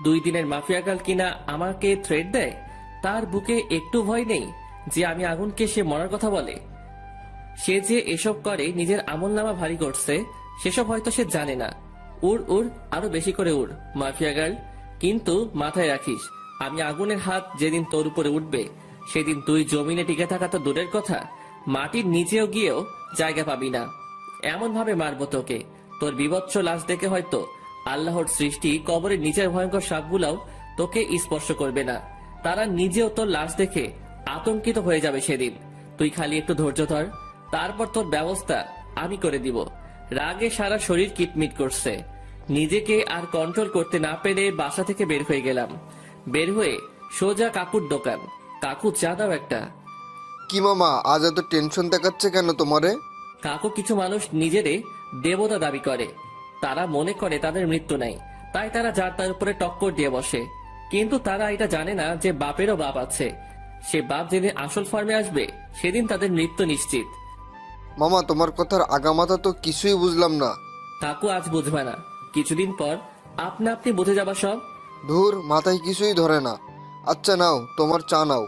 2 দিনের মাফিয়া গার্ল কিনা আমাকে থ্রেট দেয়। তার বুকে একটু ভয় নেই যে আমি আগুনকে সে মরার কথা বলে। সে যে এসব করে নিজের আমলনামা ভারী করছে সেসব হয়তো সে জানে না। উড় উড়, আরো বেশি করে উড় মাফিয়া গার্ল। কিন্তু মাথায় রাখিস, আমি আগুনের হাত যেদিন তোর উপরে উঠবে, সেদিন তুই জমিনে টিকে থাকা তো দূরের কথা, মাটির নিচেও গিয়েও জায়গা পাবি না। এমন ভাবে মারবো তোকে, তোর বিভৎস লাশ দেখে হয়তো আল্লাহর সৃষ্টি কবরের নিচের ভয়ঙ্কর সাপগুলাও তোকে স্পর্শ করবে না। তারা নিজেও তোর লাশ দেখে আতঙ্কিত হয়ে যাবে সেদিন। তুই খালি একটু ধৈর্য ধর, তারপর তোর ব্যবস্থা আমি করে দিব। রাগে সারা শরীর কিটমিট করছে, নিজেকে আর কন্ট্রোল করতে না পেরে বাসা থেকে বের হয়ে গেলাম। বের হয়ে সোজা কাকুর দোকান। কাকু, চা দাও একটা। কি মামা, আজ এত টেনশন দেখাচ্ছে কেন তোমারে? কাকু, কিছু মানুষ নিজেরে দেবতা দাবি করে। তারা মনে করে তাদের মৃত্যু নাই, তাই তারা যার তার উপরে টক্কর দিয়ে বসে। কিন্তু তারা এটা জানে না যে বাপেরও বাপ আছে। সে বাপ যেদিন আসল ফর্মে আসবে, সেদিন তাদের মৃত্যু নিশ্চিত। মামা, তোমার কথার আগামাথা তো কিছুই বুঝলাম না। কাকু, আজ বুঝবে না, কিছুদিন পর আপনা আপনি বুঝে যাবা সব। ধুর, মাথায় কিছুই ধরে না। আচ্ছা নাও, তোমার চা নাও।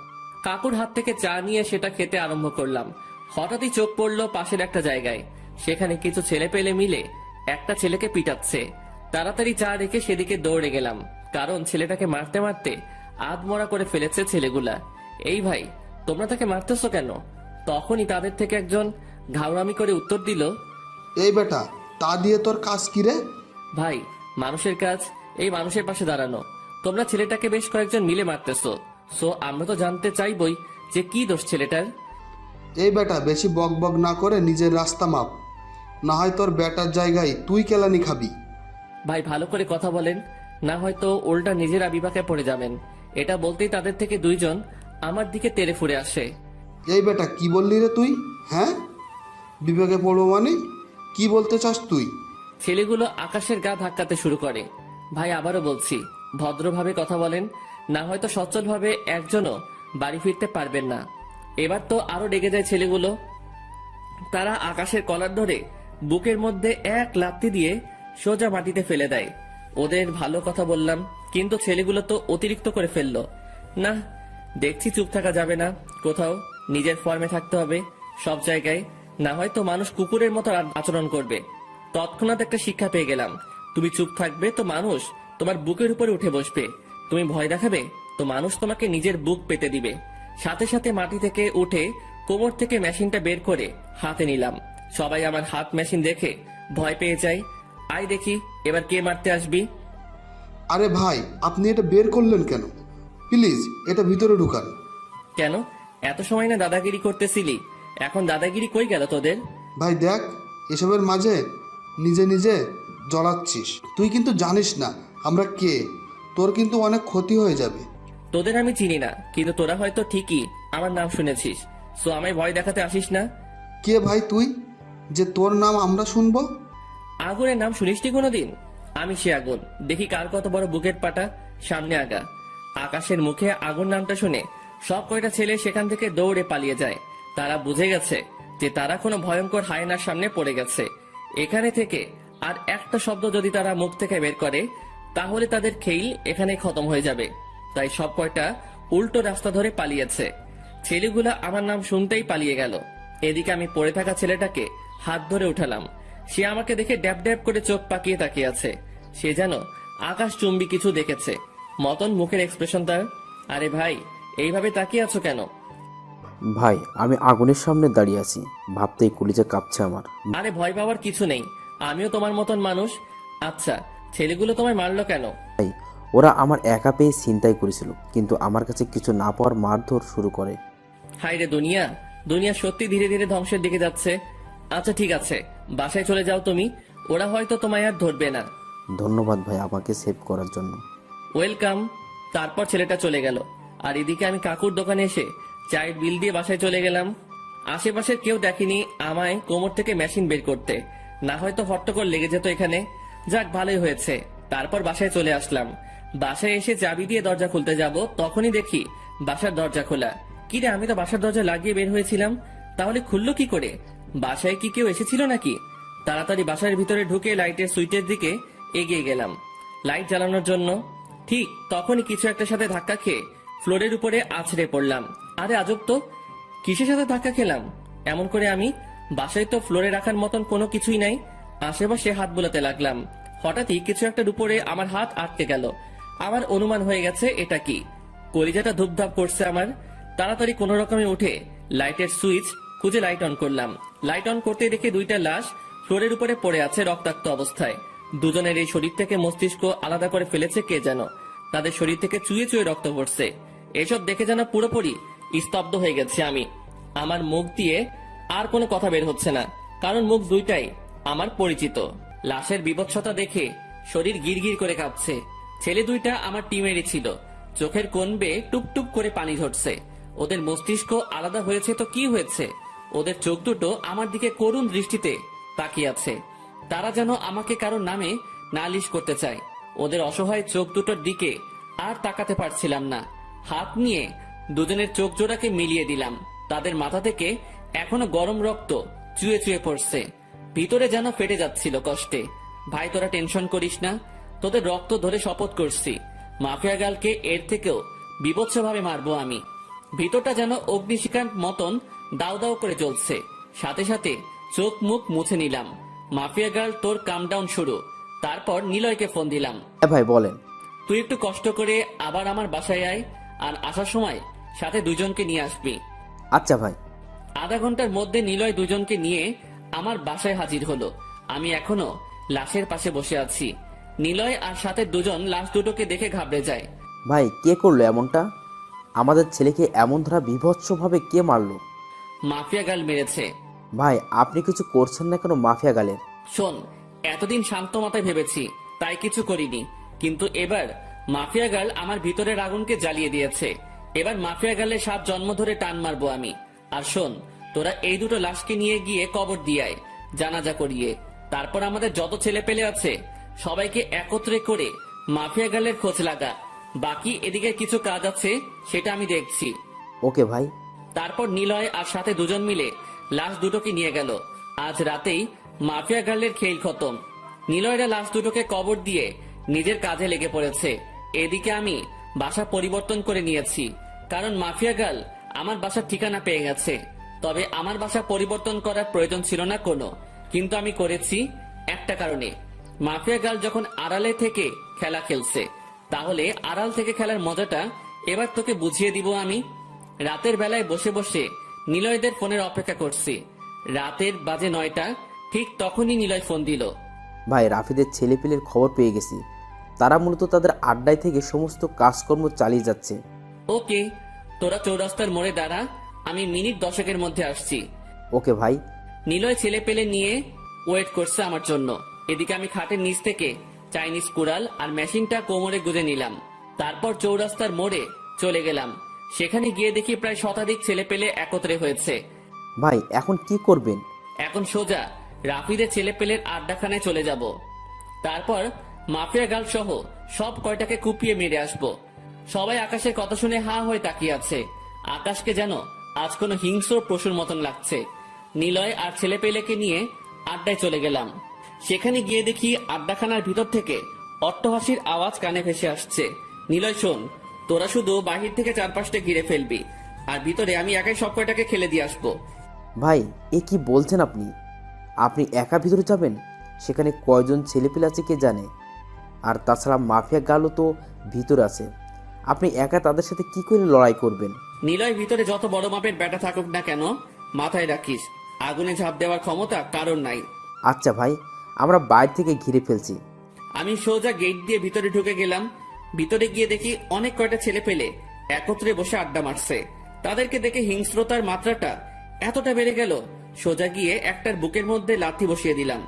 কাকুর হাত থেকে চা নিয়ে সেটা খেতে আরম্ভ করলাম। হঠাৎই চোখ পড়লো পাশের একটা জায়গায়। সেখানে কিছু ছেলে পেলে মিলে একটা ছেলেকে পিটাচ্ছে। তাড়াতাড়ি চা রেখে সেদিকে দৌড়ে গেলাম, কারণ ছেলেটাকে মারতে মারতে আধমরা করে ফেলেছে ছেলেগুলা। এই ভাই, তোমরা তাকে মারতেছো কেন? তখনই তাদের থেকে একজন ঘাউরামি করে উত্তর দিল, এই বেটা, তা দিয়ে তোর কাজ কি রে? ভাই, মানুষের কাজ এই মানুষের পাশে দাঁড়ানো। তোমরা ছেলেটাকে বেশ কয়েকজন মিলে মারতেছো, সো আমরা তো জানতে চাইবই যে কি দোষ ছেলেটার। এই বেটা, বেশি বক বক না করে নিজের রাস্তা মাপ, না হয় তোর বেটার জায়গায় তুই কেলানি খাবি। ভাই, ভালো করে কথা বলেন, না হয়তো উল্টা নিজেরা বিপাকে পড়ে যাবেন। এটা বলতেই তাদের থেকে দুইজন আমার দিকে তেড়ে ফুড়ে আসে। এই বেটা, কি বললি রে তুই? হ্যাঁ, বিবেকে পড়বো মানে? কি বলতে চাস তুই? ছেলেগুলো আকাশের গা ধাক্কাতে শুরু করে। ভাই, আবারও বলছি, ভদ্রভাবে কথা বলেন, না হয়তো সচ্ছলভাবে একজনও বাড়ি ফিরতে পারবেন না। এবার তো আরো রেগে যায় ছেলেগুলো। তারা আকাশের কলার ধরে বুকের মধ্যে এক লাথি দিয়ে সোজা মাটিতে ফেলে দেয়। ওদের ভালো কথা বললাম, কিন্তু ছেলেগুলো তো অতিরিক্ত করে ফেললো। না, দেখছি চুপ থাকা যাবে না, কোথাও নিজের ফর্মে থাকতে হবে সব জায়গায়, না হয়তো মানুষ কুকুরের মতো আচরণ করবে। তৎক্ষণাৎ একটা শিক্ষা পেয়ে গেলাম, তুমি চুপ থাকবে তো মানুষ তোমার বুকের উপরে উঠে বসবে, তুমি ভয় দেখাবে তো মানুষ তোমাকে নিজের বুক পেতে দিবে। সাথে সাথে মাটি থেকে উঠে কোমর থেকে মেশিনটা বের করে হাতে নিলাম। সবাই আমার হাত মেশিন দেখে ভয় পেয়ে যায়। আয় দেখি এবার কে মারতে আসবি। আরে ভাই, আপনি এটা বের করলেন কেন? প্লিজ এটা ভিতরে ঢুকান। কেন, এত সময় না দাদাগিরি করতেছিলি, এখন দাদাগিরি কই গেল তোদের? ভাই দেখ, এসবের মাঝে নিজে নিজে জড়াচ্ছিস। তুই কিন্তু জানিস না আমরা কে, তোর কিন্তু অনেক ক্ষতি হয়ে যাবে। তোদের আমি চিনি না, কিন্তু তোরা হয়তো ঠিকই আমার নাম শুনেছিস, সো আমায় ভয় দেখাতে আসিস না। কে ভাই তুই, যে তোর নাম আমরা শুনবো? আগুনের নাম শুনিসনি কোনোদিন? আমি সে আগুন, দেখি কার কত বড় বুকের পাটা, সামনে আগা। আকাশের মুখে আগুন নামটা শুনে সব কয়টা ছেলে সেখান থেকে দৌড়ে পালিয়ে যায়। তারা বুঝে গেছে যে তারা কোনো ভয়ঙ্কর হায়নার সামনে পড়ে গেছে। এখানে থেকে আর একটা শব্দ যদি তারা মুখ থেকে বের করে, তাহলে তাদের খেইল এখানে খতম হয়ে যাবে। তাই সব কয়টা উল্টো রাস্তা ধরে পালিয়েছে। ছেলেগুলা আমার নাম শুনতেই পালিয়ে গেল। এদিকে আমি পড়ে থাকা ছেলেটাকে হাত ধরে উঠালাম। সে আমাকে দেখে ড্যাব ড্যাব করে চোখ পাকিয়ে তাকিয়ে আছে। সে যেন আকাশ চুম্বি কিছু দেখেছে মতন মুখের এক্সপ্রেশন তার। আরে ভাই, এইভাবে তাকিয়ে আছো কেন? ভাই, আমি আগুনের সামনে দাঁড়িয়ে আছি, ভাবতেই কলিজা কাঁপছে আমার। আরে ভয় পাওয়ার কিছু নেই, আমিও তোমার মতন মানুষ। আচ্ছা, ছেলেগুলো তোমায় মারলো কেন? ভাই, ওরা আমার একা পেয়ে ছিনতাই করেছিল, কিন্তু আমার কাছে কিছু না পাওয়ার মারধর শুরু করে। হায় রে দুনিয়া, দুনিয়া সত্যি ধীরে ধীরে ধ্বংসের দিকে যাচ্ছে। আচ্ছা ঠিক আছে, বাসায় চলে যাও তুমি, ওরা হয়তো তোমায় আর ধরবে না। ধন্যবাদ ভাই আমাকে সেভ করার জন্য। ওয়েলকাম। তারপর ছেলেটা চলে গেল, আর এদিকে আমি কাকুর দোকানে এসে চায়ের বিল দিয়ে বাসায় চলে গেলাম। আশেপাশের কেউ দেখেনি আমায় কোমর থেকে মেশিন বের করতে, না হয়তো হট্টকর লেগে যেত এখানে। যাক, ভালোই হয়েছে। তারপর বাসায় চলে আসলাম। বাসায় এসে চাবি দিয়ে দরজা খুলতে যাব, তখনই দেখি বাসার দরজা খোলা। কিরে, আমি তো বাসার দরজা লাগিয়ে বের হয়েছিলাম, তাহলে খুললো কি করে? বাসায় কি কেউ এসেছিল নাকি? তাড়াতাড়ি বাসার ভিতরে ঢুকে লাইটের সুইচের দিকে এগিয়ে গেলাম লাইট জ্বালানোর জন্য। ঠিক তখনই কিছু একটার সাথে ধাক্কা খেয়ে ফ্লোরের উপরে আছড়ে পড়লাম। আরে আজব তো, কিসের সাথে ধাক্কা খেলাম? এমন করে আমি বাসায় তো ফ্লোরে রাখার মতন কোনো কিছুই নাই। আশেপাশে হাত বুলাতে লাগলাম। হঠাৎই কিছু একটার উপরে আমার হাত আটকে গেল। আমার অনুমান হয়ে গেছে এটা কি। কলিজাটা ধুপধাপ করছে আমার। তাড়াতাড়ি কোনো রকমে উঠে লাইটের সুইচ খুঁজে লাইট অন করলাম। লাইট অন করতে দেখে দুইটা লাশ ফ্লোরের উপরে পড়ে আছে রক্তাক্ত অবস্থায়। দুজনের এই শরীর থেকে মস্তিষ্ক আলাদা করে ফেলেছে কে যেন। তাদের শরীর থেকে চুয়ে চুয়ে রক্ত পড়ছে। এসব দেখে যেন পুরোপুরি স্তব্ধ হয়ে গেছে আমি। আমার মুখ দিয়ে আর কোনো কথা বের হচ্ছে না, কারণ মুখ দুইটাই আমার পরিচিত। লাশের বিভৎসতা দেখে শরীর গিরগির করে কাঁপছে। ছেলে দুইটা আমার টিমেরই ছিল। চোখের কোণ বেয়ে টুপটুপ করে পানি ঝরছে। ওদের মস্তিষ্ক আলাদা হয়েছে তো কি হয়েছে? ওদের চোখ দুটো আমার দিকে করুণ দৃষ্টিতে তাকিয়ে আছে। তারা যেন আমাকে কারোর নামে নালিশ করতে চায়। ওদের অসহায় চোখ দুটোর দিকে আর তাকাতে পারছিলাম না। হাত নিয়ে দুজনের চোখ জোড়াকে মিলিয়ে দিলাম। তাদের মাথা থেকে এখনো গরম রক্ত চুয়ে চুয়ে পড়ছে। ভিতরে যেন ফেটে যাচ্ছিল কষ্টে। ভাই তোরা টেনশন করিস না, তোদের রক্ত ধরে শপথ করছি মাফিয়া গালকে এর থেকেও বিভৎসভাবে মারবো আমি। ভিতরটা যেন অগ্নিশিখার মতন দাউ দাউ করে জ্বলছে। সাথে সাথে চোখ মুখ মুছে নিলাম। মাফিয়া গার্ল তোর কাম ডাউন শুরু। তারপর নিলয়কে ফোন দিলাম। হ্যাঁ ভাই বলেন। তুই একটু কষ্ট করে আবার আমার বাসায় আয়, আর আসার সময় সাথে দুজনকে নিয়ে আসবি। আচ্ছা ভাই। আধা ঘন্টার মধ্যে নিলয় দুজনকে নিয়ে আমার বাসায় হাজির হলো। আমি এখনো লাশের পাশে বসে আছি। নিলয় আর সাথে দুজন লাশ দুটোকে দেখে ঘাবড়ে যায়। ভাই কে করলো এমনটা? আমাদের ছেলেকে এমন ধরা বিভৎসভাবে কে মারলো? মাফিয়া গাল মেরেছে। ভাই আপনি কিছু করছেন না কেন মাফিয়া গালের? শোন, এতদিন শান্ত মাথায় ভেবেছি তাই কিছু করিনি, কিন্তু এবার মাফিয়া গাল আমার ভিতরের আগুনকে জ্বালিয়ে দিয়েছে। এবার মাফিয়া গালের সাত জন্ম ধরে টান মারবো আমি। আর শোন, তোরা এই দুটো লাশকে নিয়ে গিয়ে কবর দিয়ে আয়, জানাজা করিয়ে। তারপর আমাদের যত ছেলে পেলে আছে সবাইকে একত্রে করে মাফিয়া গালের খোঁজ লাগা। বাকি এদিকে কিছু কাজ আছে, সেটা আমি দেখছি। ওকে ভাই। তারপর নিলয় আর সাথে দুজন মিলে লাশ দুটোকে নিয়ে গেল। আজ রাতেই মাফিয়া গার্লের খেল খতম। নিলয়রা লাশ দুটোকে কবর দিয়ে নিজের কাজে লেগে পড়েছে। এদিকে আমি বাসা পরিবর্তন করে নিয়েছি, কারণ মাফিয়া গার্ল আমার বাসার ঠিকানা পেয়ে গেছে। তবে আমার বাসা পরিবর্তন করার প্রয়োজন ছিল না কোনো, কিন্তু আমি করেছি একটা কারণে। মাফিয়া গার্ল যখন আড়ালে থেকে খেলা খেলছে, তাহলে আড়াল থেকে খেলার মজাটা এবার তোকে বুঝিয়ে দিব আমি। রাতের বেলায় বসে বসে নিলয়দের ফোনের অপেক্ষা করছি। রাতের বাজে 9টা, ঠিক তখনই নিলয় ফোন দিল। ভাই রাফিদের ছেলেপিলের খবর পেয়ে গেছি। তারা মূলত তাদের আড্ডায় থেকে সমস্ত কাজকর্ম চালিয়ে যাচ্ছে। ওকে, তোরা চৌরাস্তার মোড়ে দাঁড়া, আমি মিনিট 10 মধ্যে আসছি। ওকে ভাই। নিলয় ছেলে পেলে নিয়ে ওয়েট করছে আমার জন্য। এদিকে আমি খাটের নিচ থেকে চাইনিজ কুড়াল আর মেশিনটা কোমরে গুঁজে নিলাম। তারপর চৌরাস্তার মোড়ে চলে গেলাম। সেখানে গিয়ে দেখি প্রায় শতাধিক ছেলে পেলে একত্রে হয়েছে। ভাই এখন কি করবেন? এখন সোজা রাফিদের ছেলে পেলের আড্ডাখানায় চলে যাব। তারপর মাফিয়া গার্ল সহ সব কয়টাকে কুপিয়ে মেরে আসবো। সবাই আকাশের কথা শুনে হা হয়ে তাকিয়ে আছে। আকাশকে যেন আজ কোনো হিংস্র পশুর মতন লাগছে। নিলয় আর ছেলে পেলেকে নিয়ে আড্ডায় চলে গেলাম। সেখানে গিয়ে দেখি আড্ডাখানার ভিতর থেকে অট্টহাসির আওয়াজ কানে ভেসে আসছে। নিলয় শোন, তোরা শুধু বাহির থেকে চারপাশটা ঘিরে ফেলবি, আর ভিতরে আমি একাই সব কয়টাকে খেলে দিয়ে আসবো। ভাই এ কি বলছেন আপনি? আপনি একা ভিতরে যাবেন? সেখানে কয়জন ছেলেপিলে আছে কে জানে? আর তাছাড়া মাফিয়া গালও তো ভিতরে আছে। আপনি একা তাদের সাথে কি করে লড়াই করবেন? নিলয় ভিতরে যত বড় মাপের ব্যাটা থাকুক না কেন, মাথায় রাখিস আগুনে ঝাঁপ দেওয়ার ক্ষমতা কারণ নাই। আচ্ছা ভাই, আমরা বাইরে থেকে ঘিরে ফেলছি। আমি সোজা গেট দিয়ে ভিতরে ঢুকে গেলাম। ভিতরে গিয়ে দেখি অনেক কয়টা ছেলে পেলে একত্রে বসে আড্ডা মারছে। তাদেরকে দেখে হিংস্রতার মাত্রাটা এতটা বেড়ে গেল, সোজা গিয়ে একটার বুকের মধ্যে লাথি বসিয়ে দিলাম।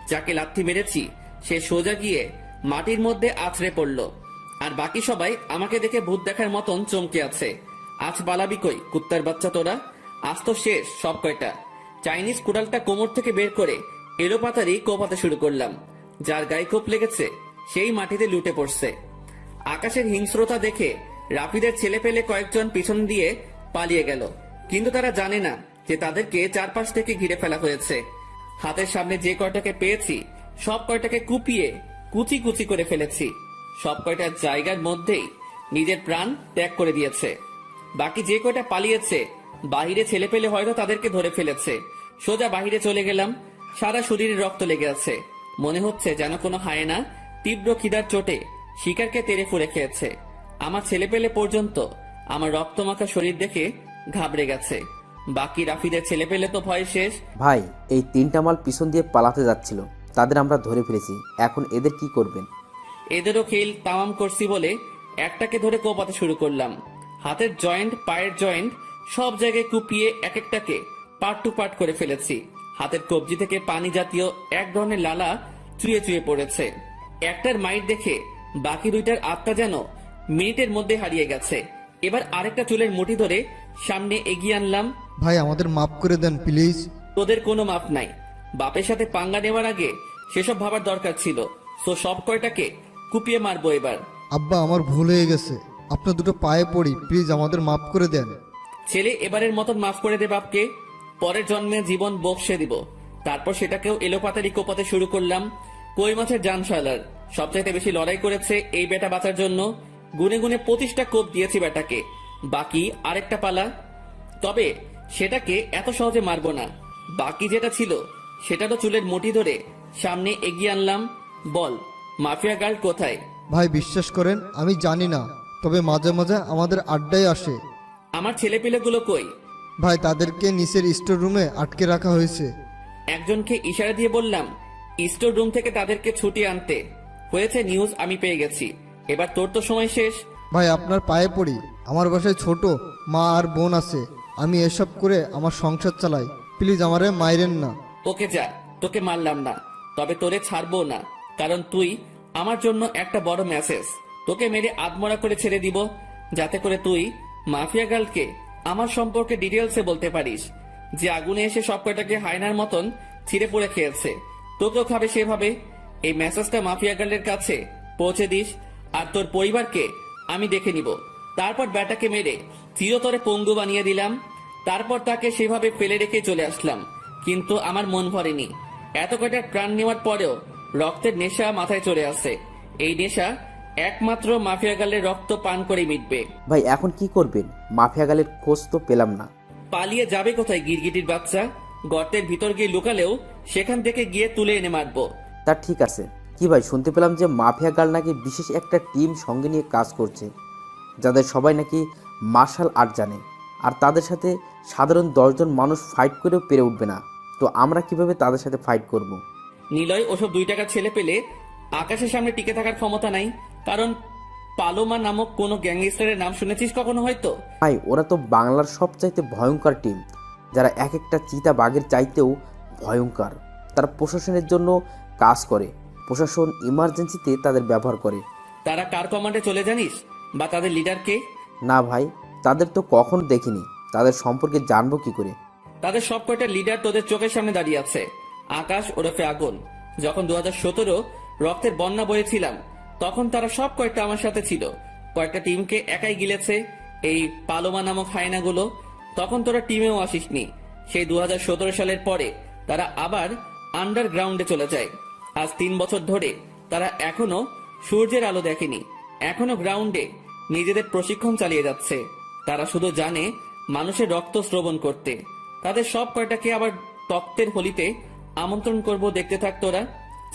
যাকে লাথি মেরেছি সে সোজা গিয়ে মাটির মধ্যে আছড়ে পড়ল। আর বাকি সবাই আমাকে দেখে ভূত দেখার মতন চমকে আছে। আজ বালাবি কই কুত্তার বাচ্চা তোরা? আজ তো শেষ সব কয়টা। চাইনিজ কুড়ালটা কোমর থেকে বের করে এলোপাতারি কোপাতে শুরু করলাম। যার গায়ে কোপ লেগেছে সেই মাটিতে লুটে পড়ছে। আকাশের হিংস্রতা দেখে রাফিদের ছেলে পেলে কয়েকজন পিছন দিয়ে পালিয়ে গেল, কিন্তু তারা জানে না যে তাদেরকে চারপাশ থেকে ঘিরে ফেলা হয়েছে। হাতের সামনে যে কয়টাকে পেয়েছি সব কয়টাকে কুপিয়ে কুচি কুচি করে ফেলেছি। সব কয়টা জায়গার মধ্যেই নিজের প্রাণ ত্যাগ করে দিয়েছে। বাকি যে কয়টা পালিয়েছে, বাহিরে ছেলে পেলে হয়তো তাদেরকে ধরে ফেলেছে। সোজা বাহিরে চলে গেলাম। সারা শরীরে রক্ত লেগে আছে। মনে হচ্ছে যেন কোনো হায়েনা তীব্র খিদার চোটে শিকারকে তেড়ে ফুঁড়ে খেয়েছে। আমার ছেলেপেলে পর্যন্ত আমার রক্তমাখা শরীর দেখে ঘাবড়ে গেছে। বাকি রাফিদের ছেলেপেলে তো ভয় শেষ। ভাই, এই 3টা মাল পিছন দিয়ে পালাতে যাচ্ছিল, তাদের আমরা ধরে ফেলেছি। এখন এদের কি করবেন? এদেরও খেল তামাম করছি বলে একটাকে ধরে কোপাতে শুরু করলাম। হাতের জয়েন্ট, পায়ের জয়েন্ট সব জায়গায় কুপিয়ে এক একটাকে পার্ট টু পার্ট করে ফেলেছি। হাতের কবজি থেকে পানি জাতীয় এক ধরনের লালা চুয়ে চুয়ে পড়েছে। একটার মাইট দেখে বাকি দুইটার আত্মা যেন মিনিটের মধ্যে হারিয়ে গেছে। এবার আরেকটা চুলের মুঠি ধরে সামনে এগিয়ে আনলাম। ভাই আমাদের মাফ করে দেন প্লিজ। তোদের কোনো মাপ নাই। বাপের সাথে পাঙ্গা নেওয়ার আগে সেসব ভাবার দরকার ছিল। তো সব কয়টাকে কুপিয়ে মারবো এবার। আব্বা আমার ভুল হয়ে গেছে, আপনার দুটো পায়ে পড়ি, প্লিজ আমাদের মাফ করে দেন। ছেলে এবারের মতন মাফ করে দে বাপকে। পরের জন্মে জীবন বকশে দিব। তারপর সেটাকেও এলোপাতারি কোপাতে শুরু করলাম। কই মাছের জানশালার সবচাইতে বেশি লড়াই করেছে এই বেটা বাঁচার জন্য। গুনে গুনে 25টা কোপ দিয়েছি বেটাকে। বাকি আরেকটা পালা, তবে সেটাকে এত সহজে মারবো না। বাকি যেটা ছিল সেটারও চুলের মুঠি ধরে সামনে এগিয়ে আনলাম। বল, মাফিয়া গার্ল কোথায়? ভাই বিশ্বাস করেন আমি জানি না, তবে মাঝে মাঝে আমাদের আড্ডায় আসে। আমার ছেলেপিলেগুলো কই? ভাই তাদেরকে নিচের স্টোর রুমে আটকে রাখা হয়েছে। একজনকে ইশারা দিয়ে বললাম স্টোর রুম থেকে তাদেরকে ছুটিয়ে আনতে। হয়েছে নিউজ আমি পেয়ে গেছি। এবার তোর তো সময় শেষ। ভাই আপনার পায়ে পড়ি, আমার বাসায় ছোট মা আর বোন আছে, আমি এসব করে আমার সংসার চালাই, প্লিজ আমারে মাইরেন না। ওকে যা, তোকে মারলাম না, তবে তোরে ছাড়বো না। কারণ তুই আমার জন্য একটা বড় মেসেজ। তোকে মেরে আদমরা করে ছেড়ে দিব, যাতে করে তুই মাফিয়া গার্লকে আমার সম্পর্কে ডিটেলসে বলতে পারিস। যে আগুনে এসে সব কয়টাকে হায়নার মতন ছিঁড়ে পড়ে খেয়েছে, তোকেও খাবে সেভাবে। এই মেসেজটা মাফিয়া গার্লের কাছে পৌঁছে দিস। আর তোর পরিবারকে আমি দেখে নিব। তারপর ব্যাটাকে মেরে চিরতরে পঙ্গু বানিয়ে দিলাম। তারপর তাকে সেভাবে ফেলে রেখে চলে আসলাম। কিন্তু আমার মন ভরেনি। এত কয়টা প্রাণ নেওয়ার পরেও রক্তের নেশা মাথায় চলে আসে। এই নেশা একমাত্র মাফিয়া গালের রক্ত পান করে মিটবে। ভাই এখন কি করবেন? মাফিয়া গালের খোঁজ তো পেলাম না। পালিয়ে যাবে কোথায় গিরগিটির বাচ্চা? গর্তের ভিতর গিয়ে লুকালেও সেখান থেকে গিয়ে তুলে এনে মারবো। তা ঠিক আছে। কি ভাই, শুনতে পেলাম যে মাফিয়া গার্ল নাকি বিশেষ একটা টিম সঙ্গে নিয়ে কাজ করছে, যাদের সবাই নাকি মার্শাল আর্ট জানে, আর তাদের সাথে সাধারণ 10 জন মানুষ ফাইট করেও পেরে উঠবে না। তো আমরা কিভাবে তাদের সাথে ফাইট করব? নিলয় ওসব 2 টাকার ছেলে পেলে আকাশের সামনে টিকে থাকার ক্ষমতা নাই। কারণ পালোমা নামক কোনো গ্যাংস্টারের নাম শুনেছিস কখনো হয়তো? ভাই ওরা তো বাংলার সবচাইতে ভয়ঙ্কর টিম, যারা এক একটা চিতা বাঘের চাইতেও ভয়ঙ্কর। তারা প্রশাসনের জন্য কাজ করে, প্রশাসন ইমার্জেন্সিতে তাদের ব্যবহার করে। তারা কার কমান্ডে চলে জানিস? বা তাদের লিডার কে? না ভাই, তাদের তো কখনো দেখিনি, তাদের সম্পর্কে জানবো কি করে? তাদের সব কয়টা লিডার তোদের চোখের সামনে দাঁড়িয়ে আছে। আকাশ ওরফে আগুন, যখন 2017 রক্তের বন্যা বয়েছিলাম, তখন তারা সব কয়টা আমার সাথে ছিল। কয়েকটা টিমকে একাই গিলেছে এই পালোমা নামক হায়নাগুলো। তখন তোরা টিমেও আসিসনি। সেই 2017 সালের পরে তারা আবার আন্ডারগ্রাউন্ডে চলে যায়। আজ 3 বছর ধরে তারা এখনো সূর্যের আলো দেখেনি, এখনো গ্রাউন্ডে নিজেদের প্রশিক্ষণ চালিয়ে যাচ্ছে। তারা শুধু জানে মানুষের রক্ত শ্রবণ করতে। তাদের সব কয়টাকে আবার তক্তের হোলিতে আমন্ত্রণ করব, দেখতে থাক তোরা।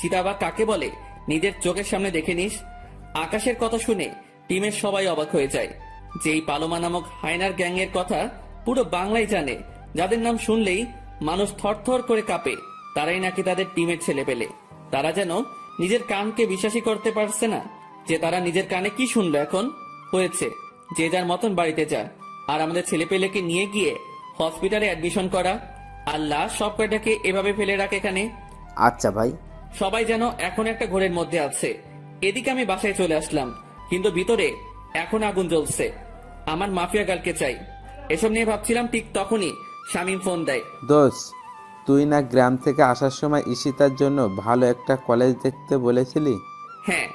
চিতাবাঘ কাকে বলে নিজের চোখের সামনে দেখে নিস। আকাশের কথা শুনে টিমের সবাই অবাক হয়ে যায়। যেই পালোমা নামক হায়নার গ্যাংয়ের কথা পুরো বাংলাই জানে, যাদের নাম শুনলেই মানুষ থরথর করে কাঁপে, তারাই নাকি তাদের টিমের ছেলে পেলে। তারা যেন নিজের কানকে বিশ্বাসই করতে পারছে না যে তারা নিজের কানে কি শুনলো। এখন হয়েছে যে যার মতন বাড়িতে যা, আর আমাদের ছেলে পেলেকে নিয়ে গিয়ে হসপিটালে অ্যাডমিশন করা। আল্লাহ সব কয়টাকে এভাবে ফেলে রাখ এখানে। আচ্ছা ভাই। সবাই যেন এখন একটা ঘোরের মধ্যে আছে। এদিকে আমি বাসায় চলে আসলাম, কিন্তু ভিতরে এখন আগুন জ্বলছে। আমার মাফিয়া গার্লকে চাই। এসব নিয়ে ভাবছিলাম, ঠিক তখনই শামীম ফোন দেয়। দোস্ত, তুই না গ্রাম থেকে আসার সময় ঈশিতার জন্য ভালো একটা কলেজ দেখতে বলেছিলি? হ্যাঁ,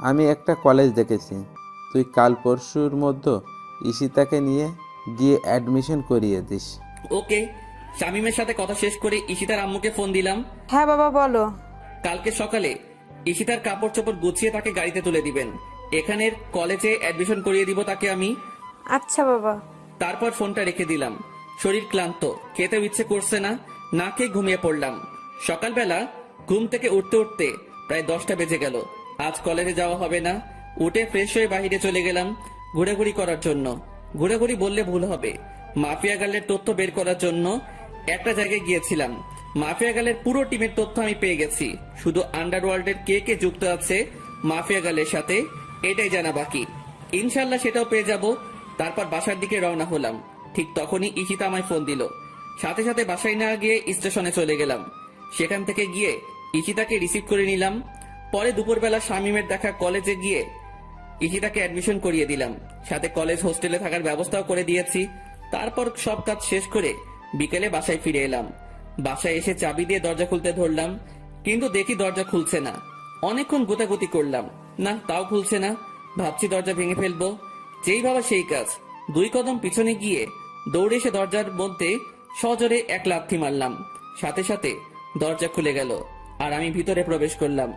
আমি একটা কলেজ দেখেছি। তুই কাল পরশুর মধ্যে ঈশিতাকে নিয়ে গিয়ে অ্যাডমিশন করিয়ে দিস। ওকে। শামীমের সাথে কথা শেষ করে ঈশিতার আম্মুকে ফোন দিলাম। হ্যাঁ বাবা বলো। কালকে সকালে ঈশিতার কাপড় চোপড় গুছিয়ে তাকে গাড়িতে তুলে দিবেন। এখানের কলেজে অ্যাডমিশন করিয়ে দিব তাকে আমি। আচ্ছা বাবা। তারপর ফোনটা রেখে দিলাম। শরীর ক্লান্ত, খেতেও ইচ্ছে করছে না, না খেয়ে ঘুমিয়ে পড়লাম। সকালবেলা ঘুম থেকে উঠতে উঠতে প্রায় 10টা বেজে গেল। আজ কলেজে যাওয়া হবে না। উঠে ফ্রেশ হয়ে বাইরে চলে গেলাম ঘোরাঘুরি করার জন্য। ঘোরাঘুরি বললে ভুল হবে, মাফিয়া গার্লের তথ্য বের করার জন্য একটা জায়গায় গিয়েছিলাম। মাফিয়া গার্লের পুরো টিমের তথ্য আমি পেয়ে গেছি। শুধু আন্ডারওয়ার্ল্ডের কে কে যুক্ত আছে মাফিয়া গার্লের সাথে এটাই জানা বাকি। ইনশাল্লাহ সেটাও পেয়ে যাব। তারপর বাসার দিকে রওনা হলাম। ঠিক তখনই ঈশিতা আমায় ফোন দিল। সাথে সাথে বাসায় না গিয়ে স্টেশনে চলে গেলাম। সেখান থেকে গিয়ে ঈশিতাকে রিসিভ করে নিলাম। পরে দুপুরবেলা শামীমের দেখা কলেজে গিয়ে ঈশিতাকে অ্যাডমিশন করিয়ে দিলাম। সাথে কলেজ হোস্টেলে থাকার ব্যবস্থাও করে দিয়েছি। তারপর সব কাজ শেষ করে বিকেলে বাসায় ফিরে এলাম। বাসায় এসে চাবি দিয়ে দরজা খুলতে ধরলাম, কিন্তু দেখি দরজা খুলছে না। অনেকক্ষণ গোতাগুতি করলাম, না তাও খুলছে না। ভাবছি দরজা ভেঙে ফেলবো। যেই ভাবা সেই কাজ। 2 কদম পিছনে গিয়ে দৌড়ে এসে দরজার মধ্যে সজোরে এক লাথি মারলাম। সাথে সাথে দরজা খুলে গেল আর আমি ভিতরে প্রবেশ করলাম।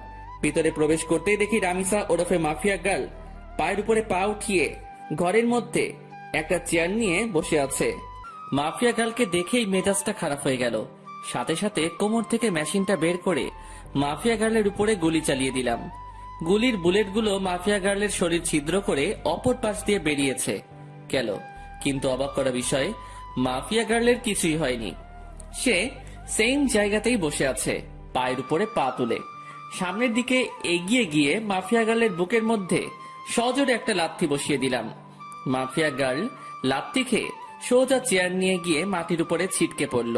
ভিতরে প্রবেশ করতেই দেখি রামিসা ওরফে মাফিয়া গার্ল পায়ের উপরে পা উঠিয়ে ঘরের মধ্যে একটা চেয়ার নিয়ে বসে আছে। মাফিয়া গার্লকে দেখেই মেজাজটা খারাপ হয়ে গেল। সাথে সাথে কোমর থেকে মেশিনটা বের করে মাফিয়া গার্লের উপরে গুলি চালিয়ে দিলাম। গুলির বুলেটগুলো মাফিয়া গার্লের শরীর ছিদ্র করে অপর পাশ দিয়ে বেরিয়েছে গেল। কিন্তু অবাক করা বিষয়, মাফিয়া গার্লের কিছুই হয়নি। সে সেম জায়গাতেই বসে আছে, পায়ের উপরে পা তুলে। সামনের দিকে এগিয়ে গিয়ে মাফিয়া গার্লের বুকের মধ্যে সজোরে একটা লাথি বসিয়ে দিলাম। মাফিয়া গার্ল লাথি খেয়ে সোজা চেয়ার নিয়ে গিয়ে মাটির উপরে ছিটকে পড়ল।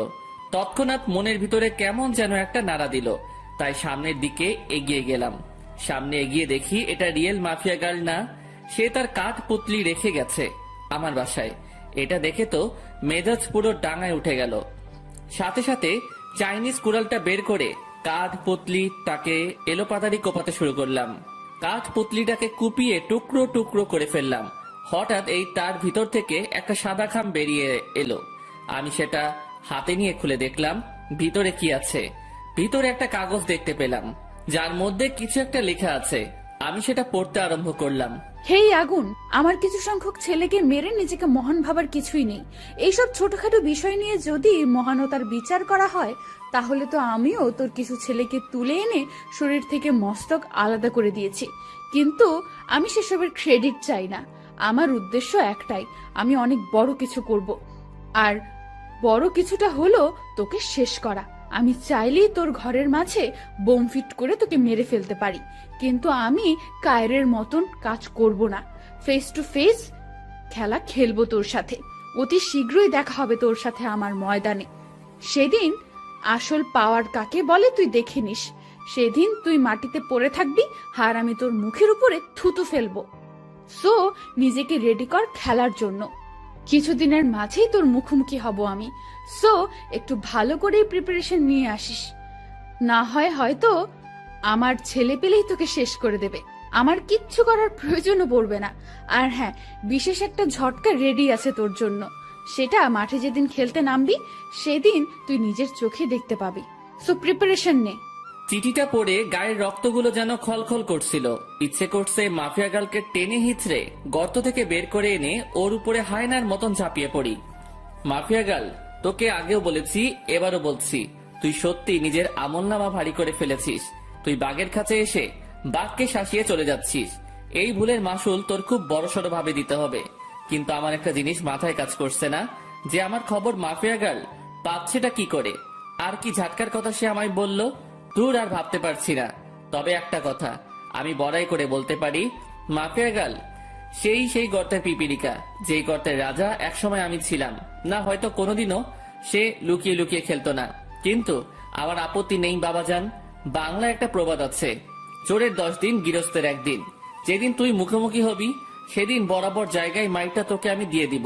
তৎক্ষণাৎ মনের ভিতরে কেমন যেন একটা নাড়া দিল, তাই সামনের দিকে এগিয়ে গেলাম। সামনে এগিয়ে দেখি এটা রিয়েল মাফিয়া গার্ল না, সে তার কাঠ পুতলি রেখে গেছে আমার বাসায়। এটা দেখে তো মেজাজ পুরো ডাঙায় উঠে গেল। সাথে সাথে চাইনিজ কুড়ালটা বের করে কাঠ পুতলিটাকে এলোপাতাড়ি কোপাতে শুরু করলাম। কাঠ পুতলিটাকে কুপিয়ে টুকরো টুকরো করে ফেললাম। হঠাৎ এই তার ভিতর থেকে একটা সাদা খাম বেরিয়ে এলো। আমি সেটা হাতে নিয়ে খুলে দেখলাম ভিতরে কি আছে। ভিতরে একটা কাগজ দেখতে পেলাম, যার মধ্যে কিছু একটা লেখা আছে। আমি সেটা পড়তে আরম্ভ করলাম। হেই আগুন, আমার কিছু সংখ্যক ছেলেকে মেরে নিজেকে মহান ভাবার কিছুই নেই। এইসব ছোটখাটো বিষয় নিয়ে যদি মহানতার বিচার করা হয়, তাহলে তো আমিও তোর কিছু ছেলেকে তুলে এনে শরীর থেকে মস্তক আলাদা করে দিয়েছি। কিন্তু আমি সেসবের ক্রেডিট চাই না। আমার উদ্দেশ্য একটাই, আমি অনেক বড় কিছু করব। আর বড় কিছুটা হলো তোকে শেষ করা। আমি চাইলেই তোর ঘরের মাঝে বোম ফিট করে তোকে মেরে ফেলতে পারি, কিন্তু আমি কায়রের মতন কাজ করব না। ফেস টু ফেস খেলা খেলবো তোর সাথে। অতি শীঘ্রই দেখা হবে তোর সাথে আমার ময়দানে। সেদিন আসল পাওয়ার কাকে বলে তুই দেখে নিস। সেদিন তুই মাটিতে পড়ে থাকবি, আর আমি তোর মুখের উপরে থুতু ফেলবো। সো নিজেকে রেডি কর খেলার জন্য। কিছুদিনের মাঝেই তোর মুখোমুখি হব আমি। সো একটু ভালো করে প্রিপারেশন নিয়ে আসিস, না হয় হয়তো আমার ছেলে পেলেই তোকে শেষ করে দেবে। আমার কিচ্ছু করার প্রয়োজনও পড়বে না। আর হ্যাঁ, বিশেষ একটা ঝটকা রেডি আছে তোর জন্য। সেটা মাঠে যেদিন খেলতে নামবি সেদিন তুই নিজের চোখে দেখতে পাবি। সো প্রিপারেশন নে। চিঠিটা পড়ে গায়ের রক্তগুলো যেন খলখল করছিল। ইচ্ছে করছে মাফিয়া গার্লকে টেনে হিচড়ে গর্ত থেকে বের করে এনে ওর উপরে হায়নার মতন ঝাঁপিয়ে পড়ি। মাফিয়া গার্ল, তোকে আগেও বলেছি, এবারও বলছি, তুই সত্যি নিজের আমলনামা ভারী করে ফেলেছিস। তুই বাঘের কাছে এসে বাঘকে শাসিয়ে চলে যাচ্ছিস। এই ভুলের মাসুল তোর খুব বড়সড় ভাবে দিতে হবে। কিন্তু আমার একটা জিনিস মাথায় কাজ করছে না, যে আমার খবর মাফিয়া গার্ল পাচ্ছেটা কি করে, আর কি ঝাটকার কথা সে আমায় বলল। দূর, আর ভাবতে পারছি না। তবে একটা কথা আমি বড়াই করে বলতে পারি, মাফিয়া গার্ল সেই গর্তের পিপিলিকা, যেই গর্তের রাজা একসময় আমি ছিলাম। না হয়তো কোনোদিনও সে লুকিয়ে লুকিয়ে খেলতো না, কিন্তু আমার আপত্তি নেই বাবাজান। বাংলা একটা প্রবাদ আছে, চোরের 10 দিন গৃহস্থের 1 দিন। যেদিন তুই মুখোমুখি হবি সেদিন বরাবর জায়গায় মাইকটা তোকে আমি দিয়ে দিব।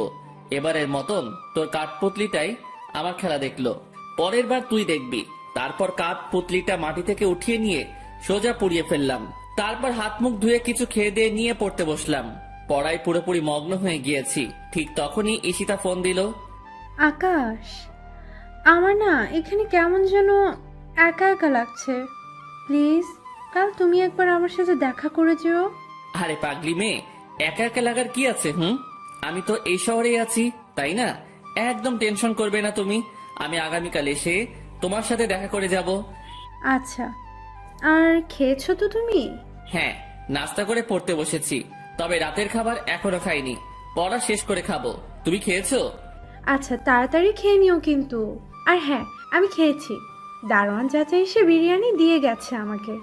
এবারের মতন তোর কাঠপুতলিটাই আমার খেলা দেখলো, পরের বার তুই দেখবি। তারপর কাঠপুতলিটা মাটি থেকে উঠিয়ে নিয়ে সোজা পুড়িয়ে ফেললাম। তারপর হাত মুখ ধুয়ে কিছু খেয়ে দিয়ে নিয়ে পড়তে বসলাম। পড়ায় পুরোপুরি মগ্ন হয়ে গিয়েছি। ঠিক তখনই ঈশিতা ফোন দিল। আকাশ, আমার না এখানে কেমন যেন একা একা লাগছে। প্লিজ কাল তুমি একবার আমার সাথে দেখা করে যেও। আরে পাগলি মেয়ে, একা একা লাগার কি আছে? আমি তো এই শহরেই আছি, তাই না? একদম টেনশন করবে না তুমি। আমি আগামীকাল এসে তোমার সাথে দেখা করে যাব। আচ্ছা, আর খেয়েছো তো তুমি? হ্যাঁ, নাস্তা করে পড়তে বসেছি, তবে রাতের খাবার এখনো খাইনি। পড়া শেষ করে খাবো। তুমি খেয়েছো? আচ্ছা, তাড়াতাড়ি খেয়ে নিও কিন্তু। আর হ্যাঁ, আমি খেয়েছি। দারোয়ান চাচা এসে বিরিয়ানি দিয়ে গেছে আমাকে।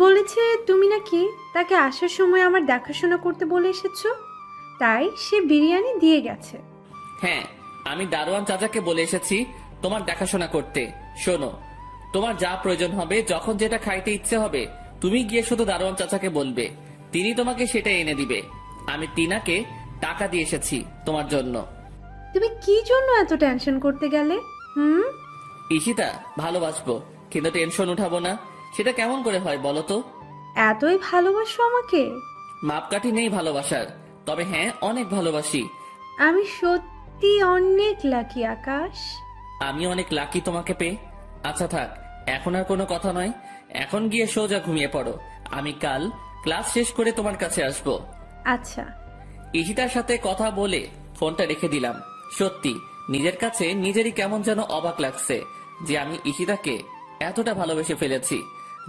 বলেছে তুমি নাকি তাকে আসার সময় আমার দেখাশোনা করতে বলে এসেছো, তাই সে বিরিয়ানি দিয়ে গেছে। হ্যাঁ, আমি দারোয়ান চাচাকে বলে এসেছি তোমার দেখাশোনা করতে। শোনো, তোমার যা প্রয়োজন হবে, যখন যেটা খাইতে ইচ্ছে হবে, তুমি গিয়ে শুধু দারোয়ান চাচাকে বলবে, তিনি তোমাকে সেটা এনে দিবে। আমি টিনাকে টাকা দিয়ে এসেছি তোমার জন্য। তুমি কি জন্য এত টেনশন করতে গেলে? ঈশিতা, ভালোবাসবো কিন্তু টেনশন উঠাবো না, সেটা কেমন করে হয় বলো তো? এতই ভালোবাসো আমাকে? মাপকাঠি নেই ভালোবাসার, তবে হ্যাঁ, অনেক ভালোবাসি। আমি সত্যি অনেক লাকি আকাশ। আমি অনেক লাকি তোমাকে পেয়ে। আচ্ছা থাক, এখন আর কোনো কথা নয়, এখন গিয়ে সোজা ঘুমিয়ে পড়ো। আমি কাল ক্লাস শেষ করে তোমার কাছে আসবো। আচ্ছা। ঈশিতার সাথে কথা বলে ফোনটা রেখে দিলাম। সত্যি নিজের কাছে নিজেরই কেমন যেন অবাক লাগছে যে আমি ঈশিতাকে এতটা ভালোবেসে ফেলেছি।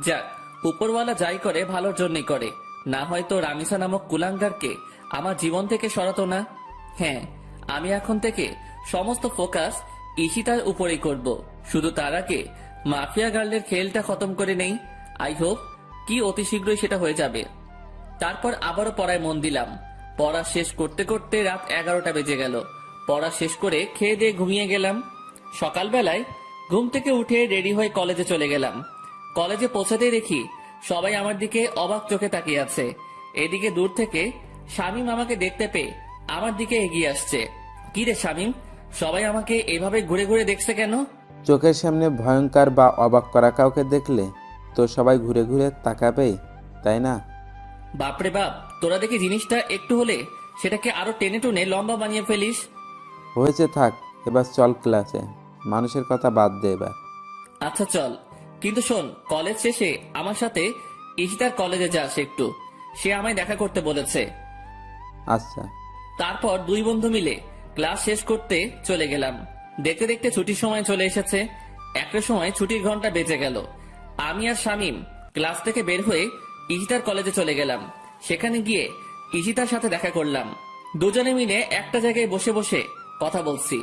যাক, উপরওয়ালা যাই করে ভালোর জন্যই করে, না হয়তো রামিসা নামক কুলাঙ্গারকে আমার জীবন থেকে সরাতো না। হ্যাঁ, আমি এখন থেকে সমস্ত ফোকাস ঈশিতার উপরেই করব। শুধু তার আগে মাফিয়া গার্লের খেলটা খতম করে নেই। আই হোপ কি অতি শীঘ্রই সেটা হয়ে যাবে। তারপর আবারও পড়ায় মন দিলাম। পড়া শেষ করতে করতে রাত 11টা বেজে গেল। পড়া শেষ করে খেয়ে দিয়ে ঘুমিয়ে গেলাম। সকালবেলায় ঘুম থেকে উঠে রেডি হয়ে কলেজে চলে গেলাম। কলেজে পৌঁছাতেই দেখি সবাই আমার দিকে অবাক চোখে তাকিয়ে আছে। এদিকে দূর থেকে শামীম আমাকে দেখতে পেয়ে আমার দিকে এগিয়ে আসছে। কি রে শামীম, সবাই আমাকে এভাবে ঘুরে ঘুরে দেখছে কেন? চোখের সামনে ভয়ঙ্কর বা অবাক করা কাউকে দেখলে তো সবাই ঘুরে ঘুরে তাকাবেই, তাই না? বাপরে বাপ, তোরা দেখি জিনিসটা একটু হলে সেটাকে আরো টেনে টুনে লম্বা বানিয়ে ফেলিস। হয়েছে, থাক, এবার চল ক্লাসে। মানুষের কথা বাদ দে এবার। আচ্ছা চল, কিন্তু শোন, কলেজ শেষে আমার সাথে ঈশিতার কলেজে যাস একটু, সে আমায় দেখা করতে বলেছে। আচ্ছা। তারপর দুই বন্ধু মিলে ক্লাস শেষ করতে চলে গেলাম। দেখতে দেখতে ছুটির সময় চলে এসেছে। একটা সময় ছুটির ঘন্টা বেজে গেল। আমি আর শামীম ক্লাস থেকে বের হয়ে ঈশিতার কলেজে চলে গেলাম। সেখানে গিয়ে ঈশিতার সাথে দেখা করলাম। দুজনে মিলে একটা জায়গায় বসে বসে কথা বলছি,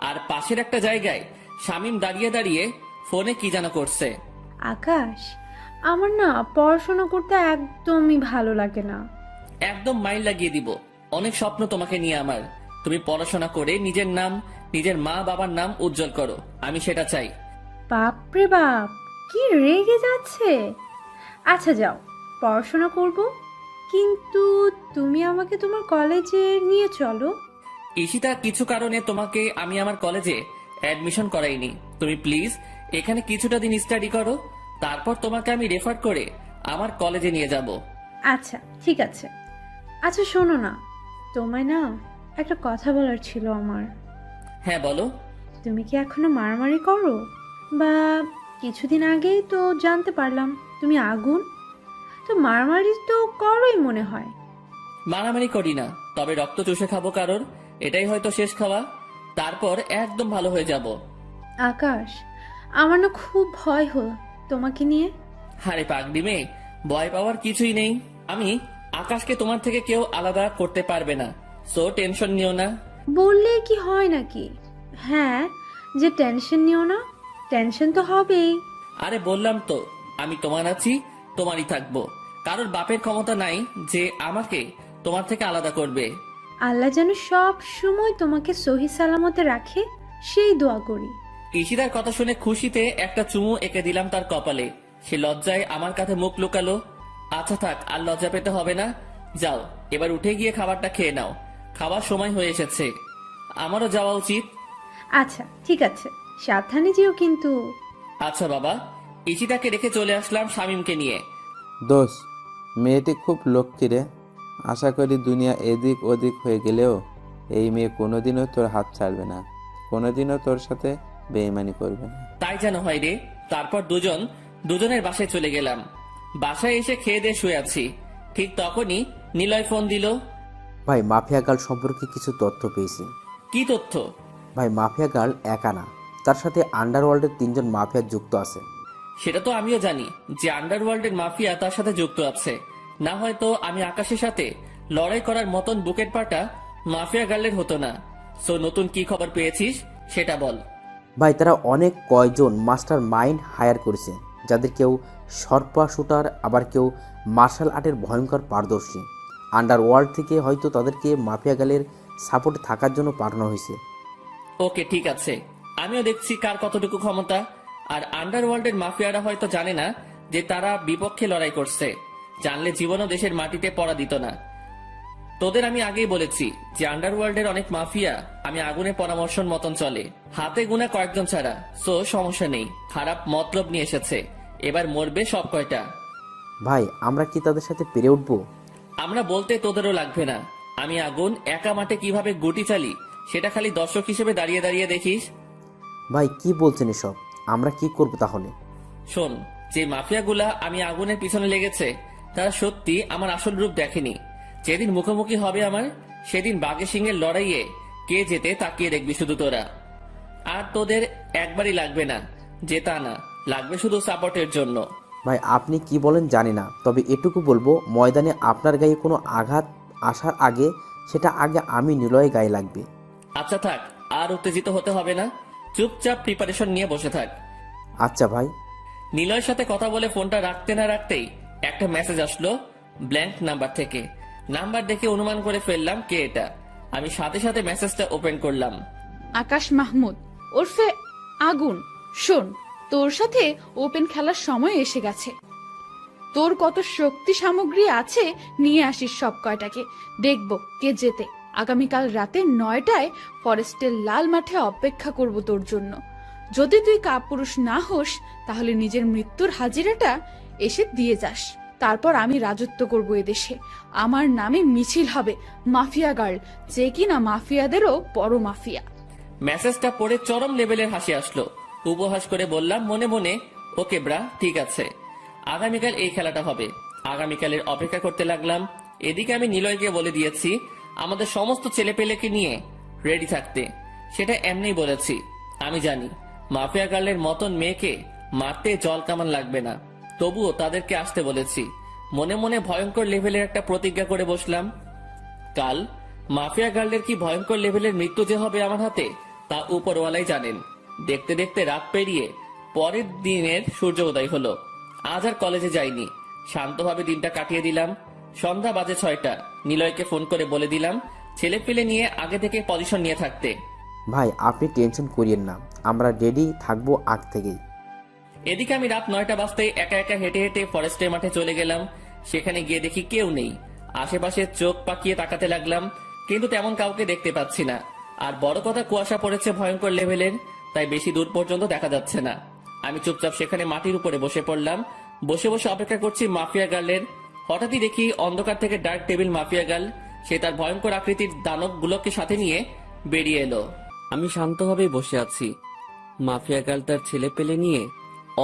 আর পাশের একটা জায়গায় শামীম দাঁড়িয়ে দাঁড়িয়ে ফোনে কি যেন করছে। আকাশ, আমার না পড়াশোনা করতে একদমই ভালো লাগে না। একদম মাইল লাগিয়ে দিব। অনেক স্বপ্ন তোমাকে নিয়ে আমার। তুমি পড়াশোনা করে নিজের নাম, নিজের মা বাবার নাম উজ্জ্বল করো, আমি সেটা চাই। বাপরে বাপ, কি রেগে যাচ্ছে। আচ্ছা যাও, পড়াশোনা করব, কিন্তু তুমি আমাকে তোমার কলেজে নিয়ে চলো। ঈশিতা, কিছু কারণে তোমাকে আমি আমার কলেজে অ্যাডমিশন করাইনি। তুমি প্লিজ এখানে কিছুটা দিন স্টাডি করো, তারপর তোমাকে আমি রেফার করে আমার কলেজে নিয়ে যাব। আচ্ছা ঠিক আছে। আচ্ছা শোনো না, তোমায় না একটা কথা বলার ছিল আমার। হ্যাঁ বলো। তুমি কি এখনো মারামারি করো? বা কিছুদিন আগেই তো জানতে পারলাম তুমি আগুন, তো মারামারি তো করোই মনে হয়। মারামারি করি না, তবে রক্ত চুষে খাবো কারোর, এটাই হয়তো শেষ খাওয়া, তারপর একদম ভালো হয়ে যাব। আকাশ, আমার না খুব ভয় হলো তোমাকে নিয়ে। আরে পাগলি মেয়ে, ভয় পাওয়ার কিছুই নেই। আমি আকাশকে তোমার থেকে কেউ আলাদা করতে পারবে না, সো টেনশন নিও না। বললে কি হয় নাকি? হ্যাঁ, যে টেনশন নিও না, টেনশন তো হবেই। আরে বললাম তো, আমি তোমার আছি, তোমারই থাকবো। কারোর বাপের ক্ষমতা নাই যে আমাকে তোমার থেকে আলাদা করবে। আল্লাহ যেন সব সময় তোমাকে সহি সালামতে রাখে, সেই দোয়া করি। ঈশিতার কথা শুনে খুশিতে একটা চুমু এঁকে দিলাম তার কপালে। সে লজ্জায় আমার কাছে মুখ লুকালো। আচ্ছা থাক, আর লজ্জা পেতে হবে না। যাও, এবার উঠে গিয়ে খাবারটা খেয়ে নাও, খাবার সময় হয়ে এসেছে, আমারও যাওয়া উচিত। আচ্ছা ঠিক আছে, সাবধানে যেও কিন্তু। আচ্ছা বাবা। ঈশিতাকে রেখে চলে আসলাম শামীমকে নিয়ে। দোষ, মেয়েটি খুব লক্ষ্মী রে। আশা করি দুনিয়া এদিক ওদিক হয়ে গেলেও এই মেয়ে কোনোদিনও তোর হাত ছাড়বে না, কোনোদিনও তোর সাথে বেইমানি করবে না। তাই যেন হয় রে। তারপর দুজনের বাসায় চলে গেলাম। বাসায় এসে খেয়ে দিয়ে শুয়ে আছি, ঠিক তখনই নিলয় ফোন দিল। ভাই, মাফিয়া গার্ল সম্পর্কে কিছু তথ্য পেয়েছি। কি তথ্য? ভাই, মাফিয়া গার্ল একা না, তার সাথে আন্ডারওয়ার্ল্ডের 3জন মাফিয়া যুক্ত আছে। সেটা তো আমিও জানি যে আন্ডারওয়ার্ল্ডের মাফিয়া তার সাথে যুক্ত আছে, না হয়তো আমি আকাশের সাথে লড়াই করার মতন বুকেট পাটা মাফিয়া গার্লের হতো না। সো নতুন কি খবর পেয়েছিস সেটা বল। ভাই তারা অনেক কয়জন মাস্টার মাইন্ড হায়ার করেছে, যাদের কেউ সর্পা শুটার, আবার কেউ মার্শাল আর্টের ভয়ঙ্কর পারদর্শী। আন্ডারওয়ার্ল্ড থেকে হয়তো তাদেরকে মাফিয়া গালের সাপোর্টে থাকার জন্য পাঠানো হয়েছে। ওকে ঠিক আছে, আমিও দেখছি কার কতটুকু ক্ষমতা। আর আন্ডারওয়ার্ল্ডের মাফিয়ারা হয়তো জানে না যে তারা বিপক্ষে লড়াই করছে, জানলে জীবনও দেশের মাটিতে পড়া দিত না। তোদের আমি আগেই বলেছি যে আন্ডারওয়ার্ল্ডের অনেক মাফিয়া আমি আগুনে পরামর্শন মতন চলে, হাতে গোনা কয়েকজন ছাড়া। সো সমস্যা নেই, খারাপ মতলব নিয়ে এসেছে, এবার মরবে সব কয়টা। ভাই আমরা কি তাদের সাথে পেরে উঠবো? আমরা বলতে তোদেরও লাগবে না। আমি আগুন একা মাঠে কিভাবে গুটি চালি সেটা খালি দর্শক হিসেবে দাঁড়িয়ে দাঁড়িয়ে দেখিস। ভাই কি বলছেন এসব? আমরা কি করব তাহলে? শোন, যে মাফিয়াগুলা আমি আগুনের পিছনে লেগেছে তারা সত্যি আমার আসল রূপ দেখেনি। যেদিন মুখোমুখি হবে আমার, সেদিন বাঘে সিংহের লড়াইয়ে কে যেতে তাকিয়ে দেখবি শুধু তোরা। আর তোদের একবারই লাগবে না জেতা, না লাগবে শুধু সাপোর্টের জন্য। ভাই আপনি কি বলেন জানি না, তবে এটুকু বলবো, ময়দানে আপনার গায়ে কোনো আঘাত আসার আগে সেটা আগে আমি নিলয়ের গায়ে লাগবে। আচ্ছা থাক, আর উত্তেজিত হতে হবে না, চুপচাপ প্রিপারেশন নিয়ে বসে থাক। আচ্ছা ভাই। নিলয়ের সাথে কথা বলে ফোনটা রাখতে না রাখতেই একটা মেসেজ আসলো ব্ল্যাঙ্ক নাম্বার থেকে। নাম্বার দেখে অনুমান করে ফেললাম কে এটা। আমি সাথে সাথে মেসেজটা ওপেন করলাম। আকাশ মাহমুদ ওরফে আগুন, শোন, তোর সাথে ওপেন খেলার সময় এসে গেছে। তোর কত শক্তি সামগ্রী আছে নিয়ে আসিস সব কয়টাকে, দেখব কে জেতে। আগামীকাল রাতে 9টায় ফরেস্টের লাল মাঠে অপেক্ষা করব তোর জন্য। যদি তুই কাপুরুষ না হোস তাহলে নিজের মৃত্যুর হাজিরাটা এসে দিয়ে যাস। তারপর আমি রাজত্ব করব এদেশে। আমার নামে মিছিল হবে মাফিয়া গার্ল, যে কিনা মাফিয়াদেরও বড় মাফিয়া। মেসেজটা পড়ে চরম লেভেলের হাসি আসলো। উপহাস করে বললাম মনে মনে, ওকে ব্রা, ঠিক আছে, আগামীকাল এই খেলাটা হবে। আগামীকালের অপেক্ষা করতে লাগলাম। এদিকে আমি নিলয়কে বলে দিয়েছি আমাদের সমস্ত ছেলেপেলেকে নিয়ে রেডি থাকতে। সেটা এমনিই বলেছি, আমি জানি মাফিয়া গার্লের মতন মেয়েকে মারতে জল কামান লাগবে না, তবুও তাদেরকে আসতে বলেছি। মনে মনে ভয়ঙ্কর লেভেলের একটা প্রতিজ্ঞা করে বসলাম। কাল মাফিয়া গার্লের কি ভয়ঙ্কর লেভেলের মৃত্যু যে হবে আমার হাতে তা উপরওয়ালাই জানেন। দেখতে দেখতে রাত পেরিয়ে পরের দিনের সূর্য উদয় হলো। আজ আর কলেজে যাইনি, শান্তভাবে দিনটা কাটিয়ে দিলাম। সন্ধ্যা বাজে 6টা। নিলয়কে ফোন করে বলে দিলাম ছেলে পেলে নিয়ে আগে থেকে পজিশন নিয়ে থাকতে। ভাই আপনি টেনশন করিয়েন না, আমরা রেডি থাকবো আগ থেকেই। এদিকে আমি রাত 9টা বাজতেই একা একা হেঁটে হেঁটে ফরেস্টের মাঠে চলে গেলাম। সেখানে গিয়ে দেখি কেউ নেই। আশেপাশে চোখ পাকিয়ে তাকাতে লাগলাম, কিন্তু তেমন কাউকে দেখতে পাচ্ছি না। আর বড় কথা, কুয়াশা পড়েছে ভয়ঙ্কর লেভেলের, তাই বেশি দূর পর্যন্ত দেখা যাচ্ছে না। আমি চুপচাপ সেখানে মাটির উপরে বসে পড়লাম। বসে বসে অপেক্ষা করছি মাফিয়া গার্লের। হঠাৎই দেখি অন্ধকার থেকে ডার্ক টেবিল মাফিয়া গার্ল। সে তার ভয়ঙ্কর আকৃতির দানবগুলোকে সাথে নিয়ে বেরিয়ে এলো। আমি শান্তভাবে বসে আছি। মাফিয়া গার্ল তার ছেলে পেলে নিয়ে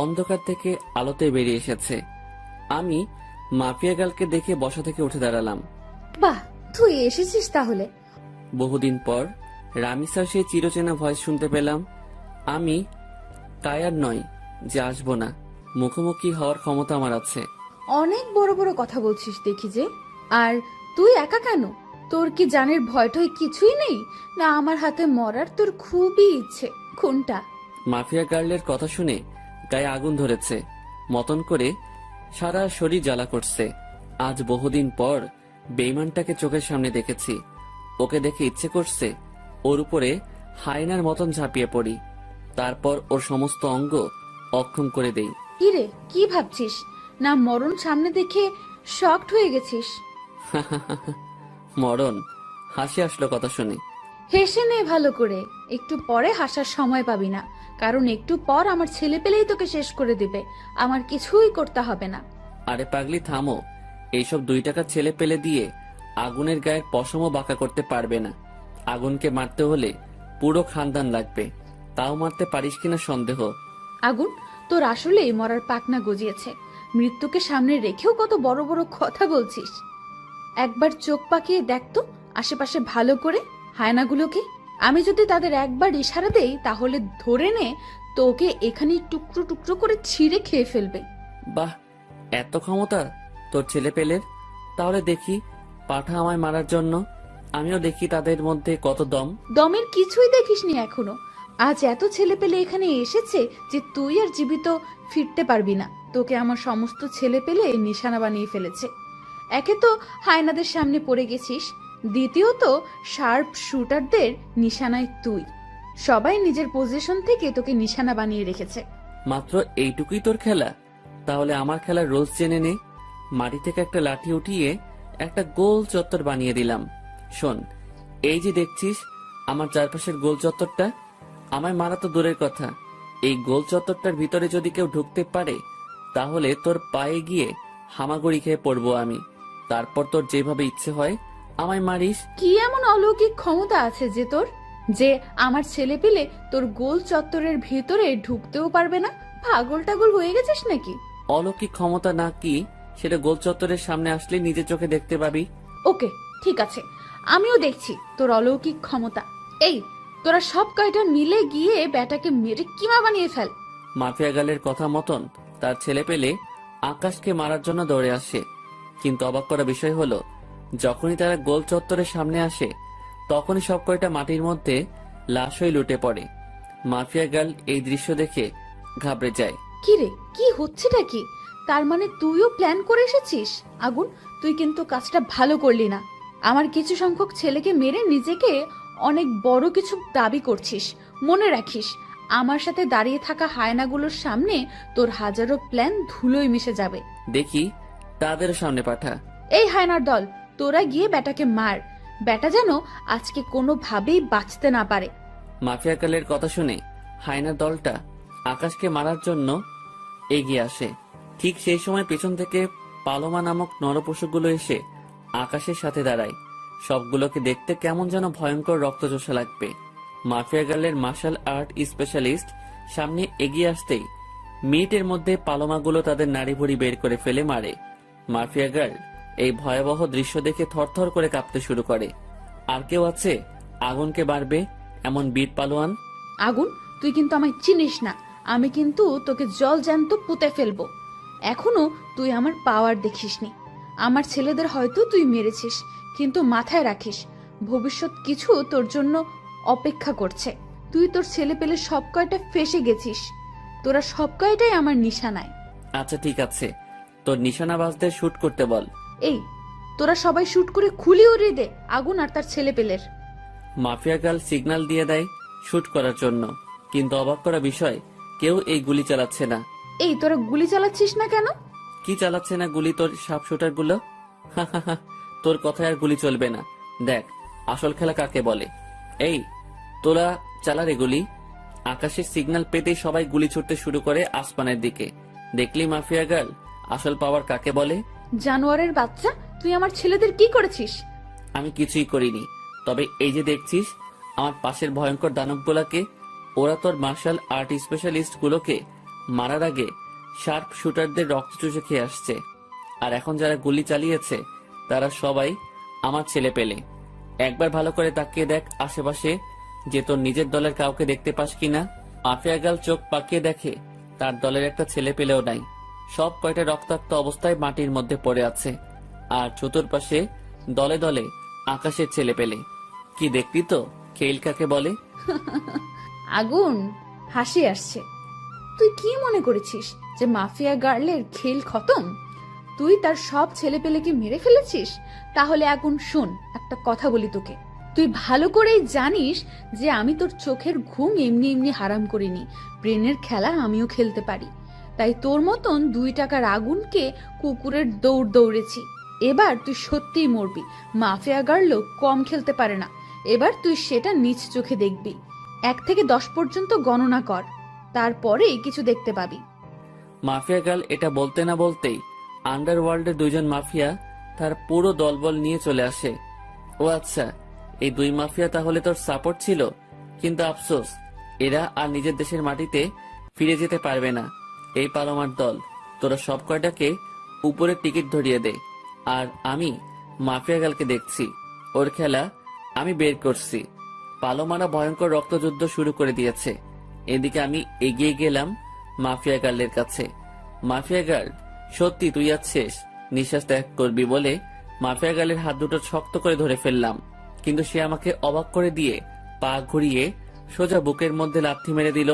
অন্ধকার থেকে আলোতে বেরিয়ে এসেছে। আমি মাফিয়া গার্লকে দেখে বসা থেকে উঠে দাঁড়ালাম। বাহ, তুই এসেছিস তাহলে। বহুদিন পর রামিসার সেই চিরচেনা ভয়েস শুনতে পেলাম। আমি টায়ার নয় যে আসবো না, মুখোমুখি হওয়ার ক্ষমতা আমার আছে। অনেক বড় বড় কথা বলছিস দেখি যে। আর তুই একা কেন? তোর কি জানের ভয়টয় কিছুই নেই? না আমার হাতে মরার তোর খুবই ইচ্ছে? কোনটা? মাফিয়া গার্লের কথা শুনে গায়ে আগুন ধরেছে মতন করে, সারা শরীর জ্বালা করছে। আজ বহুদিন পর বেইমানটাকে চোখের সামনে দেখেছি। ওকে দেখে ইচ্ছে করছে ওর উপরে হায়নার মতন ঝাঁপিয়ে পড়ি, তারপর ওর সমস্ত অঙ্গ অক্ষম করে দেই। কিরে, কি ভাবছিস? না মরণ সামনে দেখে শকড হয়ে গেছিস? মরণ? হাসি আসলো কথা শুনে। হেসে নে ভালো করে, একটু পরে হাসার সময় পাবি না, কারণ একটু পর আমার ছেলে পেলেই তোকে শেষ করে দিবে। আমার কিছুই করতে হবে না। আরে পাগলি থামো, এইসব 2 টাকার ছেলে পেলে দিয়ে আগুনের গায়ের পশমও বাঁকা করতে পারবে না। আগুনকে মারতে হলে পুরো খানদান লাগবে, তাও মারতে পারিস কিনা সন্দেহ। আগুন, তোর আসলেই মরার পাকনা গজিয়েছে। মৃত্যুকে সামনে রেখেও কত বড় বড় কথা বলছিস। একবার চোখ পাকিয়ে দেখ তো আশেপাশে ভালো করে, হায়নাগুলোকে। আমি যদি তাদের একবার ইশারা দেই তাহলে ধরে নে তোকে এখানে টুকরো টুকরো করে ছিঁড়ে খেয়ে ফেলবে। বাহ, এত ক্ষমতা তোর ছেলে পেলের। তাহলে দেখি পাঠা আমায় মারার জন্য, আমিও দেখি তাদের মধ্যে কত দম। দমের কিছুই দেখিসনি এখনো। আজ এত ছেলে পেলে এখানে এসেছে যে তুই আর জীবিত ফিরতে পারবি না। তোকে আমার সমস্ত ছেলে পেলে নিশানা বানিয়ে ফেলেছে। একে তো হায়নাদের সামনে পড়ে গেছিস, দ্বিতীয়ত শার্প শুটারদের নিশানায় তুই। সবাই নিজের পজিশন থেকে তোকে নিশানা বানিয়ে রেখেছে। মাত্র এইটুকুই তোর খেলা? তাহলে আমার খেলার রোলস জেনে নে। মাটি থেকে একটা লাঠি উঠিয়ে একটা গোল চত্বর বানিয়ে দিলাম। শোন, এই যে দেখছিস আমার চারপাশের গোল চত্বরটা, আমায় মারা তো দূরের কথা, এই গোল চত্বরটার ভিতরে যদি কেউ ঢুকতে পারে তাহলে তোর পায়ে গিয়ে হামাগুড়ি খেয়ে পড়বো আমি। তারপর তোর যেভাবে ইচ্ছে হয় আমায় মারিস। কি এমন অলৌকিক ক্ষমতা আছে যে তোর, যে আমার ছেলে পেলে তোর গোল চত্বরের ভিতরে ঢুকতেও পারবে না? পাগল টাগল হয়ে গেছিস নাকি? অলৌকিক ক্ষমতা না কি সেটা গোল চত্বরের সামনে আসলে নিজের চোখে দেখতে পাবি। ওকে, ঠিক আছে, আমিও দেখছি তোর অলৌকিক ক্ষমতা। এই, তোরা সব কয়টা মিলে গিয়ে ব্যাটাকে মেরে কিমা বানিয়ে ফেল। মাফিয়া গালের কথা মতন তার ছেলে পেলে আকাশকে মারার জন্য দৌড়ে আসে। কিন্তু অবাক করা বিষয় হলো, যখনই তারা গোল চত্বরের সামনে আসে তখনই সব কয়টা মাটির মধ্যে লাশ হয়ে লুটে পড়ে। মাফিয়া গার্ল এই দৃশ্য দেখে ঘাবড়ে যায়। কি রে, কি হচ্ছেটা কি? তার মানে তুইও প্ল্যান করে এসেছিস? আগুন, তুই কিন্তু কাজটা ভালো করলি না। আমার কিছু সংখ্যক ছেলেকে মেরে নিজেকে অনেক বড় কিছু দাবি করছিস। মনে রাখিস, আমার সাথে দাঁড়িয়ে থাকা হায়নাগুলোর সামনে তোর হাজারো প্ল্যান ধুলোয় মিশে যাবে। দেখি তাদের সামনে পাঠা। এই হায়নার দল, তোরা গিয়ে ব্যাটাকে মার। ব্যাটা যেন আজকে কোনোভাবেই বাঁচতে না পারে। মাফিয়া গালের কথা শুনে হায়নার দলটা আকাশকে মারার জন্য এগিয়ে আসে। ঠিক সেই সময় পেছন থেকে পালোমা নামক নরপশুগুলো এসে আকাশের সাথে দাঁড়ায়। সবগুলোকে দেখতে কেমন যেন ভয়ঙ্কর রক্তচোষা লাগবে। মাফিয়া গার্লের মার্শাল আর্ট স্পেশালিস্ট সামনে এগিয়ে আসতেই মিনিটের মধ্যে পালোমাগুলো তাদের নাড়িভুড়ি বের করে ফেলে মারে। মাফিয়া গার্ল এই ভয়াবহ দৃশ্য দেখে থরথর করে কাঁপতে শুরু করে। আর কেউ আছে আগুনকে মারবে এমন বীর পালোয়ান? আগুন, তুই কিন্তু আমায় চিনিস না। আমি কিন্তু তোকে জল জ্যান্ত পুঁতে ফেলবো। এখনো তুই আমার পাওয়ার দেখিসনি। আমার ছেলেদের হয়তো তুই মেরেছিস, কিন্তু মাথায় রাখিস ভবিষ্যৎ কিছু তোর জন্য অপেক্ষা করছে। তুই তোর ছেলে পেলে সব কয়টা ফেসে গেছিস। তোরা সব কয়টাই আমার নিশানায়। আচ্ছা ঠিক আছে, তোর নিশানাবাজদের শুট করতে বল। এই, তোরা সবাই শুট করে খুলি উড়িয়ে দে আগুন আর তার ছেলে পেলের। মাফিয়া গার্ল সিগন্যাল দিয়ে দেয় শুট করার জন্য, কিন্তু অবাক করা বিষয়, কেউ এই গুলি চালাচ্ছে না। এই, তোরা গুলি চালাচ্ছিস না কেন? কি চালাচ্ছে না গুলি? তোর সাপ শুটার গুলো। তোর কথায় আর গুলি চলবে না। দেখ আসল খেলা কাকে বলে। এই, তোরা চালা রে গুলি। আকাশের সিগন্যাল পেতেই সবাই গুলি ছুটতে শুরু করে আসমানের দিকে। দেখলি মাফিয়া গার্ল, আসল পাওয়ার কাকে বলে? জানোয়ারের বাচ্চা, তুই আমার ছেলেদের কি করেছিস? আমি কিছুই করিনি, তবে এই যে দেখছিস আমার পাশের ভয়ঙ্কর দানবগুলাকে, ওরা তোর মার্শাল আর্ট স্পেশালিস্ট গুলোকে মারার আগে শার্প শুটারদের রক্ত চুষে খেয়ে আসছে। আর এখন যারা গুলি চালিয়েছে তারা সবাই আমার ছেলে পেলে। একবার ভালো করে তাকিয়ে দেখ আশেপাশে, যে তোর নিজের দলের কাউকে দেখতে পাস কিনা। মাফিয়া গার্ল চোখ পাকিয়ে দেখে তার দলের একটা ছেলে পেলেও নাই। সব কয়টা রক্তাক্ত অবস্থায় মাটির মধ্যে পড়ে আছে, আর চতুর্পাশে দলে দলে আকাশের ছেলে পেলে। কি দেখলি তো খেল কাকে বলে? আগুন, হাসি আসছে। তুই কি মনে করেছিস যে মাফিয়া গার্লের খেল খতম? তুই তার সব ছেলে পেলেকে মেরে ফেলেছিস? তাহলে আগুন শোন, একটা কথা বলি তোকে। তুই ভালো করেই জানিস যে আমি তোর চোখের ঘুম এমনি এমনি হারাম করিনি। ব্রেনের খেলা আমিও খেলতে পারি। তাই তোর মতন 2 টাকার আগুনকে কুকুরের দৌড় দৌড়েছি। এবার তুই সত্যিই মরবি। মাফিয়া গার্লও কম খেলতে পারে না। এবার তুই সেটা নিজ চোখে দেখবি। 1 থেকে 10 পর্যন্ত গণনা কর, তারপরেই কিছু দেখতে পাবি। মাফিয়া গার্ল এটা বলতে না বলতেই আন্ডারওয়ার্ল্ডের 2 জন মাফিয়া তার পুরো দলবল নিয়ে চলে আসে। ও আচ্ছা, এই 2 মাফিয়া তাহলে তোর সাপোর্ট ছিল। কিন্তু আফসোস, এরা আর নিজের দেশের মাটিতে ফিরে যেতে পারবে না। এই পালোমার দল, তোরা সব কয়টাকে উপরে টিকিট ধরিয়ে দে। আর আমি মাফিয়া গার্লকে দেখছি, ওর খেলা আমি বের করছি। পালোমারা ভয়ঙ্কর রক্তযুদ্ধ শুরু করে দিয়েছে। এদিকে আমি এগিয়ে গেলাম মাফিয়া গার্লের কাছে। মাফিয়া গার্ল, সত্যি তুই আজ শেষ, নিঃশ্বাস ত্যাগ করবি বলে মাফিয়া গার্লের হাত দুটো শক্ত করে ধরে ফেললাম, কিন্তু সে আমাকে অবাক করে দিয়ে পা ঘুরিয়ে সোজা বুকের মধ্যে লাথি মেরে দিল।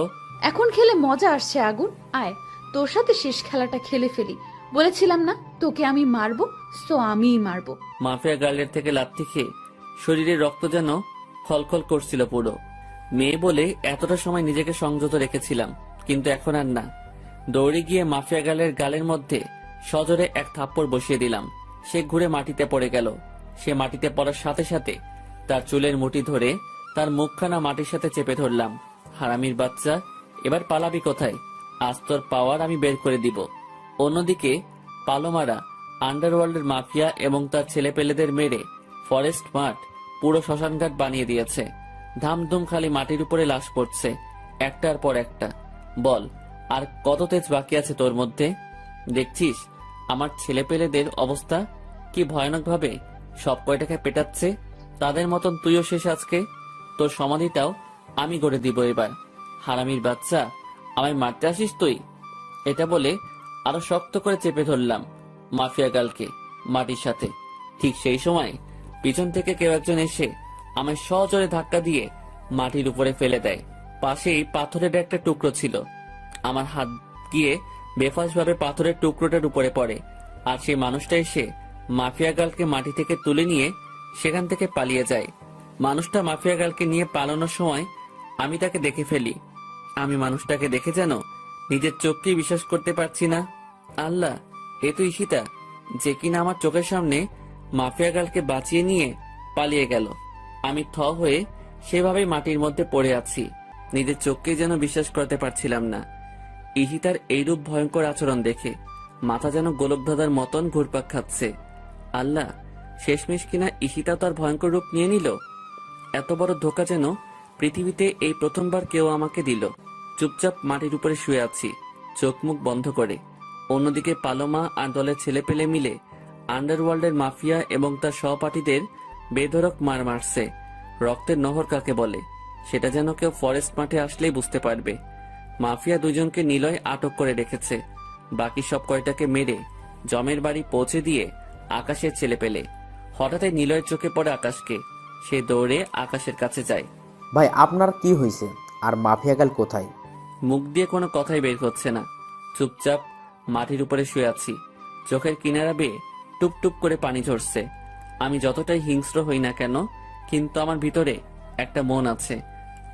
এখন খেলে মজা আসছে আগুন, আয় তোর সাথে শেষ খেলাটা খেলে ফেলি। বলেছিলাম না তোকে আমি মারবো, তো আমিই মারবো। মাফিয়া গার্লের থেকে লাথি খেয়ে শরীরে রক্ত যেন খলখল করছিল পুরো। মেয়ে বলে এতটা সময় নিজেকে সংযত রেখেছিলাম, কিন্তু এখন আর না। দৌড়ে গিয়ে মাফিয়া গার্লের গালের মধ্যে সজোরে এক থাপ্পড় বসিয়ে দিলাম। সে ঘুরে মাটিতে পড়ে গেল। সে মাটিতে পড়ার সাথে সাথে তার চুলের মুঠি ধরে তার মুখখানা মাটির সাথে চেপে ধরলাম। হারামির বাচ্চা, এবার পালাবি কোথায়? আজ তোর পাওয়ার আমি বের করে দিব। অন্যদিকে পালোমারা আন্ডারওয়ার্ল্ডের মাফিয়া এবং তার ছেলেপেলেদের মেরে ফরেস্ট মাঠ পুরো শ্মশানঘাট বানিয়ে দিয়েছে। ধামধুম খালি মাটির উপরে লাশ পড়ছে একটার পর একটা। বল, আর কত তেজ বাকি আছে তোর মধ্যে? দেখছিস আমার ছেলেপেলেদের অবস্থা কি ভয়ানক ভাবে সব কয়টাকে পেটাচ্ছে। তাদের মতন তুইও শেষ আজকে। তোর সমাধিটাও আমি গড়ে দিব এবার। হারামির বাচ্চা, আমায় মারতে আসিস তুই? এটা বলে আরো শক্ত করে চেপে ধরলাম মাফিয়া গার্লকে মাটির সাথে। ঠিক সেই সময় পিছন থেকে কেউ একজন এসে আমায় সজোরে ধাক্কা দিয়ে মাটির উপরে ফেলে দেয়। পাশেই পাথরের একটা টুকরো ছিল। আমার হাত গিয়ে বেফাঁসভাবে পাথরের টুকরোটার উপরে পড়ে, আর সেই মানুষটা এসে মাফিয়া গার্লকে মাটি থেকে তুলে নিয়ে সেখান থেকে পালিয়ে যায়। মানুষটা মাফিয়া গার্লকে নিয়ে পালানোর সময় আমি তাকে দেখে ফেলি। আমি মানুষটাকে দেখে যেন নিজের চোখকেই বিশ্বাস করতে পারছি না। আল্লাহ, এ তো ঈশিতা, যে কিনা আমার চোখের সামনে মাফিয়া গার্লকে বাঁচিয়ে নিয়ে পালিয়ে গেল। আমি থ হয়ে সেভাবেই মাটির মধ্যে পড়ে আছি। নিজের চোখকেই যেন বিশ্বাস করতে পারছিলাম না। ঈশিতার এইরূপ ভয়ঙ্কর আচরণ দেখে মাথা যেন গোলকধাঁধার মতন ঘুরপাক খাচ্ছে। আল্লাহ, শেষমেশ কিনা ঈশিতা তার ভয়ঙ্কর রূপ নিয়ে নিল। এত বড় ধোঁকা যেন পৃথিবীতে এই প্রথমবার কেউ আমাকে দিল। চুপচাপ মাটির উপরে শুয়ে আছি, চোখ মুখ বন্ধ করে। অন্যদিকে পালোমা আর দলের ছেলেপেলে মিলে আন্ডারওয়ার্ল্ডের মাফিয়া এবং তার সহপাঠীদের বেধড়ক মার মারছে। রক্তের নহর কাকে বলে সেটা যেন কেউ ফরেস্ট মাঠে আসলেই বুঝতে পারবে। মাফিয়া দুজনকে নিলয় আটক করে রেখেছে। বাকি সব কয়টাকে মেরে জমের বাড়ি পৌঁছে দিয়ে আকাশের ছেলেপেলে। হঠাৎই নিলয়ের চোখে পড়ে আকাশকে। সে দৌড়ে আকাশের কাছে যায়। ভাই, আপনার কি হয়েছে? আর মাফিয়া গার্ল কোথায়? মুখ দিয়ে কোনো কথাই বের হচ্ছে না। চুপচাপ মাটির উপরে শুয়ে আছি। চোখের কিনারা বেয়ে টুপ টুপ করে পানি ঝরছে। আমি যতটাই হিংস্র হই না কেন, কিন্তু আমার ভিতরে একটা মন আছে,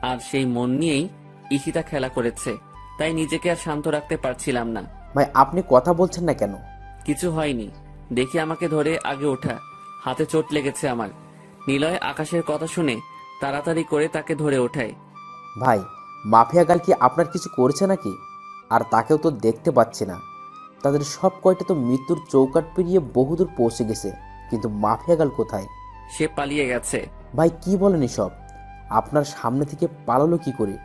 আর সেই মন নিয়েই ঈশিতা খেলা করেছে। তাই নিজেকে আর শান্ত রাখতে পারছিলাম না। ভাই, আপনি কথা বলছেন না কেন? কিছু হয়নি, দেখি আমাকে ধরে আগে ওঠা। হাতে চোট লেগেছে আমার। নিলয় আকাশের কথা শুনে তাড়াতাড়ি করে তাকে ধরে ওঠায়। ভাই, মাফিয়া গার্ল কি আপনার কিছু করেছে নাকি? আর তাকেও তো দেখতে পাচ্ছি না। তাদের সব কয়টা তো মৃত্যুর চৌকাট পেরিয়ে বহুদূর পৌঁছে গেছে, কিন্তু মাফিয়া গার্ল কোথায়? সে পালিয়ে গেছে। ভাই, কি বলেন এসব? আপনার সামনে থেকে পালালো কি করে?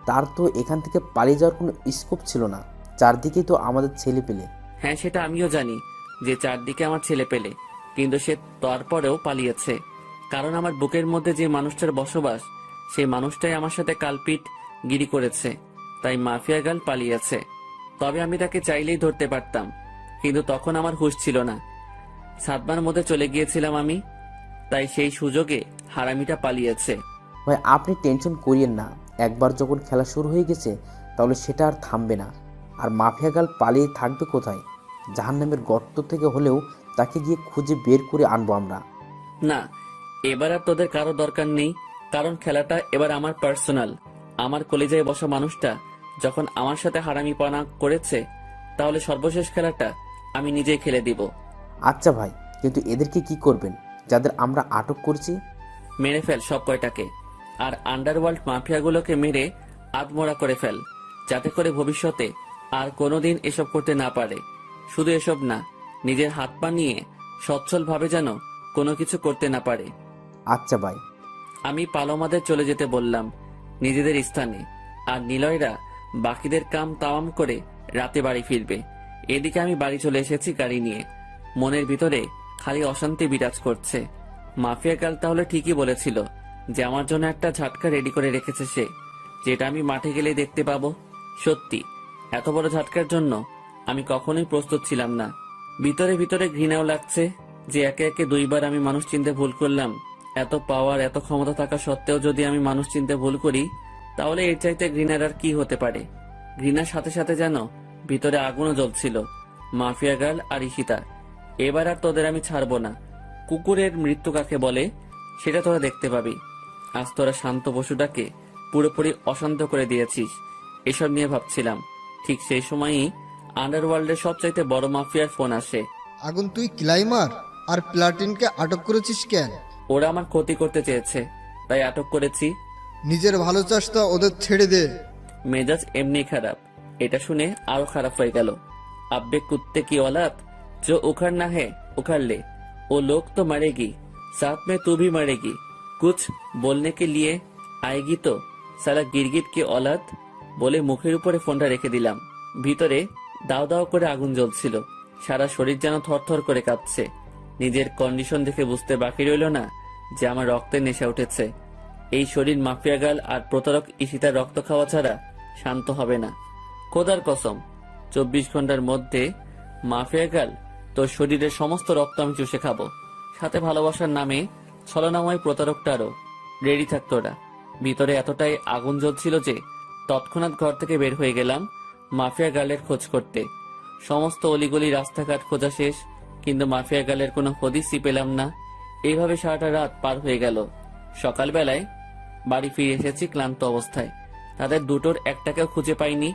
তার তো এখান থেকে পালিয়ে যাওয়ার কোনো স্কোপ ছিল না। চারদিকেই তো আমাদের ছেলে পেলে। হ্যাঁ, সেটা আমিও জানি যে চারদিকে আমার ছেলে পেলে, কিন্তু সে তারপরেও পালিয়েছে। কারণ আমার বুকের মধ্যে যে মানুষটার বসবাস, সেই মানুষটাই আমার সাথে কালপিট গিরি করেছে। তাই মাফিয়া গার্ল পালিয়েছে। তবে আমি তাকে চাইলেই ধরতে পারতাম, কিন্তু তখন আমার হুঁশ ছিল না। সাতবার মধ্যে চলে গিয়েছিলাম আমি, তাই সেই সুযোগে হারামিটা পালিয়েছে। ভাই, আপনি টেনশন করিয়েন না। একবার যখন খেলা শুরু হয়ে গেছে তাহলে সেটা আর থামবে না। আর মাফিয়া গার্ল পালিয়ে থাকবে কোথায়? জাহান্নামের গর্ত থেকে হলেও তাকে গিয়ে খুঁজে বের করে আনবো আমরা। না, এবার আর তোদের কারো দরকার নেই, কারণ খেলাটা এবার আমার পার্সোনাল। আমার কলেজায় বসা মানুষটা যখন আমার সাথে হারামিপনা করেছে, তাহলে সর্বশেষ খেলাটা আমি নিজেই খেলে দিব। আচ্ছা ভাই, কিন্তু এদেরকে কি করবেন যাদের আমরা আটক করছি? মেরে ফেল সব কয়টাকে, আর আন্ডারওয়ার্ল্ড মাফিয়াগুলোকে মেরে আধমরা করে ফেল, যাতে করে ভবিষ্যতে আর কোনোদিন এসব করতে না পারে। শুধু এসব না, নিজের হাত পা নিয়ে সচ্ছলভাবে যেন কোনো কিছু করতে না পারে। আচ্ছা ভাই। আমি পালোমাদের চলে যেতে বললাম নিজেদের স্থানে, আর নিলয়রা বাকিদের কাম তামাম করে রাতে বাড়ি ফিরবে। এদিকে আমি বাড়ি চলে এসেছি গাড়ি নিয়ে। মনের ভিতরে খালি অশান্তি বিরাজ করছে। মাফিয়া গার্ল তাহলে ঠিকই বলেছিল যে আমার জন্য একটা ঝাটকা রেডি করে রেখেছে সে, যেটা আমি মাঠে গেলে দেখতে পাবো। সত্যি এত বড় ঝাটকার জন্য আমি কখনোই প্রস্তুত ছিলাম না। ভিতরে ভিতরে ঘৃণাও লাগছে যে একে একে দুইবার আমি মানুষ চিনতে ভুল করলাম। এত পাওয়ার, এত ক্ষমতা থাকা সত্ত্বেও যদি আমি মানুষ চিনতে ভুল করি, তাহলে এর চাইতে ঘৃণার আর কি হতে পারে। ঘৃণার সাথে সাথে যেন ভিতরে আগুনও জ্বলছিল। মাফিয়া গার্ল আর ঈশিতা, এবার আর তোদের আমি ছাড়বো না। কুকুরের মৃত্যু কাকে বলে সেটা তোরা দেখতে পাবি। আজ তোরা শান্ত পশুটাকে পুরোপুরি অশান্ত করে দিয়েছিস। এসব নিয়ে ভাবছিলাম, ঠিক সেই সময়ই আন্ডারওয়ার্ল্ডের সবচাইতে বড় মাফিয়ার ফোন আসে। আগুন, তুই ক্লাইমার আর প্লাটিনকে আটক করেছিস কেন? ওরা আমার ক্ষতি করতে চেয়েছে, তাই আটক করেছি। নিজের ভালো চাস তা ওদের ছেড়ে দে। মেজাজ এমনি খারাপ। এটা শুনে আরো খারাপ হয়ে গেল। আব্বে কুত্তে की औलाद, जो उखड़ना है उखड़ ले, वो लोग तो मरेगी, साथ में तू भी मरेगी, कुछ बोलने के लिए आएगी तो साला गिरगिट की औलाद বলে মুখের উপরে ফোনটা রেখে দিলাম। ভিতরে দাও দাও করে আগুন জ্বলছিল, সারা শরীর যেন থরথর করে কাঁপছে। নিজের কন্ডিশন দেখে বুঝতে বাকি রইল না যে আমার রক্তে নেশা উঠেছে। এই শরীর মাফিয়া গাল আর প্রতারক ঈশিতার রক্ত খাওয়া ছাড়া শান্ত হবে না। খোদার কসম, 24 ঘন্টার মধ্যে মাফিয়া গাল তোর শরীরের সমস্ত রক্ত আমি চুষে খাবো, সাথে ভালোবাসার নামে ছলনাময় প্রতারকটারও। রেডি থাকতো ওরা। ভিতরে এতটাই আগুন জ্বলছিল যে তৎক্ষণাৎ ঘর থেকে বের হয়ে গেলাম মাফিয়া গার্লের খোঁজ করতে। সমস্ত অলিগলি রাস্তাঘাট খোঁজা শেষ, কিন্তু মাফিয়া গার্লের কোনো হদিসই পেলাম না। এইভাবে সারাটা রাত পার হয়ে গেল। সকালবেলায় বাড়ি ফিরে এসেছি ক্লান্ত অবস্থায়। তাদের দুটোর একটাকেও খুঁজে পাইনি।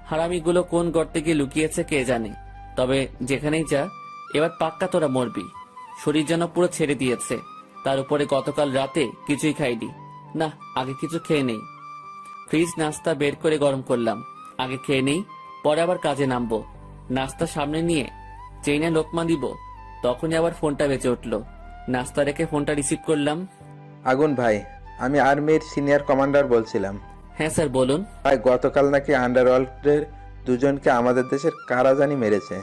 হারামিগুলো কোন গর্তে গিয়ে লুকিয়েছে কে জানে। তবে যেখানেই যা, এবার পাক্কা তোরা মরবি। শরীর যেন পুরো ছেড়ে দিয়েছে। তার উপরে গতকাল রাতে কিছুই খাইনি। না, আগে কিছু খেয়ে নেই। ফ্রিজ নাস্তা বের করে গরম করলাম। আগে খেয়ে নেই, পরে আবার কাজে নামবো। নাস্তা সামনে নিয়ে চেইনে লোকমা দিব, তখনই আবার ফোনটা বেঁচে উঠলো। নাস্তা রেখে ফোনটা রিসিভ করলাম। আগুন ভাই, আমি আর্মির সিনিয়র কমান্ডার বলছিলাম। হ্যাঁ স্যার, বলুন। ভাই, গতকাল নাকি আন্ডারওয়ার্ল্ডের দুজনকে আমাদের দেশের কারা জানি মেরেছে।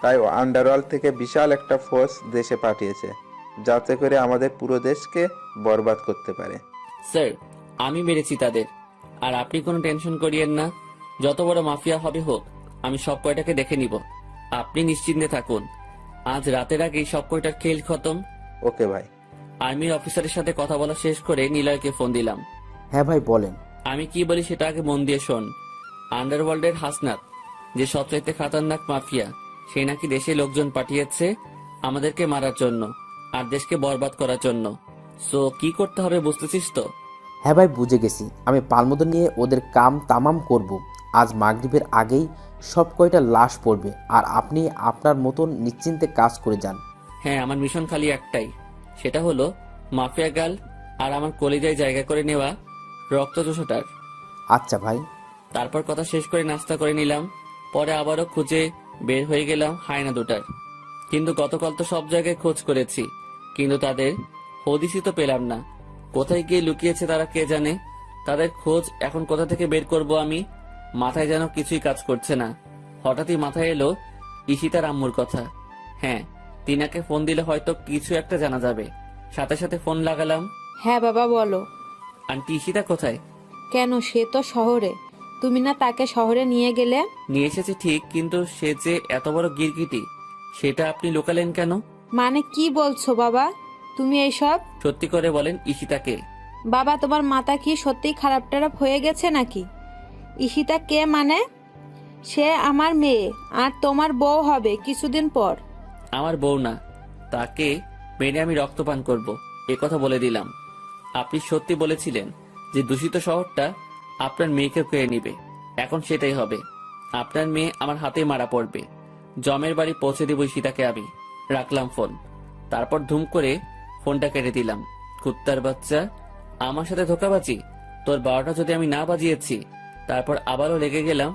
তাই আন্ডারওয়ার্ল্ড থেকে বিশাল একটা ফোর্স দেশে পাঠিয়েছে, যাতে করে আমাদের পুরো দেশকে বরবাদ করতে পারে। স্যার, আমি মেরেছি তাদের, আর আপনি কোনো টেনশন করিয়েন না। যত বড় মাফিয়া হবে হোক, আমি সব কয়টাকে দেখে নিব। আপনি নিশ্চিন্তে থাকুন। আজ রাতের আগেই সব কয়টার খেল খতম। ওকে ভাই। আর্মির অফিসারের সাথে কথা বলা শেষ করে নিলয়কে ফোন দিলাম। হ্যাঁ ভাই, বলেন। আমি কি বলি সেটা আগে মন দিয়ে শোন। আন্ডারওয়ার্ল্ডের হাসনাত, যে সবচাইতে খাতারনাক মাফিয়া, সে নাকি দেশে লোকজন পাঠিয়েছে আমাদেরকে মারার জন্য আর দেশকে বরবাদ করার জন্য। সো কি করতে হবে বুঝতেছিস তো? হ্যাঁ ভাই, বুঝে গেছি। আমি পালমোদর নিয়ে ওদের কাম তামাম করব। আজ মাগরিবের আগেই সব কয়টা লাশ পড়বে, আর আপনি আপনার মতন নিশ্চিন্তে কাজ করে যান। হ্যাঁ, আমার মিশন খালি একটাই, সেটা হলো মাফিয়া গাল আর আমার কলিজায় জায়গা করে নেওয়া রক্তচোষাটার। আচ্ছা ভাই। তারপর কথা শেষ করে নাস্তা করে নিলাম। পরে আবারও খুঁজে বের হয়ে গেলাম হায়না দুটার। কিন্তু গতকাল তো সব জায়গায় খোঁজ করেছি, কিন্তু তাদের হদিসই তো পেলাম না। কোথায় গিয়ে লুকিয়েছে তারা কে জানে। তাদের খোঁজ এখন কোথা থেকে বের করব আমি? মাথায় যেন কিছুই কাজ করছে না। হঠাৎই মাথায় এলো ঈশিতার আম্মুর কথা। হ্যাঁ, তিনাকে ফোন দিলে হয়তো কিছু একটা জানা যাবে। সাথে সাথে ফোন লাগালাম। হ্যাঁ বাবা, বলো। আন্টি, ঈশিতা কোথায়? কেন, সে তো শহরে। তুমি না তাকে শহরে নিয়ে গেলে? নিয়ে এসেছি ঠিক, কিন্তু সে যে এত বড় গিরগিটি, সেটা আপনি লুকালেন কেন? মানে কি বলছো বাবা তুমি এইসব? সত্যি করে বলেন, ঈশিতাকে? বাবা, তোমার মাথা কি সত্যিই খারাপ টারাপ হয়ে গেছে নাকি? ঈশিতা কে মানে? সে আমার মেয়ে আর তোমার বউ হবে কিছুদিন পর। আমার বউ না, তাকে মেরে আমি রক্তপান করব, এ কথা বলে দিলাম। আপনি সত্যি বলেছিলেন যে দূষিত শহরটা আপনার মেয়েকে কেড়ে নিবে। এখন সেটাই হবে। আপনার মেয়ে আমার হাতেই মারা পড়বে। জমের বাড়ি পৌঁছে দিব ঈশিতাকে আমি। রাখলাম ফোন। তারপর ধুম করে ফোনটা কেটে দিলাম। কুত্তার বাচ্চা, আমার সাথে ধোকাবাজি? তোর 12টা যদি আমি না বাজিয়েছি। তারপর আবারও লেগে গেলাম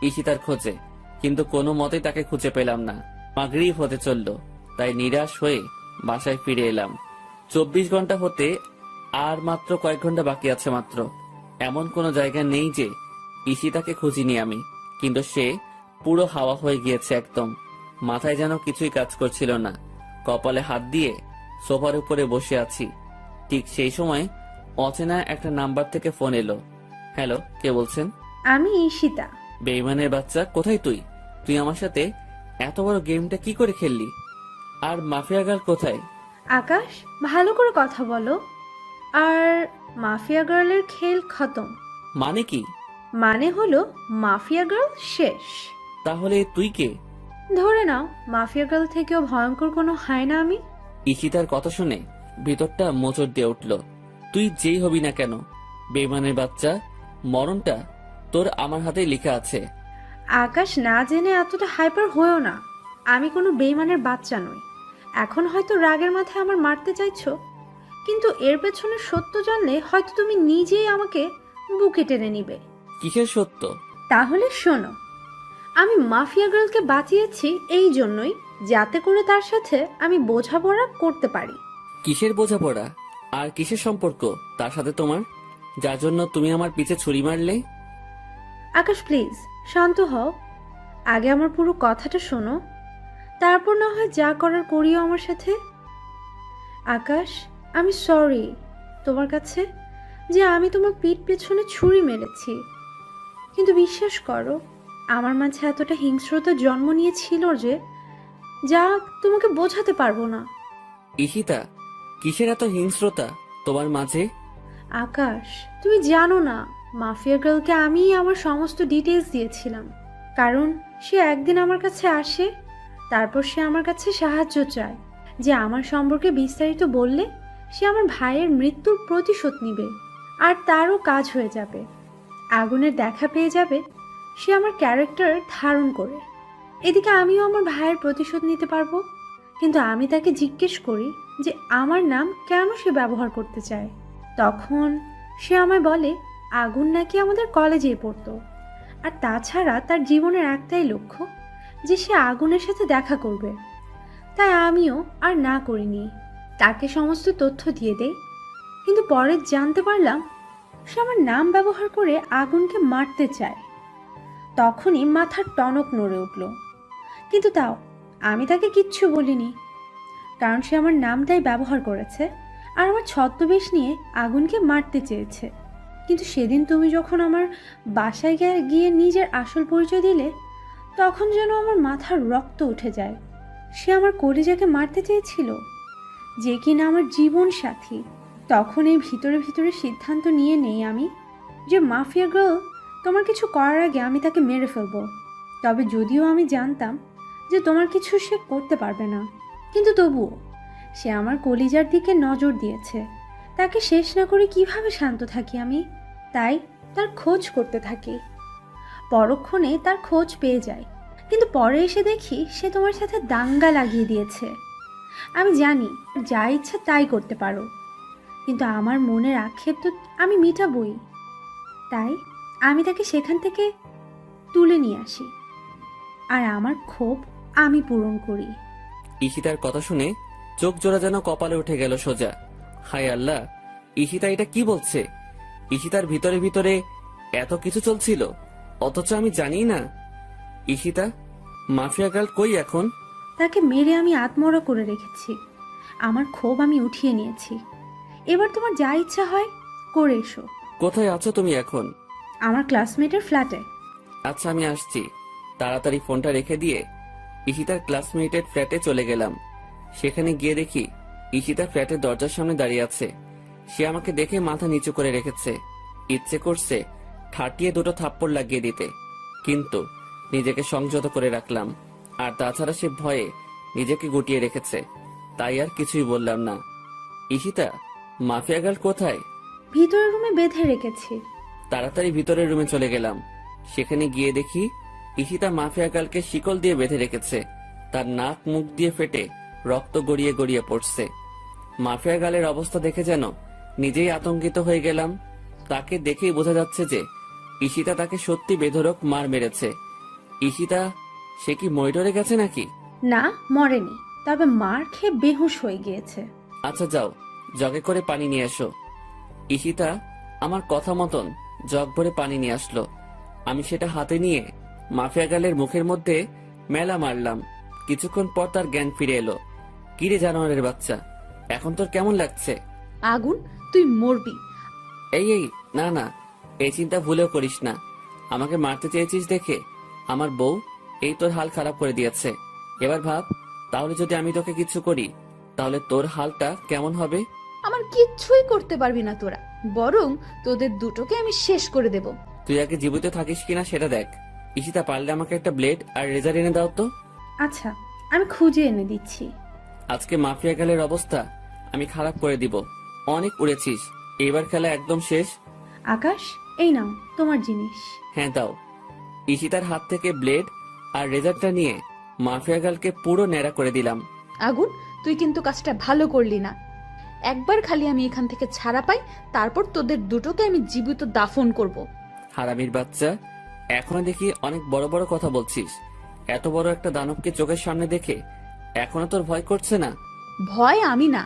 ঈশিতার খোঁজে, কিন্তু কোনো মতেই তাকে খুঁজে পেলাম না। মাগরিব হতে চলল, তাই নিরাশ হয়ে বাসায় ফিরে এলাম। 24 ঘন্টা হতে আর মাত্র কয়েক ঘন্টা বাকি আছে মাত্র। এমন কোনো জায়গা নেই যে ঈশিতাকে খুঁজিনি আমি, কিন্তু সে পুরো হাওয়া হয়ে গিয়েছে একদম। মাথায় যেন কিছুই কাজ করছিল না। কপালে হাত দিয়ে সোফার উপরে বসে আছি। ঠিক সেই সময় অচেনা একটা নাম্বার থেকে ফোন এলো। হ্যালো, কে বলছেন? আমি ঈশিতা। বেইমানের বাচ্চা, কোথায় তুই? তুই আমার সাথে এত বড় গেমটা কি করে খেললি? আর মাফিয়া গার্ল কোথায়? আকাশ, ভালো করে কথা বলো। আর মাফিয়া গার্লের খেল খতম। মানে কি? মানে হলো মাফিয়া গার্ল শেষ। তাহলে তুই কে? ধরে নাও মাফিয়া গার্ল থেকেও ভয়ঙ্কর কোনো হয় না আমি। ঈশিতার কথা শুনে ভিতরটা মোচড় দিয়ে উঠল। তুই যেই হবি না কেন, বেইমানের বাচ্চা, মরণটা তোর আমার হাতেই লেখা আছে। আকাশ, না জেনে এতটা হাইপার হয়েও না। আমি কোনো বেইমানের বাচ্চা নই। এখন হয়তো রাগের মাথায় আমার মারতে চাইছো, কিন্তু এর পেছনে সত্য জানলে হয়তো তুমি নিজেই আমাকে বুকে টেনে নিবে। কিসের সত্য? তাহলে শোনো, আমি মাফিয়া গার্লকে বাঁচিয়েছি এই জন্যই যাতে করে তার সাথে আমি বোঝাপড়া করতে পারি। কিসের বোঝাপড়া আর কিসের সম্পর্ক তার সাথে তোমার, যার জন্য তুমি আমার পিছে ছুরি মারলে? আকাশ প্লিজ শান্ত হও। আগে আমার পুরো কথাটা শোনো, তারপর না হয় যা করার করিও আমার সাথে। আকাশ, আমি সরি তোমার কাছে যে আমি তোমার পিঠ পেছনে ছুরি মেরেছি, কিন্তু বিশ্বাস করো আমার মাঝে এতটা হিংস্রতা জন্ম নিয়েছিল যে যা তোমাকে বোঝাতে পারবো না। ঈশিতা, কিসের এত হিংস্রতা তোমার মাঝে? আকাশ, তুমি জানো না মাফিয়া গার্লকে আমিই আমার সমস্ত ডিটেলস দিয়েছিলাম, কারণ সে একদিন আমার কাছে আসে, তারপর সে আমার কাছে সাহায্য চায় যে আমার সম্পর্কে বিস্তারিত বললে সে আমার ভাইয়ের মৃত্যুর প্রতিশোধ নিবে আর তারও কাজ হয়ে যাবে। আগুনের দেখা পেয়ে যাবে সে আমার ক্যারেক্টার ধারণ করে। এদিকে আমিও আমার ভাইয়ের প্রতিশোধ নিতে পারবো। কিন্তু আমি তাকে জিজ্ঞেস করি যে আমার নাম কেন সে ব্যবহার করতে চায়। তখন সে আমায় বলে আগুন নাকি আমাদের কলেজেই পড়তো, আর তাছাড়া তার জীবনের একটাই লক্ষ্য যে সে আগুনের সাথে দেখা করবে। তাই আমিও আর না করিনি, তাকে সমস্ত তথ্য দিয়ে দেই। কিন্তু পরে জানতে পারলাম সে আমার নাম ব্যবহার করে আগুনকে মারতে চায়। তখনই মাথার টনক নড়ে উঠল, কিন্তু তাও আমি তাকে কিচ্ছু বলিনি, কারণ সে আমার নামটাই ব্যবহার করেছে আর আমার ছদ্মবেশ নিয়ে আগুনকে মারতে চেয়েছে। কিন্তু সেদিন তুমি যখন আমার বাসায় গিয়ে নিজের আসল পরিচয় দিলে, তখন যেন আমার মাথার রক্ত উঠে যায়। সে আমার কলিজাকে মারতে চেয়েছিল, যে কিনা আমার জীবন সাথী। তখন এই ভিতরে ভিতরে সিদ্ধান্ত নিয়ে নেই আমি যে মাফিয়া গার্ল তোমার কিছু করার আগে আমি তাকে মেরে ফেলবো। তবে যদিও আমি জানতাম যে তোমার কিছু সে করতে পারবে না, কিন্তু তবুও সে আমার কলিজার দিকে নজর দিয়েছে। তাকে শেষ না করে কিভাবে শান্ত থাকি আমি? তাই তার খোঁজ করতে থাকি। পরক্ষণে তার খোঁজ পেয়ে যাই, কিন্তু পরে এসে দেখি সে তোমার সাথে দাঙ্গা লাগিয়ে দিয়েছে। আমি জানি যা ইচ্ছা তাই করতে পারো, কিন্তু আমার মনের আক্ষেপ তো আমি মিটাবই। তাই আমি তাকে সেখান থেকে তুলে নিয়ে আসি, আর আমার ক্ষোভ আমি পূরণ করি। ঈশিতার কথা শুনে চোখ জোড়া যেন কপালে উঠে গেল সোজা। হায় আল্লাহ, ঈশিতা এটা কি বলছে? ঈশিতার ভিতরে ভিতরে এত কিছু চলছিল, অথচ আমি জানি না। ঈশিতা, মাফিয়া গার্ল কই এখন? তাকে মেরে আমি আত্মহত্যা করে রেখেছি। আমার ক্ষোভ আমি উঠিয়ে নিয়েছি। এবার তোমার যা ইচ্ছা হয় করে এসো। কোথায় আছো তুমি এখন? আমার ক্লাসমেটের ফ্ল্যাটে। আচ্ছা, আমি আসছি। তাড়াতাড়ি ফোনটা রেখে দিয়ে ঈশিতার ক্লাসমেটের ফ্ল্যাটে চলে গেলাম। সেখানে গিয়ে দেখি ঈশিতা ফ্ল্যাটের দরজার সামনে দাঁড়িয়ে আছে। সে আমাকে দেখে মাথা নিচু করে রেখেছে। ইচ্ছে করছে ঠাটিয়ে দুটো থাপ্পড় লাগিয়ে দিতে, কিন্তু নিজেকে সংযত করে রাখলাম। আর তাছাড়া সে ভয়ে নিজেকে গুটিয়ে রেখেছে, তাই আর কিছুই বললাম না। ঈশিতা, মাফিয়া গার্ল কোথায়? ভিতরের রুমে বেঁধে রেখেছি। তাড়াতাড়ি ভিতরের রুমে চলে গেলাম। সেখানে গিয়ে দেখি ঈশিতা মাফিয়া গার্লকে শিকল দিয়ে বেঁধে রেখেছে। তার নাক মুখ দিয়ে ফেটে রক্ত গড়িয়ে গড়িয়ে পড়ছে। মাফিয়া গার্লের অবস্থা দেখে যেন নিজেই আতঙ্কিত হয়ে গেলাম। তাকে দেখেই বোঝা যাচ্ছে যে ঈশিতা তাকে সত্যি বেধড়ক মার মেরেছে। ঈশিতা, সে কি মরিটরে গেছে নাকি? না, মরেনি, তবে মার খেয়ে বেহুশ হয়ে গিয়েছে। আচ্ছা যাও, জগে করে পানি নিয়ে এসো। ঈশিতা আমার কথা মতন জগ ভরে পানি নিয়ে আসলো। আমি সেটা হাতে নিয়ে মাফিয়া গালের মুখের মধ্যে মেলা মারলাম। কিছুক্ষণ পর তার জ্ঞান ফিরে এলো। কিরে জানোয়ারের বাচ্চা, এখন তোর কেমন লাগছে? আগুন, তুই মরবি। এই এই, না না, এই চিন্তা ভুলেও করিস না। আমাকে মারতে চেয়েছিস দেখে আমার বউ এই তোর হাল খারাপ করে দিয়েছে। এবার ভাব, তাহলে যদি আমি তোকে কিছু করি তাহলে তোর হালটা কেমন হবে? আমার কিচ্ছুই করতে পারবি না তোরা, বরং তোদের দুটোকে আমি শেষ করে দেব। তুই আগে জীবিত থাকিস কিনা সেটা দেখ। ঈশিতা, পারলে আমাকে একটা ব্লেড আর রেজার এনে দাও তো। আচ্ছা, আমি খুঁজে এনে দিচ্ছি। আজকে মাফিয়া গালের অবস্থা আমি খারাপ করে দিব। অনেক উড়েছিস, এবার খেলা একদম শেষ। আকাশ, এই নাও তোমার জিনিস। হ্যাঁ দাও। ঈশিতার হাত থেকে ব্লেড আর রেজারটা নিয়ে মাফিয়া গালকে পুরো ন্যাড়া করে দিলাম। আগুন, তুই কিন্তু কাজটা ভালো করলি না। একবার খালি আমি এখান থেকে ছাড়া পাই, তারপর তোদের দুটোকে আমি জীবিত দাফন করব। হারামির বাচ্চা, এখনো দেখি অনেক বড় বড় কথা বলছিস। এত বড় একটা দানবকে চোখের সামনে দেখে এখনো তোর ভয় করছে না? ভয় আমি না,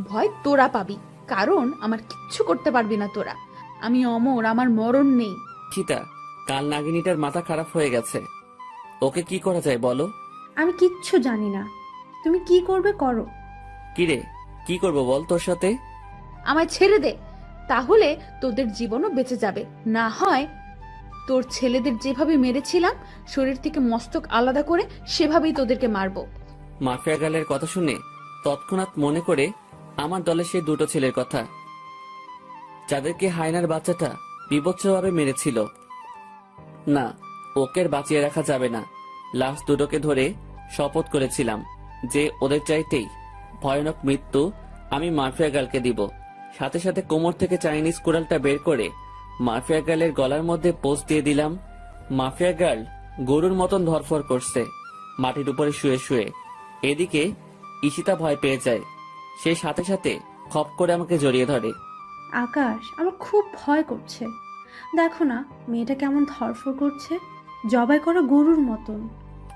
ভয় তোরা পাবি, কারণ আমার কিচ্ছু করতে পারবি না তোরা। আমি অমর, আমার মরণ নেই। সীতা, কাল নাগিনীটার মাথা খারাপ হয়ে গেছে, ওকে কি করা যায় বলো? আমি কিচ্ছু জানি না, তুমি কি করবে করো। কিরে, কি করব বল তোর সাথে? আমায় ছেড়ে দে, তাহলে তোদের জীবনও বেঁচে যাবে। না হয় তোর ছেলেদের যেভাবে মেরেছিলাম শরীর থেকে মস্তক আলাদা করে, সেভাবেই তোদেরকে মারবো। মাফিয়া গালের কথা শুনে তৎক্ষণাৎ মনে করে আমার দলের সেই দুটো ছেলের কথা, যাদেরকে হায়নার বাচ্চাটা বিভৎসভাবে মেরেছিল। না, ওকে আর বাঁচিয়ে রাখা যাবে না। লাশ দুটোকে ধরে শপথ করেছিলাম যে ওদের চাইতেই ভয়ানক মৃত্যু আমি মাফিয়া গালকে দিব। সাথে সাথে কোমর থেকে চাইনিজ কুড়ালটা বের করে মাফিয়া গালের গলার মধ্যে পোস্ট দিয়ে দিলাম। মাফিয়া গাল গরুর মতন ধরফর করছে মাটির উপরে শুয়ে শুয়ে। এদিকে ঈশিতা ভয় পেয়ে যায়, সে সাথে সাথে খপ করে আমাকে জড়িয়ে ধরে। আকাশ, আমার খুব ভয় করছে। দেখো না মেয়েটা কেমন ধরফর করছে, জবাই করা গরুর মতন।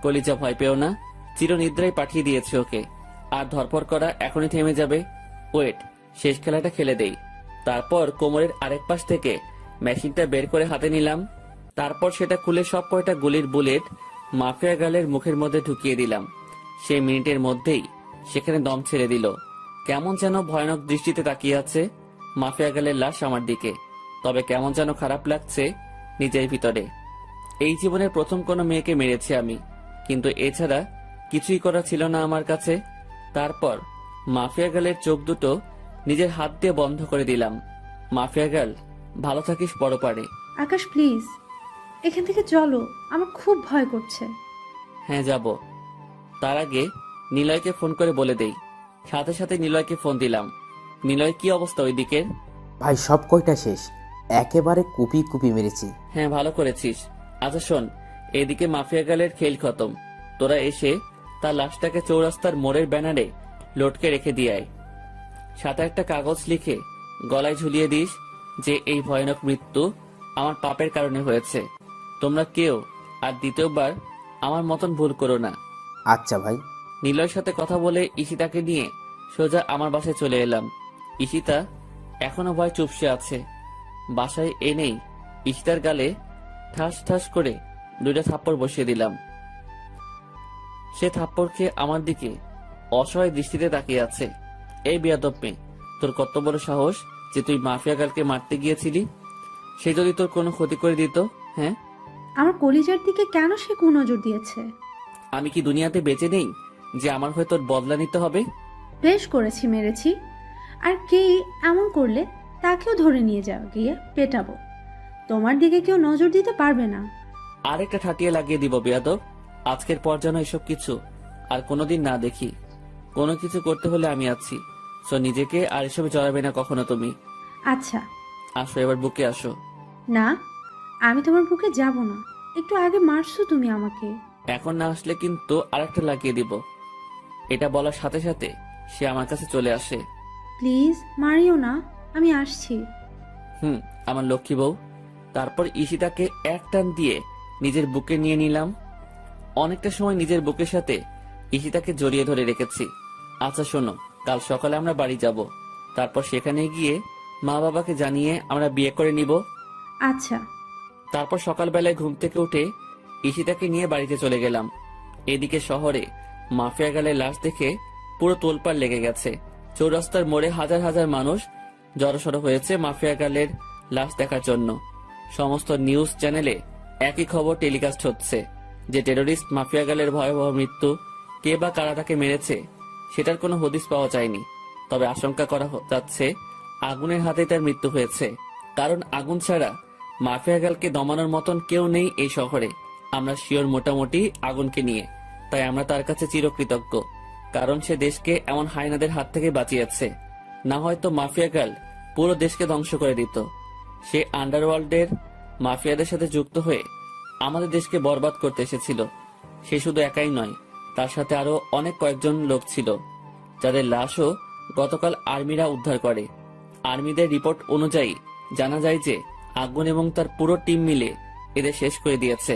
কলিজা, ভয় পেও না, চিরনিদ্রায় পাঠিয়ে দিয়েছে ওকে। আর ধরপর করা এখনই থেমে যাবে। ওয়েট, শেষ খেলাটা খেলে দেই। তারপর কোমরের আরেক পাশ থেকে মেশিনটা বের করে হাতে নিলাম। তারপর সেটা খুলে সব কয়টা গুলির বুলেট মাফিয়া গালের মুখের মধ্যে ঢুকিয়ে দিলাম। সে মিনিটের মধ্যেই সেখানে দম ছেড়ে দিল। কেমন যেন ভয়ানক দৃষ্টিতে তাকিয়ে আছে মাফিয়া গালের লাশ আমার দিকে। তবে কেমন যেন খারাপ লাগছে নিজের ভিতরে। এই জীবনের প্রথম কোনো মেয়েকে মেরেছি আমি, কিন্তু এছাড়া কিছুই করা ছিল না আমার কাছে। তারপর মাফিয়া গালের চোখ দুটো নিজের হাত দিয়ে বন্ধ করে দিলাম। মাফিয়া গাল, ভালো থাকিস পরপারে। আকাশ প্লিজ, এখান থেকে চলো, আমার খুব ভয় করছে। হ্যাঁ যাব। তার আগে নিলয়কে ফোন করে বলে দেই। সাথে সাথে নিলয়কে ফোন দিলাম। নিলয়, কি অবস্থা ওই দিকের? ভাই সব কয়টা শেষ, একেবারে কুপি কুপি মেরেছি। হ্যাঁ, ভালো করেছিস। আচ্ছা শোন, এদিকে মাফিয়া গালের খেল খতম। তোরা এসে তার লাশটাকে চৌরাস্তার মোড়ের ব্যানারে লটকে রেখে দিয়ে আয়। সাথে একটা কাগজ লিখে গলায় ঝুলিয়ে দিস যে এই ভয়ানক মৃত্যু আমার পাপের কারণে হয়েছে। তোমরা কেউ আর দ্বিতীয়বার আমার মতন ভুল করো না। আচ্ছা ভাই। নিলয়ের সাথে কথা বলে ঈশিতাকে নিয়ে সোজা আমার বাসায় চলে এলাম। ঈশিতা এখনো ভয় চুপসে আছে। বাসায় এনেই ঈশিতার গালে ঠাস ঠাস করে 2টা থাপ্পড় বসিয়ে দিলাম। সে থাপ্পড় খেয়ে আমার দিকে অসহায় দৃষ্টিতে তাকিয়ে আছে। এই বেয়াদব মেয়ে, তোর কত বড় সাহস যে তুই মাফিয়া গালকে মারতে গিয়েছিলি? সে যদি তোর কোনো ক্ষতি করে দিত? হ্যাঁ, আমার কলিজার দিকে কেন সে কুনজর দিয়েছে? আমি কি দুনিয়াতে বেঁচে নেই যে আমার হয়ে তোর বদলা নিতে হবে? বেশ করেছি, মেরেছি। আর কে এমন করলে তাকেও ধরে নিয়ে যাও, গিয়ে পেটাবো। তোমার দিকে কেউ নজর দিতে পারবে না। আরেকটা ঠাটিয়ে লাগিয়ে দিব বেয়াদব। আজকের পর যেন এসব কিছু আর কোনোদিন না দেখি। কোনো কিছু করতে হলে আমি আছি। সো নিজেকে আর এসবে জড়াবে না কখনো তুমি। আচ্ছা, আসো, এবার বুকে আসো। না, আমি তোমার বুকে যাব না। একটু আগে মারছো তুমি আমাকে। এখন না আসলে কিন্তু আরেকটা লাগিয়ে দিব। এটা বলার সাথে সাথে সে আমার কাছে চলে আসে। প্লিজ মারিও না, আমি আসছি। আমার লক্ষ্মী বউ। তারপর ঈশিতাকে এক টান দিয়ে নিজের বুকে নিয়ে নিলাম। অনেকটা সময় নিজের বুকের সাথে ঈশিতাকে জড়িয়ে ধরে রেখেছি। আচ্ছা শোনো, কাল সকালে আমরা বাড়ি যাব। তারপর সেখানে গিয়ে মা বাবাকে জানিয়ে আমরা বিয়ে করে নিব। আচ্ছা। তারপর সকালবেলায় ঘুম থেকে উঠে ঈশিতাকে নিয়ে বাড়িতে চলে গেলাম। এদিকে শহরে মাফিয়া গালের লাশ দেখে পুরো তোলপাড় লেগে গেছে। চৌরাস্তার মোড়ে হাজার হাজার মানুষ জড়সড় হয়েছে মাফিয়া গার্লের লাশ দেখার জন্য। সমস্ত নিউজ চ্যানেলে একই খবর টেলিকাস্ট হচ্ছে যে টেরোরিস্ট মাফিয়া গার্লের ভয়াবহ মৃত্যু। কে বা কারা তাকে মেরেছে সেটার কোনো হদিস পাওয়া যায়নি, তবে আশঙ্কা করা যাচ্ছে আগুনের হাতে তার মৃত্যু হয়েছে। কারণ আগুন ছাড়া মাফিয়া গার্লকে দমানোর মতন কেউ নেই এই শহরে। আমরা শিওর মোটামুটি আগুনকে নিয়ে, তাই আমরা তার কাছে চিরকৃতজ্ঞ, কারণ সে দেশকে এমন হায়নাদের হাত থেকে বাঁচিয়েছে। না হয়তো মাফিয়া গার্ল পুরো দেশকে ধ্বংস করে দিত। সে আন্ডারওয়ার্ল্ডের মাফিয়াদের সাথে যুক্ত হয়ে আমাদের দেশকে বরবাদ করতে এসেছিল। সে শুধু একাই নয়, তার সাথে আরো অনেক কয়েকজন লোক ছিল, যাদের লাশও গতকাল আর্মিরা উদ্ধার করে। আর্মিদের রিপোর্ট অনুযায়ী জানা যায় যে আগুন এবং তার পুরো টিম মিলে এদের শেষ করে দিয়েছে।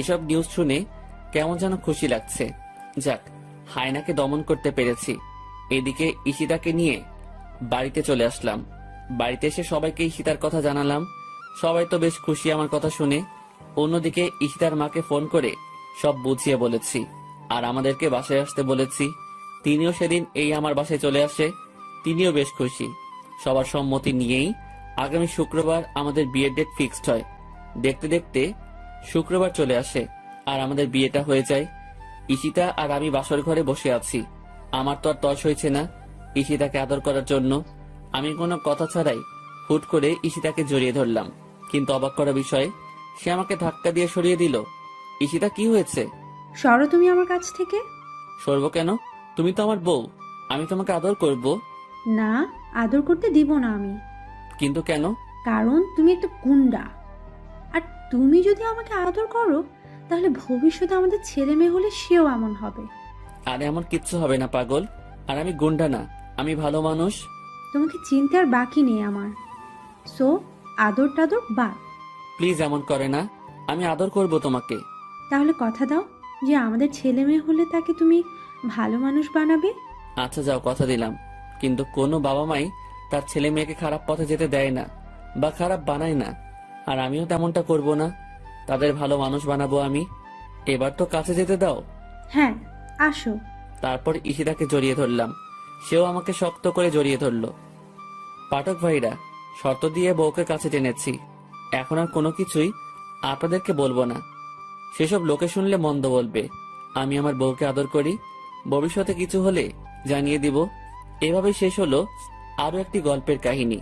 এসব নিউজ শুনে কেমন যেন খুশি লাগছে। যাক, হায়নাকে দমন করতে পেরেছি। এদিকে ঈশিতাকে নিয়ে বাড়িতে চলে আসলাম। বাড়িতে এসে সবাইকে ঈশিতার কথা জানালাম। সবাই তো বেশ খুশি আমার কথা শুনে। অন্যদিকে ঈশিতার মাকে ফোন করে সব বুঝিয়ে বলেছি, আর আমাদেরকে বাসায় আসতে বলেছি। তিনিও সেদিন এই আমার বাসায় চলে আসে। তিনিও বেশ খুশি। সবার সম্মতি নিয়েই আগামী শুক্রবার আমাদের বিয়ের ডেট ফিক্সড হয়। দেখতে দেখতে শুক্রবার চলে আসে আর আমাদের বিয়েটা হয়ে যায়। ঈশিতা আর আমি বাসর ঘরে বসে আছি। আমার তো আর তর্স হয়েছে না ঈশিতাকে আদর করার জন্য। আমি কোনো কথা ছাড়াই হুট করে ঈশিতাকে জড়িয়ে ধরলাম, কিন্তু অবাক করা বিষয়, সে আমাকে ধাক্কা দিয়ে সরিয়ে দিল। ঈশিতা, কি হয়েছে? সরো তুমি আমার কাছ থেকে। সরব কেন? তুমি তো আমার বউ, আমি তোমাকে আদর করব। না, আদর করতে দিব না আমি। কিন্তু কেন? কারণ তুমি একটা গুন্ডা। আর তুমি যদি আমাকে আদর করো তাহলে ভবিষ্যতে আমাদের ছেলে মেয়ে হলে সেও এমন হবে। আরে এমন কিচ্ছু হবে না পাগল। আর আমি গুন্ডা না, আমি ভালো মানুষ। তোমাকে চিনতে আর বাকি নেই আমার। সো আদর টাদর বাদ। প্লিজ এমন করে না, আমি আদর করব তোমাকে। তাহলে কথা দাও যে আমাদের ছেলে মেয়ে হলে তাকে তুমি ভালো মানুষ বানাবে। আচ্ছা যাও, কথা দিলাম। কিন্তু কোনো বাবা মাই তার ছেলে মেয়েকে খারাপ পথে যেতে দেয় না বা খারাপ বানায় না, আর আমিও তেমনটা করব না। তাদের ভালো মানুষ বানাবো আমি। এবার তো কাছে যেতে দাও। হ্যাঁ, আসো। তারপর ঈশিতাকে জড়িয়ে ধরলাম, সেও আমাকে শক্ত করে জড়িয়ে ধরলো। পাঠক ভাইরা, শর্ত দিয়ে বউকে কাছে টেনেছি। এখন আর কোনো কিছুই আপনাদেরকে বলবো না। সেসব লোকে শুনলে মন্দ বলবে। আমি আমার বউকে আদর করি, ভবিষ্যতে কিছু হলে জানিয়ে দিব। এভাবে শেষ হলো আরো একটি গল্পের কাহিনী।